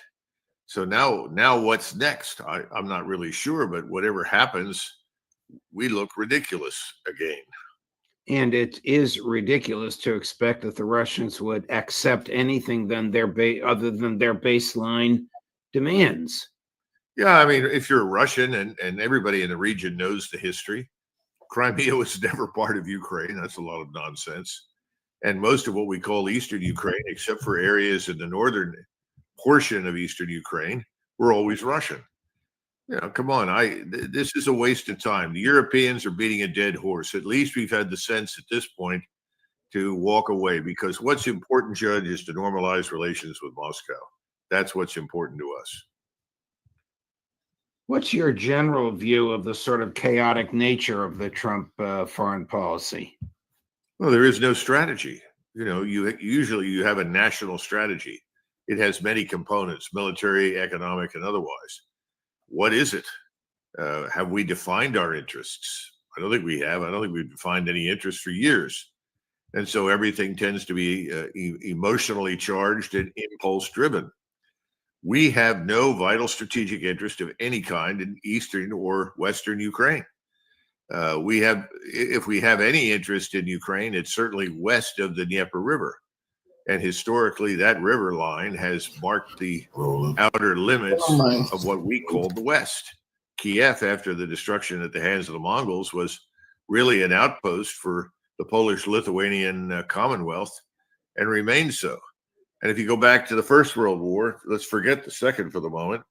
So now what's next? I'm not really sure, but whatever happens, we look ridiculous again. And it is ridiculous to expect that the Russians would accept anything other than their baseline demands. Yeah, I mean, if you're a Russian, and everybody in the region knows the history, Crimea was never part of Ukraine. That's a lot of nonsense. And most of what we call Eastern Ukraine, except for areas in the northern portion of Eastern Ukraine, were always Russian. You know, come on, this is a waste of time. The Europeans are beating a dead horse. At least we've had the sense at this point to walk away, because what's important, Judge, is to normalize relations with Moscow. That's what's important to us. What's your general view of the sort of chaotic nature of the Trump foreign policy? Well, there is no strategy. You know, usually you have a national strategy. It has many components, military, economic, and otherwise. What is it? Have we defined our interests? I don't think we have. I don't think we've defined any interest for years. And so everything tends to be emotionally charged and impulse driven. We have no vital strategic interest of any kind in Eastern or Western Ukraine. If we have any interest in Ukraine, it's certainly west of the Dnieper River. And historically, that river line has marked the outer limits of what we call the West. Kiev, after the destruction at the hands of the Mongols, was really an outpost for the Polish-Lithuanian Commonwealth, and remained so. And if you go back to the First World War, let's forget the second for the moment,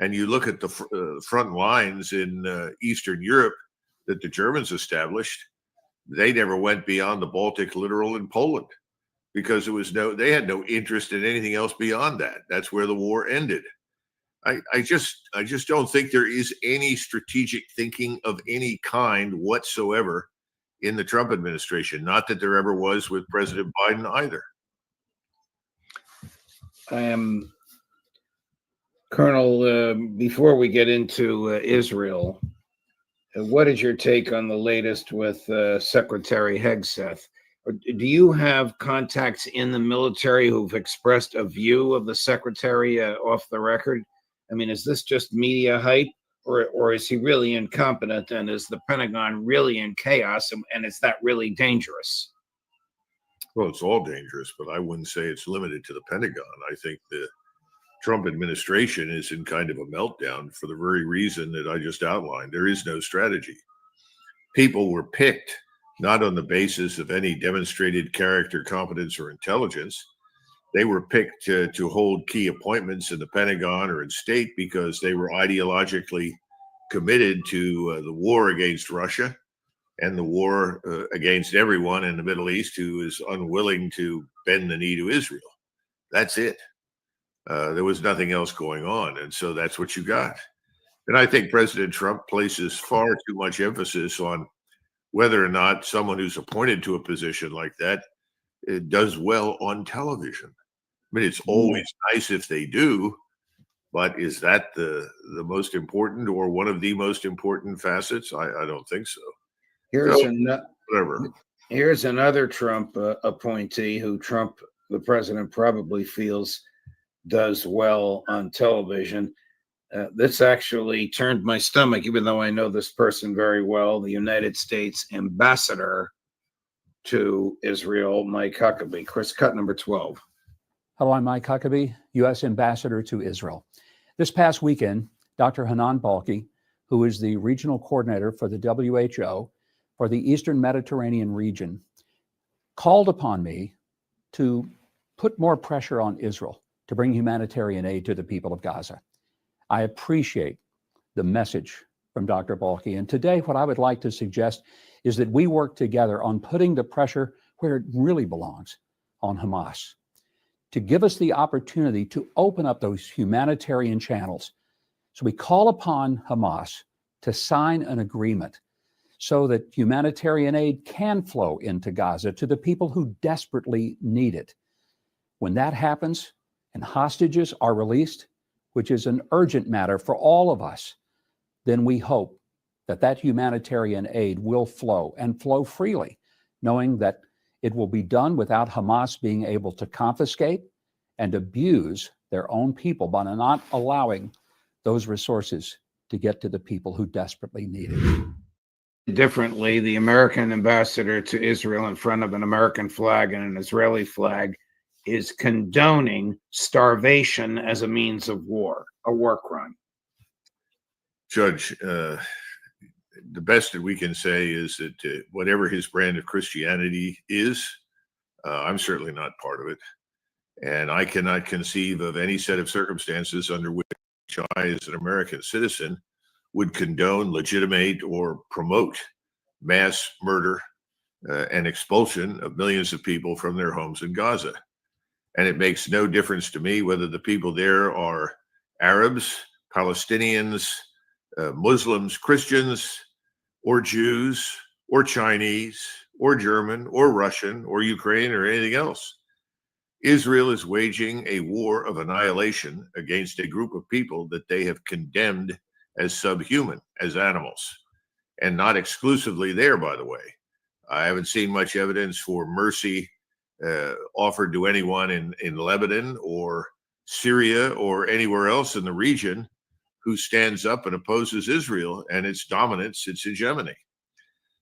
and you look at the front lines in Eastern Europe that the Germans established, they never went beyond the Baltic littoral in Poland, because they had no interest in anything else beyond that. That's where the war ended. I just don't think there is any strategic thinking of any kind whatsoever in the Trump administration. Not that there ever was with President Biden either. Colonel, before we get into Israel, what is your take on the latest with Secretary Hegseth? Do you have contacts in the military who've expressed a view of the secretary off the record? I mean, is this just media hype, or is he really incompetent, and is the Pentagon really in chaos, and is that really dangerous? Well, it's all dangerous, but I wouldn't say it's limited to the Pentagon. I think the Trump administration is in kind of a meltdown for the very reason that I just outlined. There is no strategy. People were picked not on the basis of any demonstrated character, competence, or intelligence. They were picked to hold key appointments in the Pentagon or in state because they were ideologically committed to the war against Russia and the war against everyone in the Middle East who is unwilling to bend the knee to Israel. That's it. There was nothing else going on. And so that's what you got. And I think President Trump places far too much emphasis on whether or not someone who's appointed to a position like that does well on television. I mean, it's always nice if they do, but is that the most important or one of the most important facets? I don't think so. Here's another Trump appointee who the president, probably feels does well on television. This actually turned my stomach, even though I know this person very well, the United States ambassador to Israel, Mike Huckabee. Chris, cut number 12. Hello, I'm Mike Huckabee, U.S. Ambassador to Israel. This past weekend, Dr. Hanan Balki, who is the regional coordinator for the WHO for the Eastern Mediterranean region, called upon me to put more pressure on Israel to bring humanitarian aid to the people of Gaza. I appreciate the message from Dr. Balki. And today, what I would like to suggest is that we work together on putting the pressure where it really belongs, on Hamas, to give us the opportunity to open up those humanitarian channels. So we call upon Hamas to sign an agreement so that humanitarian aid can flow into Gaza to the people who desperately need it. When that happens and hostages are released, which is an urgent matter for all of us, then we hope that that humanitarian aid will flow and flow freely, knowing that it will be done without Hamas being able to confiscate and abuse their own people by not allowing those resources to get to the people who desperately need it. Differently, the American ambassador to Israel in front of an American flag and an Israeli flag is condoning starvation as a means of war, a war crime. Judge, the best that we can say is that whatever his brand of Christianity is, I'm certainly not part of it. And I cannot conceive of any set of circumstances under which I, as an American citizen, would condone, legitimate, or promote mass murder and expulsion of millions of people from their homes in Gaza. And it makes no difference to me whether the people there are Arabs, Palestinians, Muslims, Christians, or Jews, or Chinese, or German, or Russian, or Ukraine, or anything else. Israel is waging a war of annihilation against a group of people that they have condemned as subhuman, as animals, and not exclusively there, by the way. I haven't seen much evidence for mercy offered to anyone in Lebanon or Syria or anywhere else in the region who stands up and opposes Israel and its dominance, its hegemony.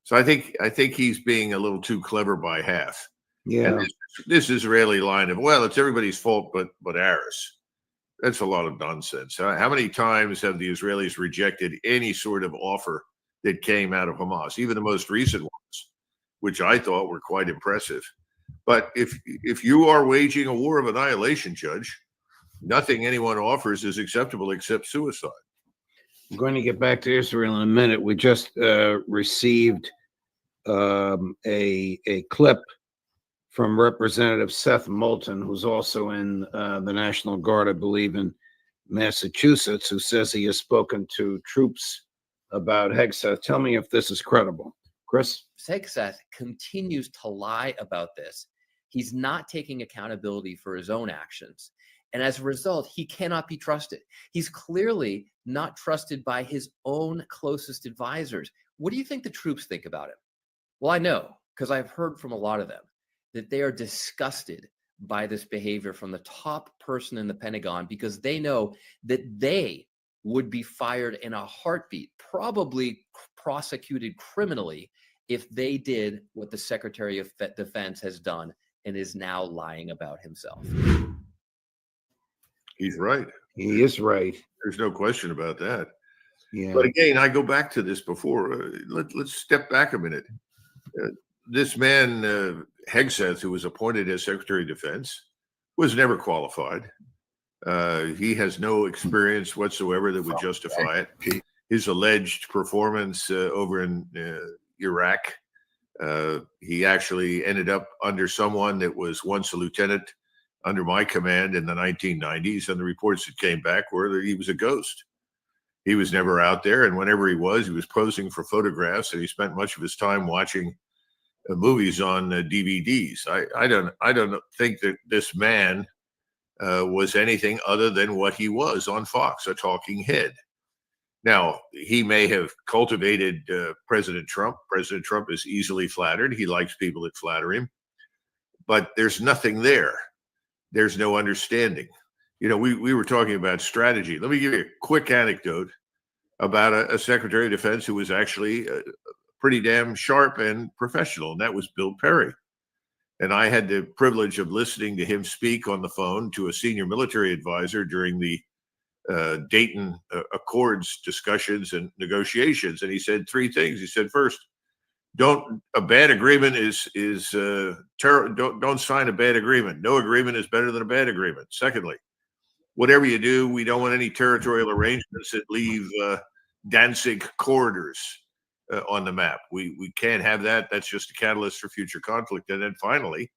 So I think he's being a little too clever by half. Yeah. And this Israeli line of, well, it's everybody's fault but ours. That's a lot of nonsense. How many times have the Israelis rejected any sort of offer that came out of Hamas, even the most recent ones, which I thought were quite impressive? But if you are waging a war of annihilation, Judge, nothing anyone offers is acceptable except suicide. I'm going to get back to Israel in a minute. We just received a clip from Representative Seth Moulton, who's also in the National Guard, I believe, in Massachusetts, who says he has spoken to troops about Hegseth. Tell me if this is credible. Chris? Hegseth continues to lie about this. He's not taking accountability for his own actions. And as a result, he cannot be trusted. He's clearly not trusted by his own closest advisors. What do you think the troops think about him? Well, I know, because I've heard from a lot of them, that they are disgusted by this behavior from the top person in the Pentagon, because they know that they would be fired in a heartbeat, probably prosecuted criminally, if they did what the Secretary of Defense has done and is now lying about himself. He's right. He is right. There's no question about that. Yeah. But again, I go back to this before. Let's step back a minute. This man, Hegseth, who was appointed as Secretary of Defense, was never qualified. He has no experience whatsoever that would justify it. His alleged performance over in Iraq, he actually ended up under someone that was once a lieutenant under my command in the 1990s, and the reports that came back were that he was a ghost. He was never out there, and whenever he was posing for photographs, and he spent much of his time watching movies on DVDs. I don't think that this man was anything other than what he was on Fox, a talking head. Now, he may have cultivated President Trump. President Trump is easily flattered. He likes people that flatter him. But there's nothing there. There's no understanding. You know, we were talking about strategy. Let me give you a quick anecdote about a Secretary of Defense who was actually pretty damn sharp and professional, and that was Bill Perry. And I had the privilege of listening to him speak on the phone to a senior military advisor during the Dayton Accords discussions and negotiations. And he said three things. He said, first, a bad agreement don't sign a bad agreement. No agreement is better than a bad agreement. Secondly, whatever you do, we don't want any territorial arrangements that leave Danzig corridors on the map. We can't have that. That's just a catalyst for future conflict. And then finally,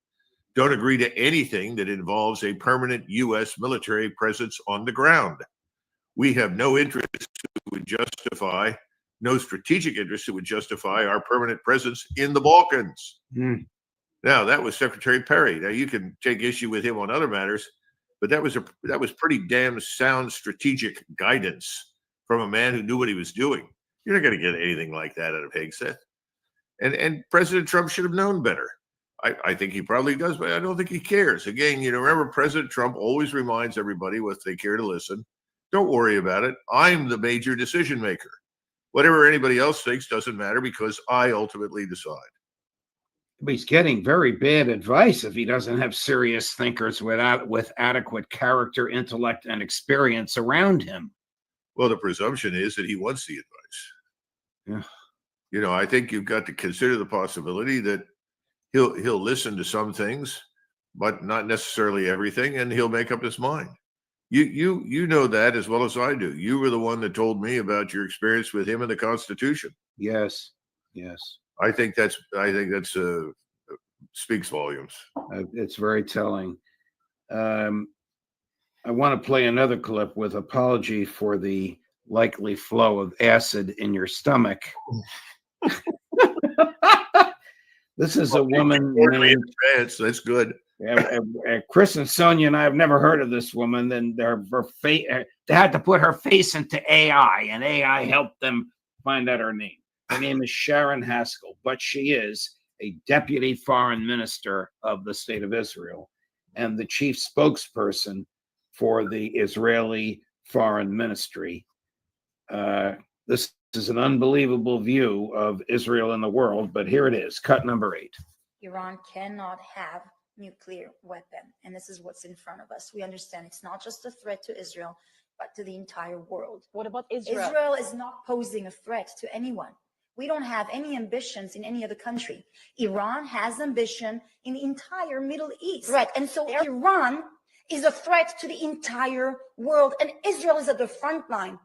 don't agree to anything that involves a permanent U.S. military presence on the ground. We have no interest that would justify no strategic interest that would justify our permanent presence in the Balkans. Now, that was Secretary Perry. Now, you can take issue with him on other matters, but that was pretty damn sound strategic guidance from a man who knew what he was doing. You're not going to get anything like that out of Hegseth. And President Trump should have known better. I think he probably does, but I don't think he cares. Again, remember, President Trump always reminds everybody, if they care to listen, don't worry about it. I'm the major decision maker. Whatever anybody else thinks doesn't matter because I ultimately decide. But he's getting very bad advice if he doesn't have serious thinkers with adequate character, intellect, and experience around him. Well, the presumption is that he wants the advice. Yeah. I think you've got to consider the possibility that he'll listen to some things, but not necessarily everything, and he'll make up his mind. You know that as well as I do. You were the one that told me about your experience with him and the Constitution. Yes. I think that's speaks volumes. It's very telling. I want to play another clip with apology for the likely flow of acid in your stomach. This is a woman named. That's good. Chris and Sonia and I have never heard of this woman. Then they had to put her face into AI, and AI helped them find out her name. Her name is Sharon Haskell, but she is a deputy foreign minister of the state of Israel and the chief spokesperson for the Israeli foreign ministry. This is an unbelievable view of Israel in the world, but here it is, cut number 8. Iran cannot have nuclear weapon, and this is what's in front of us. We understand it's not just a threat to Israel, but to the entire world. What about Israel? Israel is not posing a threat to anyone. We don't have any ambitions in any other country. Iran has ambition in the entire Middle East. Right, and so Iran is a threat to the entire world, and Israel is at the front line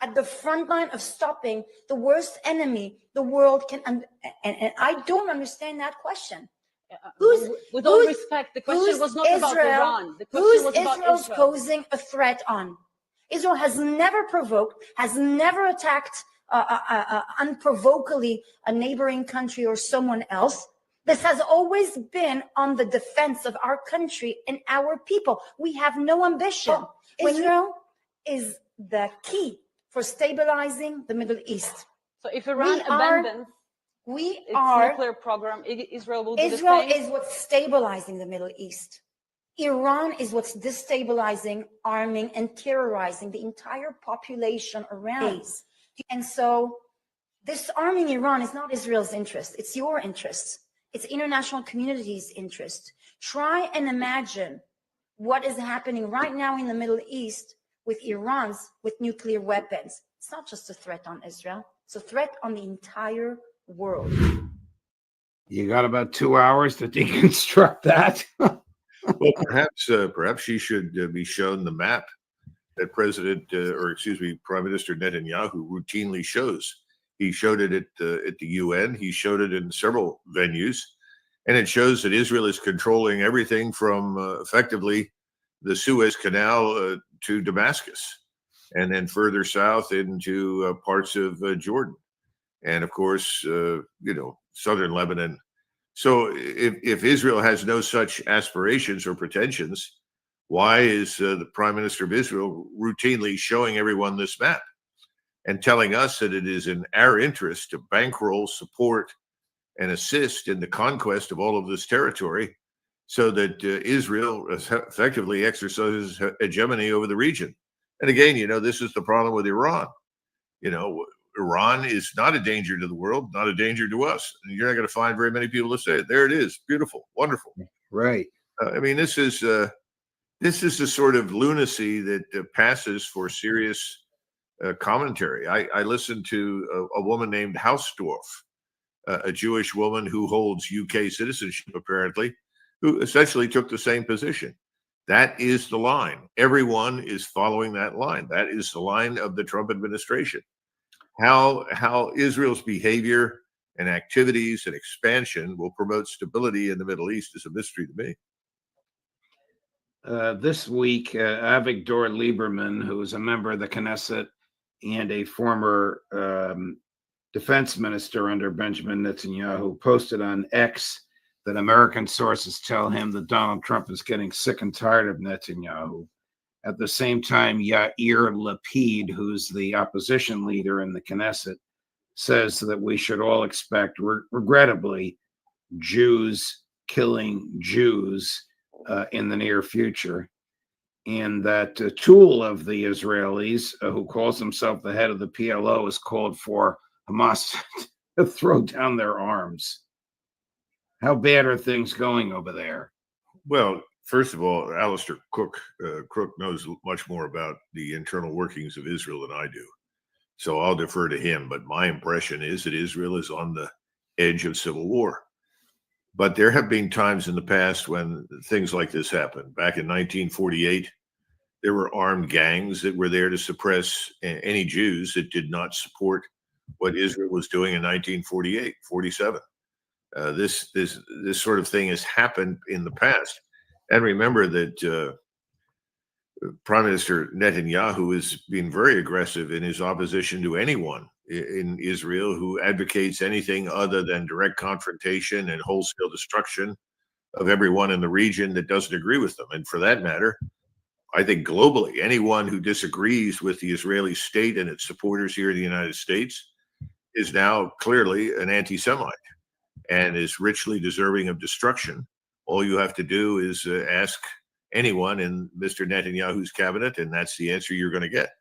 of stopping the worst enemy the world can. And I don't understand that question. With all respect, the question was not about Iran. The question was about Israel's posing a threat on? Israel has never provoked, has never attacked unprovokably a neighboring country or someone else. This has always been on the defense of our country and our people. We have no ambition. Israel is the key for stabilizing the Middle East. So if Iran abandons its nuclear program, Israel will do the same? Israel is what's stabilizing the Middle East. Iran is what's destabilizing, arming, and terrorizing the entire population around. And so this arming Iran is not Israel's interest. It's your interest. It's international community's interest. Try and imagine what is happening right now in the Middle East with with nuclear weapons. It's not just a threat on Israel. It's a threat on the entire world. You got about 2 hours to deconstruct that. Well, perhaps she should be shown the map that Prime Minister Netanyahu routinely shows. He showed it at the UN. He showed it in several venues, and it shows that Israel is controlling everything from effectively the Suez Canal to Damascus, and then further south into parts of Jordan, and of course, southern Lebanon. So if Israel has no such aspirations or pretensions, why is the Prime Minister of Israel routinely showing everyone this map and telling us that it is in our interest to bankroll, support, and assist in the conquest of all of this territory so that Israel effectively exercises hegemony over the region? And again, this is the problem with Iran. Iran is not a danger to the world, not a danger to us. And you're not going to find very many people to say it. There it is. Beautiful. Wonderful. Right. This is the sort of lunacy that passes for serious commentary. I listened to a woman named Hausdorff, a Jewish woman who holds UK citizenship, apparently, who essentially took the same position. That is the line. Everyone is following that line. That is the line of the Trump administration. How Israel's behavior and activities and expansion will promote stability in the Middle East is a mystery to me. This week, Avigdor Lieberman, who is a member of the Knesset and a former defense minister under Benjamin Netanyahu, posted on X that American sources tell him that Donald Trump is getting sick and tired of Netanyahu. At the same time, Yair Lapid, who's the opposition leader in the Knesset, says that we should all expect, regrettably, Jews killing Jews in the near future. And that a tool of the Israelis, who calls himself the head of the PLO, has called for Hamas to throw down their arms. How bad are things going over there? Well, first of all, Alistair Crook knows much more about the internal workings of Israel than I do. So I'll defer to him. But my impression is that Israel is on the edge of civil war. But there have been times in the past when things like this happened. Back in 1948, there were armed gangs that were there to suppress any Jews that did not support what Israel was doing in 1948, 47. This sort of thing has happened in the past. And remember that Prime Minister Netanyahu has been very aggressive in his opposition to anyone in Israel who advocates anything other than direct confrontation and wholesale destruction of everyone in the region that doesn't agree with them. And for that matter, I think globally, anyone who disagrees with the Israeli state and its supporters here in the United States is now clearly an anti-Semite and is richly deserving of destruction. All you have to do is ask anyone in Mr. Netanyahu's cabinet, and that's the answer you're going to get.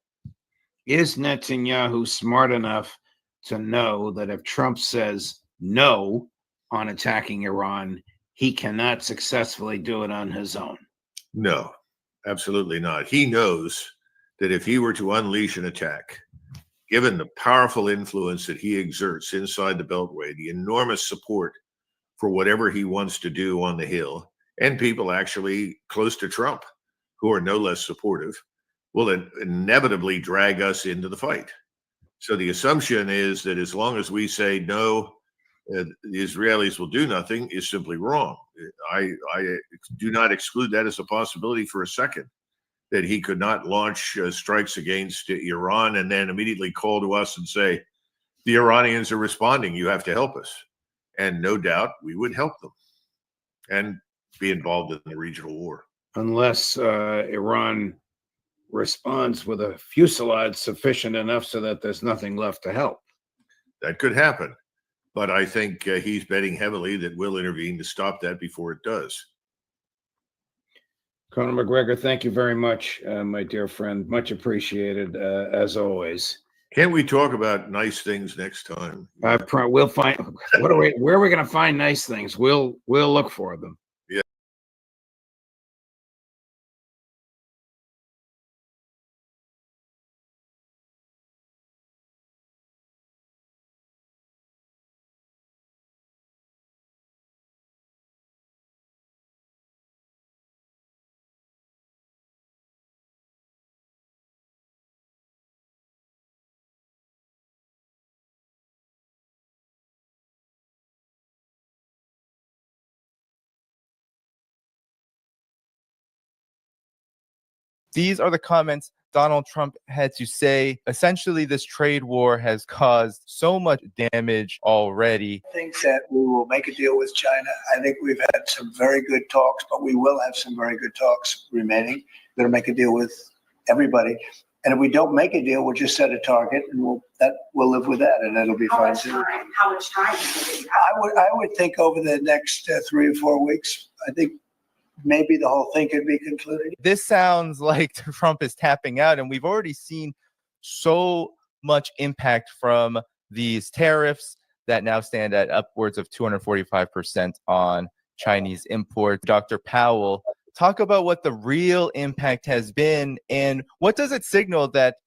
Is Netanyahu smart enough to know that if Trump says no on attacking Iran, he cannot successfully do it on his own? No, absolutely not. He knows that if he were to unleash an attack, given the powerful influence that he exerts inside the Beltway, the enormous support for whatever he wants to do on the Hill, and people actually close to Trump who are no less supportive, will inevitably drag us into the fight. So the assumption is that as long as we say no, the Israelis will do nothing is simply wrong. I do not exclude that as a possibility for a second, that he could not launch strikes against Iran and then immediately call to us and say, the Iranians are responding, you have to help us. And no doubt we would help them and be involved in the regional war. Unless Iran responds with a fusillade sufficient enough so that there's nothing left to help. That could happen. But I think he's betting heavily that we'll intervene to stop that before it does. Conor McGregor, thank you very much, my dear friend. Much appreciated, as always. Can't we talk about nice things next time? We'll find. Where are we going to find nice things? We'll look for them. These are the comments Donald Trump had to say. Essentially, this trade war has caused so much damage already. I think that we will make a deal with China. I think we've had some very good talks, but we will have some very good talks remaining. We're going to make a deal with everybody. And if we don't make a deal, we'll just set a target and we'll live with that, and that'll be fine too. How much time? I would think over the next 3 or 4 weeks, I think maybe the whole thing could be concluded. This sounds like Trump is tapping out, and we've already seen so much impact from these tariffs that now stand at upwards of 245% on Chinese imports. Dr. Powell, talk about what the real impact has been, and what does it signal that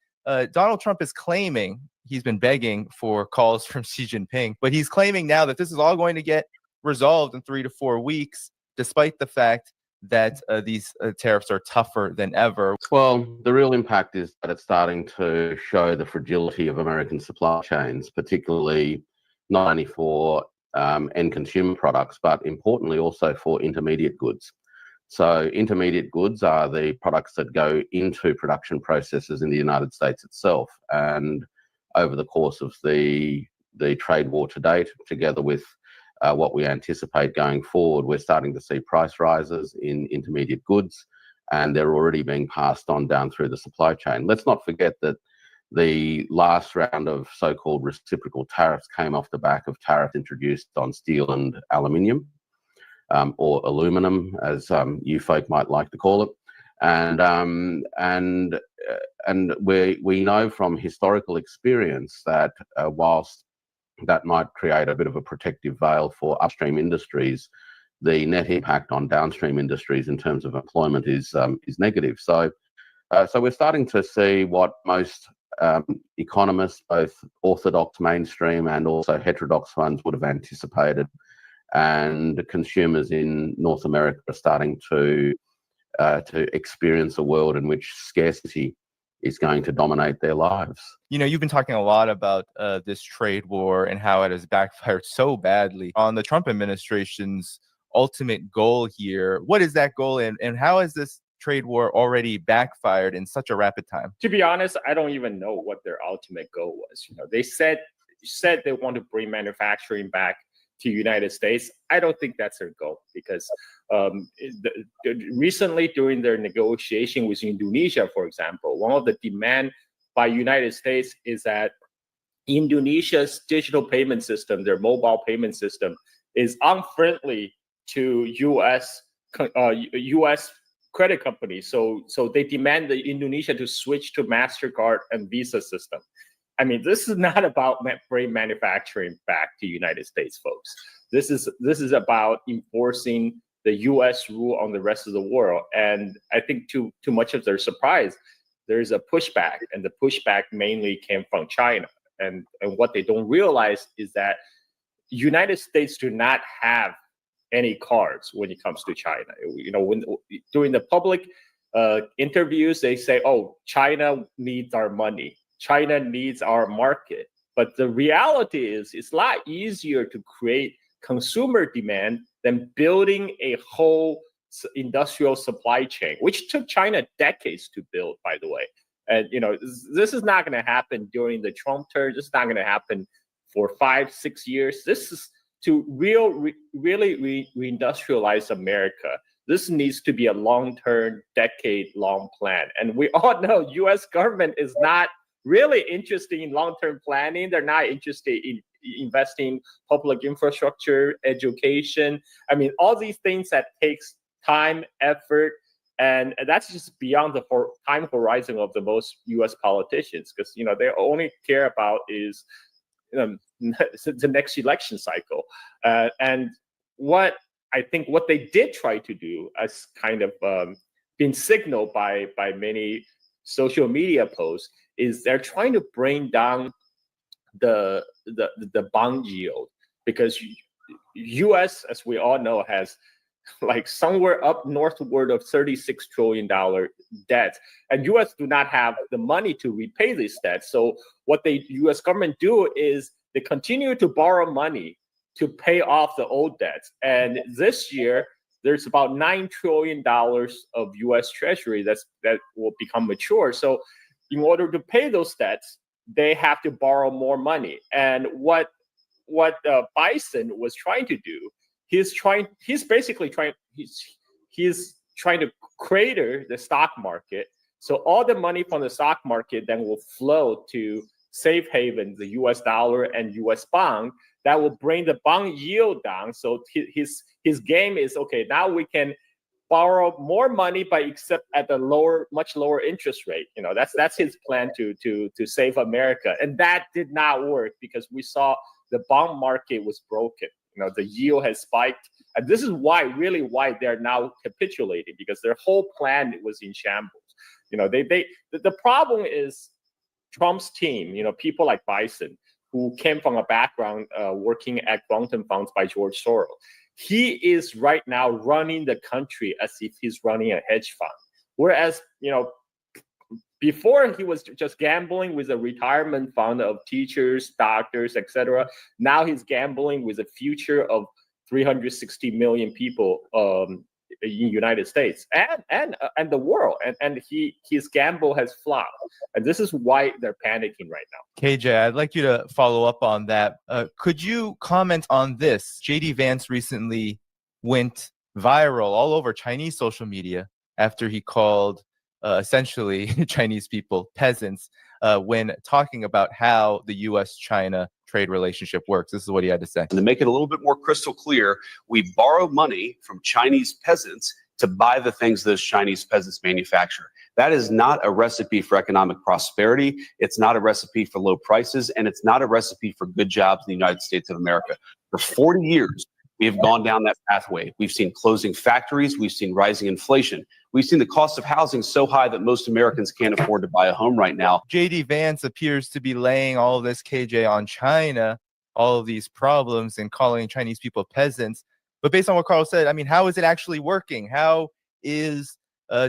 Donald Trump is claiming? He's been begging for calls from Xi Jinping, but he's claiming now that this is all going to get resolved in 3 to 4 weeks, despite the fact that these tariffs are tougher than ever. Well, the real impact is that it's starting to show the fragility of American supply chains, particularly not only for end consumer products, but importantly also for intermediate goods. So intermediate goods are the products that go into production processes in the United States itself. And over the course of the the trade war to date, together with what we anticipate going forward. We're starting to see price rises in intermediate goods, and they're already being passed on down through the supply chain. Let's not forget that the last round of so-called reciprocal tariffs came off the back of tariffs introduced on steel and aluminium, or aluminum, as you folk might like to call it. And we know from historical experience that whilst that might create a bit of a protective veil for upstream industries, the net impact on downstream industries in terms of employment is negative. So we're starting to see what most economists, both orthodox, mainstream, and also heterodox ones, would have anticipated, and consumers in North America are starting to experience a world in which scarcity is going to dominate their lives. You know, you've been talking a lot about this trade war and how it has backfired so badly on the Trump administration's ultimate goal here. What is that goal, and how has this trade war already backfired in such a rapid time? To be honest, I don't even know what their ultimate goal was. You know, they said they want to bring manufacturing back to the United States. I don't think that's their goal, because recently during their negotiation with Indonesia, for example, one of the demand by United States is that Indonesia's digital payment system, their mobile payment system, is unfriendly to U.S. credit companies. So they demand Indonesia to switch to MasterCard and Visa system. I mean, this is not about bring manufacturing back to United States, folks. This is about enforcing the U.S. rule on the rest of the world. And I think to much of their surprise, there's a pushback, and the pushback mainly came from China. And what they don't realize is that United States do not have any cards when it comes to China. You know, during the public interviews, they say, "Oh, China needs our money. China needs our market." But the reality is, it's a lot easier to create consumer demand than building a whole industrial supply chain, which took China decades to build, by the way. And, you know, this is not going to happen during the Trump term. This is not going to happen for 5-6 years. This is to really reindustrialize America. This needs to be a long-term, decade-long plan. And we all know U.S. government is not really interested in long-term planning. They're not interested in investing in public infrastructure, education. I mean, all these things that takes time, effort, and that's just beyond the time horizon of the most U.S. politicians, because, you know, they only care about is the next election cycle. And what I think what they did try to do, as kind of been signaled by many social media posts, is they're trying to bring down the bond yield, because U.S., as we all know, has like somewhere up northward of $36 trillion debt, and U.S. do not have the money to repay this debt. So what the U.S. government do is they continue to borrow money to pay off the old debts. And this year, there's about $9 trillion of U.S. Treasury that will become mature. So in order to pay those debts, they have to borrow more money. And what Bison was trying to do, he's trying to crater the stock market. So all the money from the stock market then will flow to safe haven, the U.S. dollar and U.S. bond. That will bring the bond yield down. So his game is, okay, now we can borrow more money, but except at a much lower interest rate. You know, that's his plan to save America. And that did not work, because we saw the bond market was broken. You know, the yield has spiked. And this is why they're now capitulating, because their whole plan was in shambles. You know, the problem is Trump's team, you know, people like Bison, who came from a background working at quantum funds by George Soros. He is right now running the country as if he's running a hedge fund. Whereas, you know, before he was just gambling with a retirement fund of teachers, doctors, etc. Now he's gambling with the future of 360 million people in United States and the world, and his gamble has flopped, and this is why they're panicking right now. KJ, I'd like you to follow up on that. Could you comment on this? JD Vance recently went viral all over Chinese social media after he called essentially Chinese people peasants when talking about how the U.S.-China trade relationship works. This is what he had to say. And to make it a little bit more crystal clear, we borrow money from Chinese peasants to buy the things those Chinese peasants manufacture. That is not a recipe for economic prosperity. It's not a recipe for low prices, and it's not a recipe for good jobs in the United States of America. For 40 years, we have gone down that pathway. We've seen closing factories. We've seen rising inflation. We've seen the cost of housing so high that most Americans can't afford to buy a home right now. JD Vance appears to be laying all of this, KJ, on China, all of these problems, and calling Chinese people peasants. But based on what Carl said, I mean, how is it actually working? How is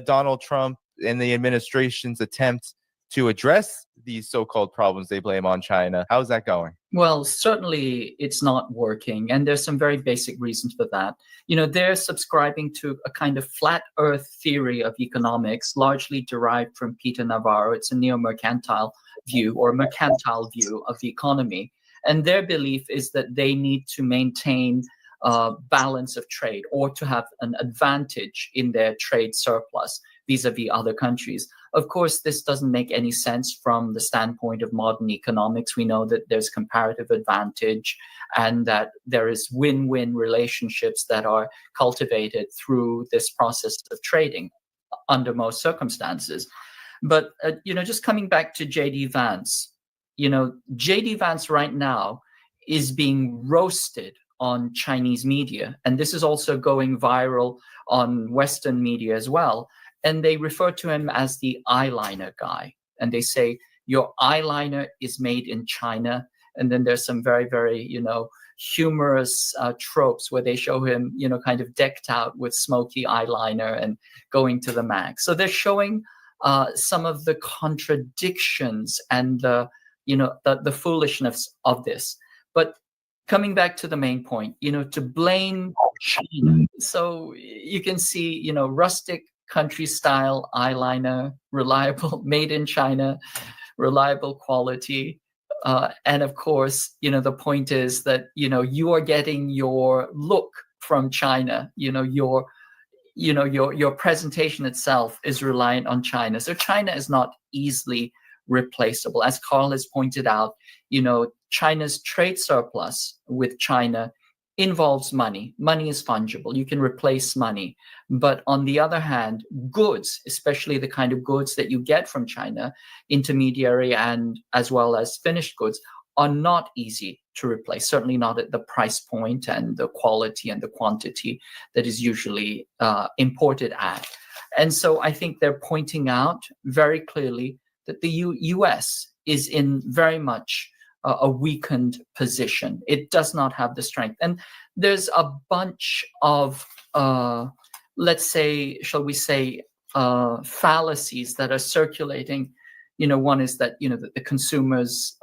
Donald Trump and the administration's attempt to address these so-called problems they blame on China? How's that going? Well, certainly it's not working. And there's some very basic reasons for that. You know, they're subscribing to a kind of flat earth theory of economics, largely derived from Peter Navarro. It's a neo-mercantile view or mercantile view of the economy. And their belief is that they need to maintain balance of trade or to have an advantage in their trade surplus vis-a-vis other countries. Of course, this doesn't make any sense from the standpoint of modern economics. We know that there's comparative advantage and that there is win-win relationships that are cultivated through this process of trading under most circumstances. But, just coming back to JD Vance, JD Vance right now is being roasted on Chinese media. And this is also going viral on Western media as well. And they refer to him as the eyeliner guy. And they say, your eyeliner is made in China. And then there's some very, very, humorous tropes where they show him, kind of decked out with smoky eyeliner and going to the max. So they're showing some of the contradictions and the foolishness of this. But coming back to the main point, to blame China. So you can see, rustic country style eyeliner, reliable, made in China, reliable quality. And of course, the point is that, you are getting your look from China, your presentation itself is reliant on China. So China is not easily replaceable. As Carl has pointed out, China's trade surplus with China involves money. Money is fungible. You can replace money. But on the other hand, goods, especially the kind of goods that you get from China, intermediary and as well as finished goods, are not easy to replace, certainly not at the price point and the quality and the quantity that is usually imported at. And so I think they're pointing out very clearly that the U.S. is in very much a weakened position. It does not have the strength. And there's a bunch of, let's say, shall we say, fallacies that are circulating. One is that, that the consumers,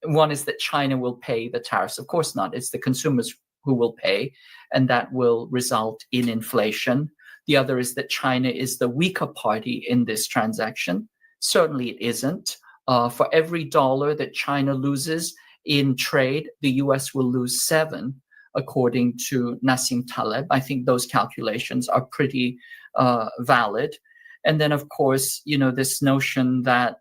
one is that China will pay the tariffs. Of course not. It's the consumers who will pay, and that will result in inflation. The other is that China is the weaker party in this transaction. Certainly it isn't. For every dollar that China loses in trade, the US will lose 7, according to Nassim Taleb. I think those calculations are pretty valid. And then, of course, this notion that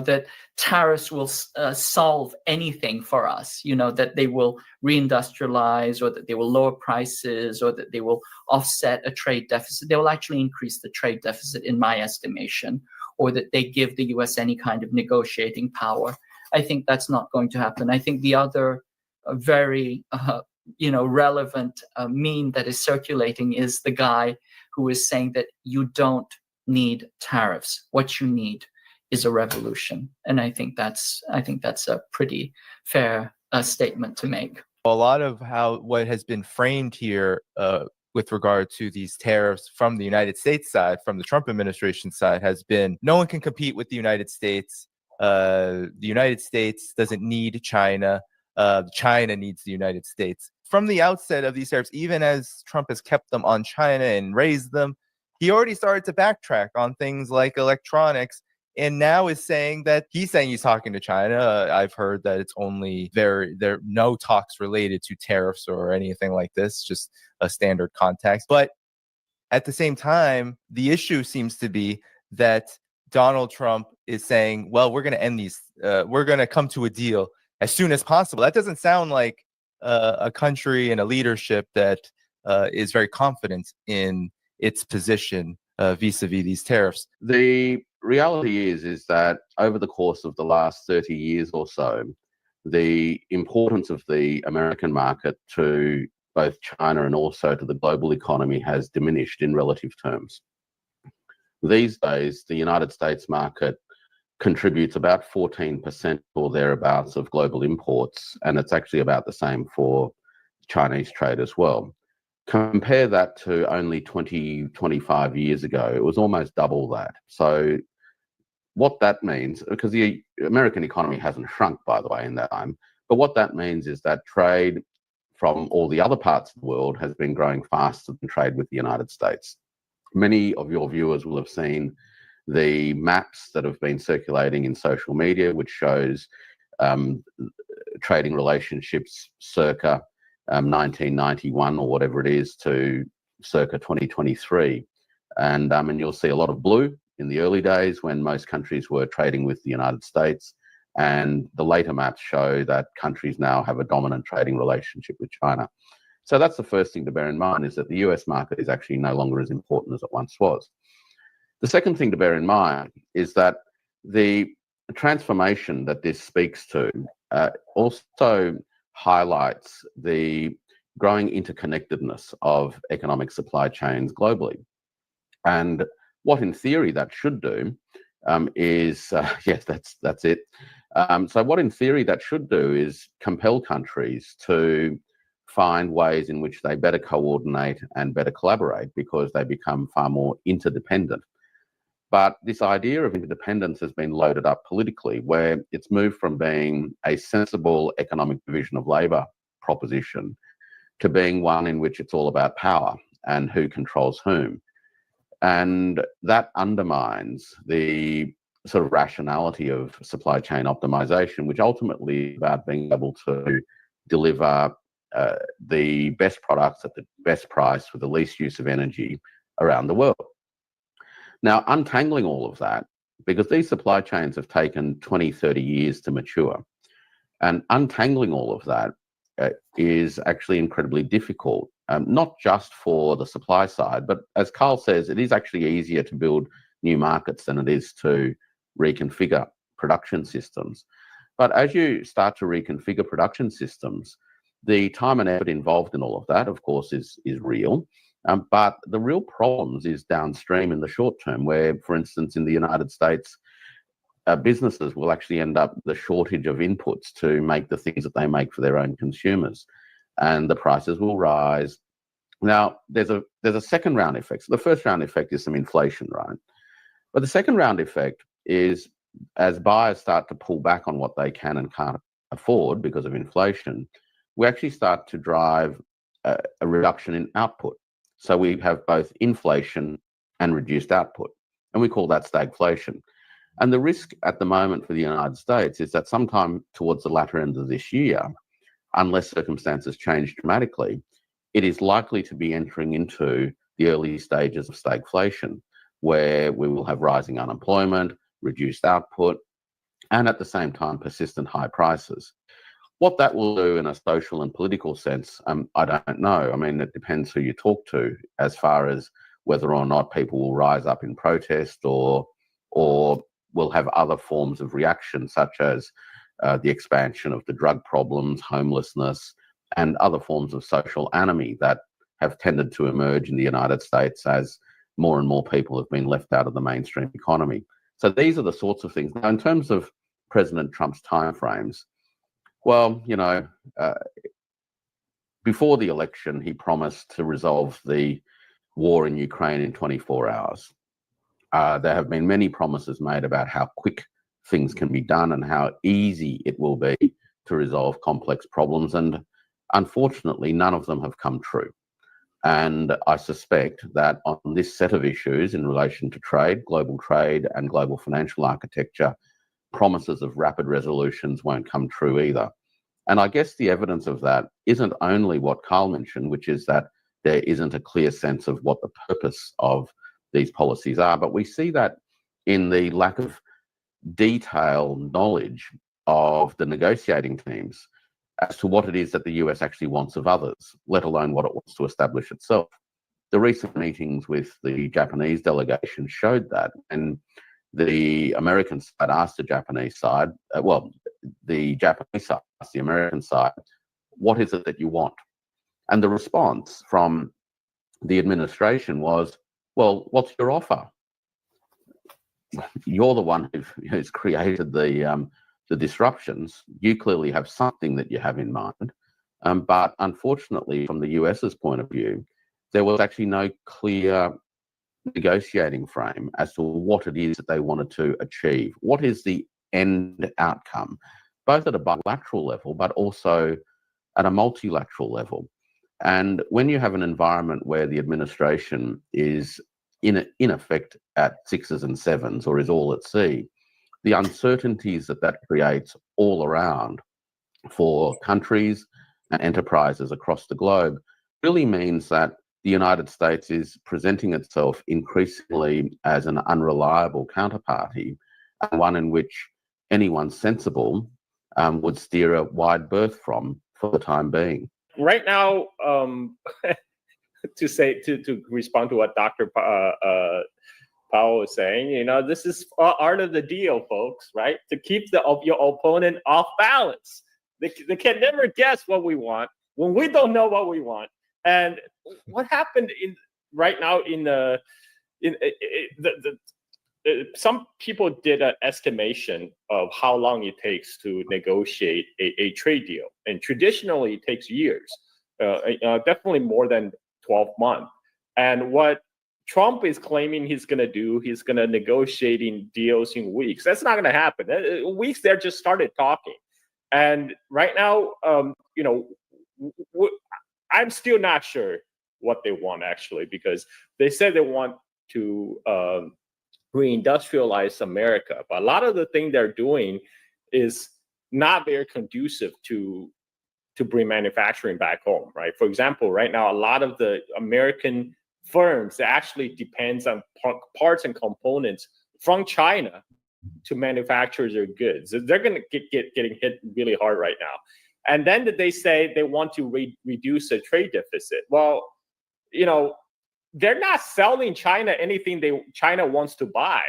that tariffs will solve anything for us, that they will reindustrialize or that they will lower prices or that they will offset a trade deficit. They will actually increase the trade deficit, in my estimation, or that they give the US any kind of negotiating power. I think that's not going to happen. I think the other very, relevant meme that is circulating is the guy who is saying that you don't need tariffs. What you need is a revolution. And I think that's a pretty fair statement to make. A lot of what has been framed here with regard to these tariffs from the United States side, from the Trump administration side, has been no one can compete with the United States. The United States doesn't need China. China needs the United States. from the outset of these tariffs, even as Trump has kept them on China and raised them, he already started to backtrack on things like electronics, and now is saying that he's talking to China. I've heard that it's only there are no talks related to tariffs or anything like this, just a standard context. But at the same time, the issue seems to be that Donald Trump is saying, well, we're going to end these, we're going to come to a deal as soon as possible. That doesn't sound like a country and a leadership that is very confident in its position vis-a-vis these tariffs. The reality is that over the course of the last 30 years or so, the importance of the American market to both China and also to the global economy has diminished in relative terms. These days, the United States market contributes about 14% or thereabouts of global imports, and it's actually about the same for Chinese trade as well. Compare that to only 25 years ago, it was almost double that. So what that means, because the American economy hasn't shrunk, by the way, in that time, but what that means is that trade from all the other parts of the world has been growing faster than trade with the United States. Many of your viewers will have seen the maps that have been circulating in social media, which shows trading relationships circa 1991 or whatever it is to circa 2023. And you'll see a lot of blue in the early days when most countries were trading with the United States. And the later maps show that countries now have a dominant trading relationship with China. So that's the first thing to bear in mind, is that the US market is actually no longer as important as it once was. The second thing to bear in mind is that the transformation that this speaks to also highlights the growing interconnectedness of economic supply chains globally. And what in theory that should do is, yes, that's it. So what in theory that should do is compel countries to find ways in which they better coordinate and better collaborate, because they become far more interdependent. But this idea of interdependence has been loaded up politically, where it's moved from being a sensible economic division of labour proposition to being one in which it's all about power and who controls whom. And that undermines the sort of rationality of supply chain optimization, which ultimately is about being able to deliver the best products at the best price with the least use of energy around the world. Now, untangling all of that, because these supply chains have taken 20, 30 years to mature, and untangling all of that is actually incredibly difficult, not just for the supply side, but as Carl says, it is actually easier to build new markets than it is to reconfigure production systems. But as you start to reconfigure production systems, the time and effort involved in all of that, of course, is real. But the real problems is downstream in the short term, where, for instance, in the United States, businesses will actually end up the shortage of inputs to make the things that they make for their own consumers, and the prices will rise. Now, there's a second round effect. So the first round effect is some inflation, right? But the second round effect is, as buyers start to pull back on what they can and can't afford because of inflation, we actually start to drive a reduction in output. So we have both inflation and reduced output, and we call that stagflation. And the risk at the moment for the United States is that sometime towards the latter end of this year, unless circumstances change dramatically, it is likely to be entering into the early stages of stagflation, where we will have rising unemployment, reduced output, and at the same time, persistent high prices. What that will do in a social and political sense, I don't know. I mean, it depends who you talk to, as far as whether or not people will rise up in protest or will have other forms of reaction, such as the expansion of the drug problems, homelessness, and other forms of social anomie that have tended to emerge in the United States as more and more people have been left out of the mainstream economy. So these are the sorts of things. Now, in terms of President Trump's timeframes, well, you know, before the election, he promised to resolve the war in Ukraine in 24 hours. There have been many promises made about how quick things can be done and how easy it will be to resolve complex problems. And Unfortunately, none of them have come true. And I suspect that on this set of issues in relation to trade, global trade and global financial architecture, promises of rapid resolutions won't come true either. And I guess the evidence of that isn't only what Carl mentioned, which is that there isn't a clear sense of what the purpose of these policies are, but we see that in the lack of detailed knowledge of the negotiating teams as to what it is that the US actually wants of others, let alone what it wants to establish itself. The recent meetings with the Japanese delegation showed that, and the American side asked the Japanese side, the Japanese side asked the American side, what is it that you want? And the response from the administration was, well, what's your offer? You're the one who's created the disruptions. You clearly have something that you have in mind. But unfortunately, from the US's point of view, there was actually no clear negotiating frame as to what it is that they wanted to achieve. What is the end outcome, both at a bilateral level, but also at a multilateral level? And when you have an environment where the administration is in effect at sixes and sevens, or is all at sea, the uncertainties that creates all around for countries and enterprises across the globe really means that the United States is presenting itself increasingly as an unreliable counterparty, and one in which anyone sensible would steer a wide berth from for the time being. Right now, to respond to what Dr. Powell was saying, this is art of the deal, folks, right? To keep your opponent off balance. They can never guess what we want when we don't know what we want. And what happened right now some people did an estimation of how long it takes to negotiate a trade deal, and traditionally it takes years, definitely more than 12 months. And what Trump is claiming he's going to do, he's going to negotiating deals in weeks. That's not going to happen. Weeks, they just started talking. And right now, I'm still not sure what they want, actually, because they said they want to reindustrialize America. But a lot of the thing they're doing is not very conducive to bring manufacturing back home, right? For example, right now, a lot of the American firms that actually depends on parts and components from China to manufacture their goods. They're going to getting hit really hard right now. And then they say they want to reduce the trade deficit. Well, they're not selling China anything China wants to buy.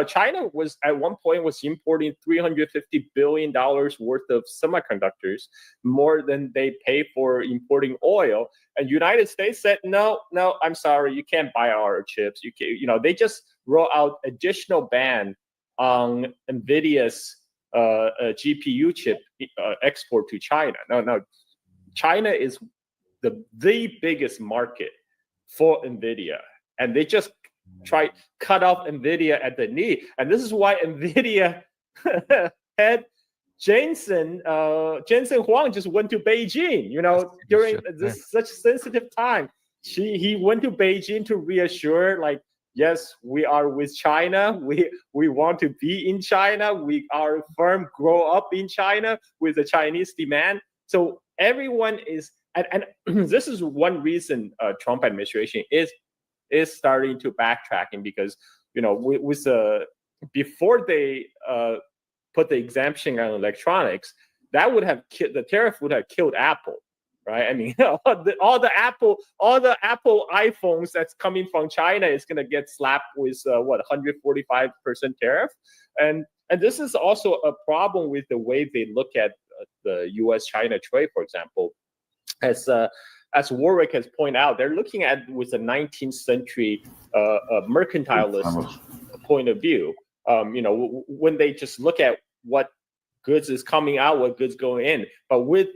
China was at one point was importing $350 billion worth of semiconductors, more than they pay for importing oil. And United States said, no, I'm sorry, you can't buy our chips. You can't, they just roll out additional ban on NVIDIA's GPU chip export to China. No, China is the biggest market for NVIDIA, and they just try cut off NVIDIA at the knee. And this is why NVIDIA head Jensen Huang just went to Beijing, during this such sensitive time. He went to Beijing to reassure, yes, we are with China. We want to be in China. Our firm grow up in China with the Chinese demand. So everyone is, and this is one reason Trump administration is starting to backtracking, because before they put the exemption on electronics, that would have the tariff would have killed Apple. Right, I mean, all the Apple iPhones that's coming from China is going to get slapped with 145% tariff, and this is also a problem with the way they look at the U.S.-China trade. For example, as Warwick has pointed out, they're looking at with a 19th century mercantilist point of view. When they just look at what goods is coming out, what goods going in, but with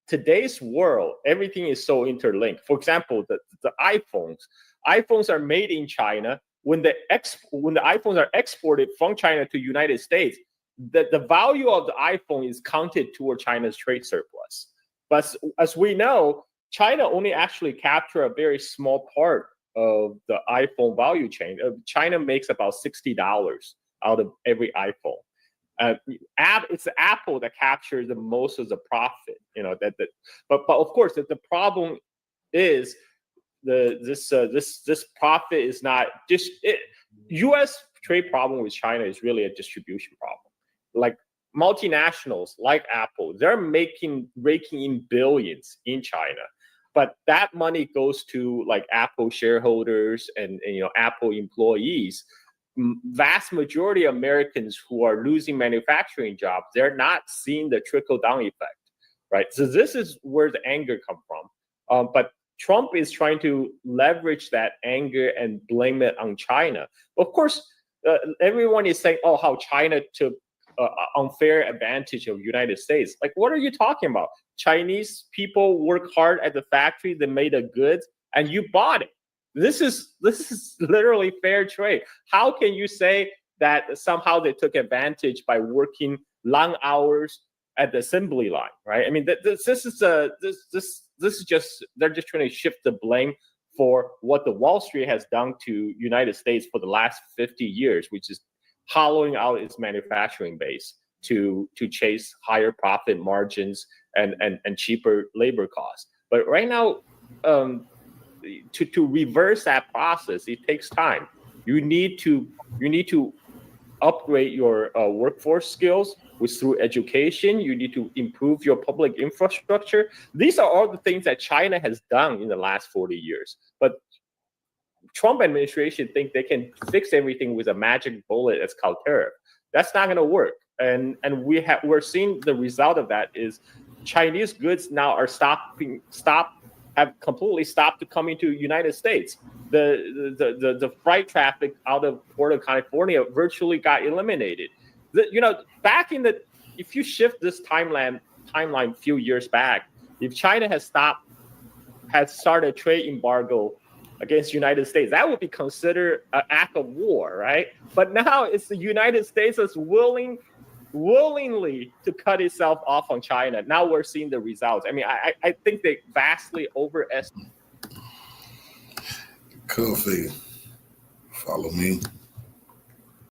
today's world, everything is so interlinked. For example, the iPhones are made in China. When the iPhones are exported from China to United States, the value of the iPhone is counted toward China's trade surplus. But as we know, China only actually capture a very small part of the iPhone value chain. China makes about $60 out of every iPhone. It's Apple that captures the most of the profit. But of course, the problem is this profit is not just U.S. trade problem with China is really a distribution problem. Like multinationals like Apple, they're raking in billions in China. But that money goes to like Apple shareholders and Apple employees. Vast majority of Americans who are losing manufacturing jobs, they're not seeing the trickle down effect, right? So this is where the anger comes from. But Trump is trying to leverage that anger and blame it on China. Of course, everyone is saying, "Oh, how China took unfair advantage of United States." Like, what are you talking about? Chinese people work hard at the factory, they made the goods, and you bought it. This is literally fair trade. How can you say that somehow they took advantage by working long hours at the assembly line, right? I mean, this is just, they're just trying to shift the blame for what the Wall Street has done to United States for the last 50 years, which is hollowing out its manufacturing base to chase higher profit margins and cheaper labor costs. But right now, to reverse that process, it takes time. You need to upgrade your workforce skills through education. You need to improve your public infrastructure. These are all the things that China has done in the last 40 years. But Trump administration think they can fix everything with a magic bullet as called tariff. That's not going to work. And we're seeing the result of that is Chinese goods now are have completely stopped coming to United States. The freight traffic out of Port of California virtually got eliminated. Back in if you shift this timeline a few years back, if China had started a trade embargo against the United States, that would be considered an act of war, right? But now it's the United States that's willingly to cut itself off on China. Now we're seeing the results. I mean, I think they vastly overestimate. Coffee, follow me.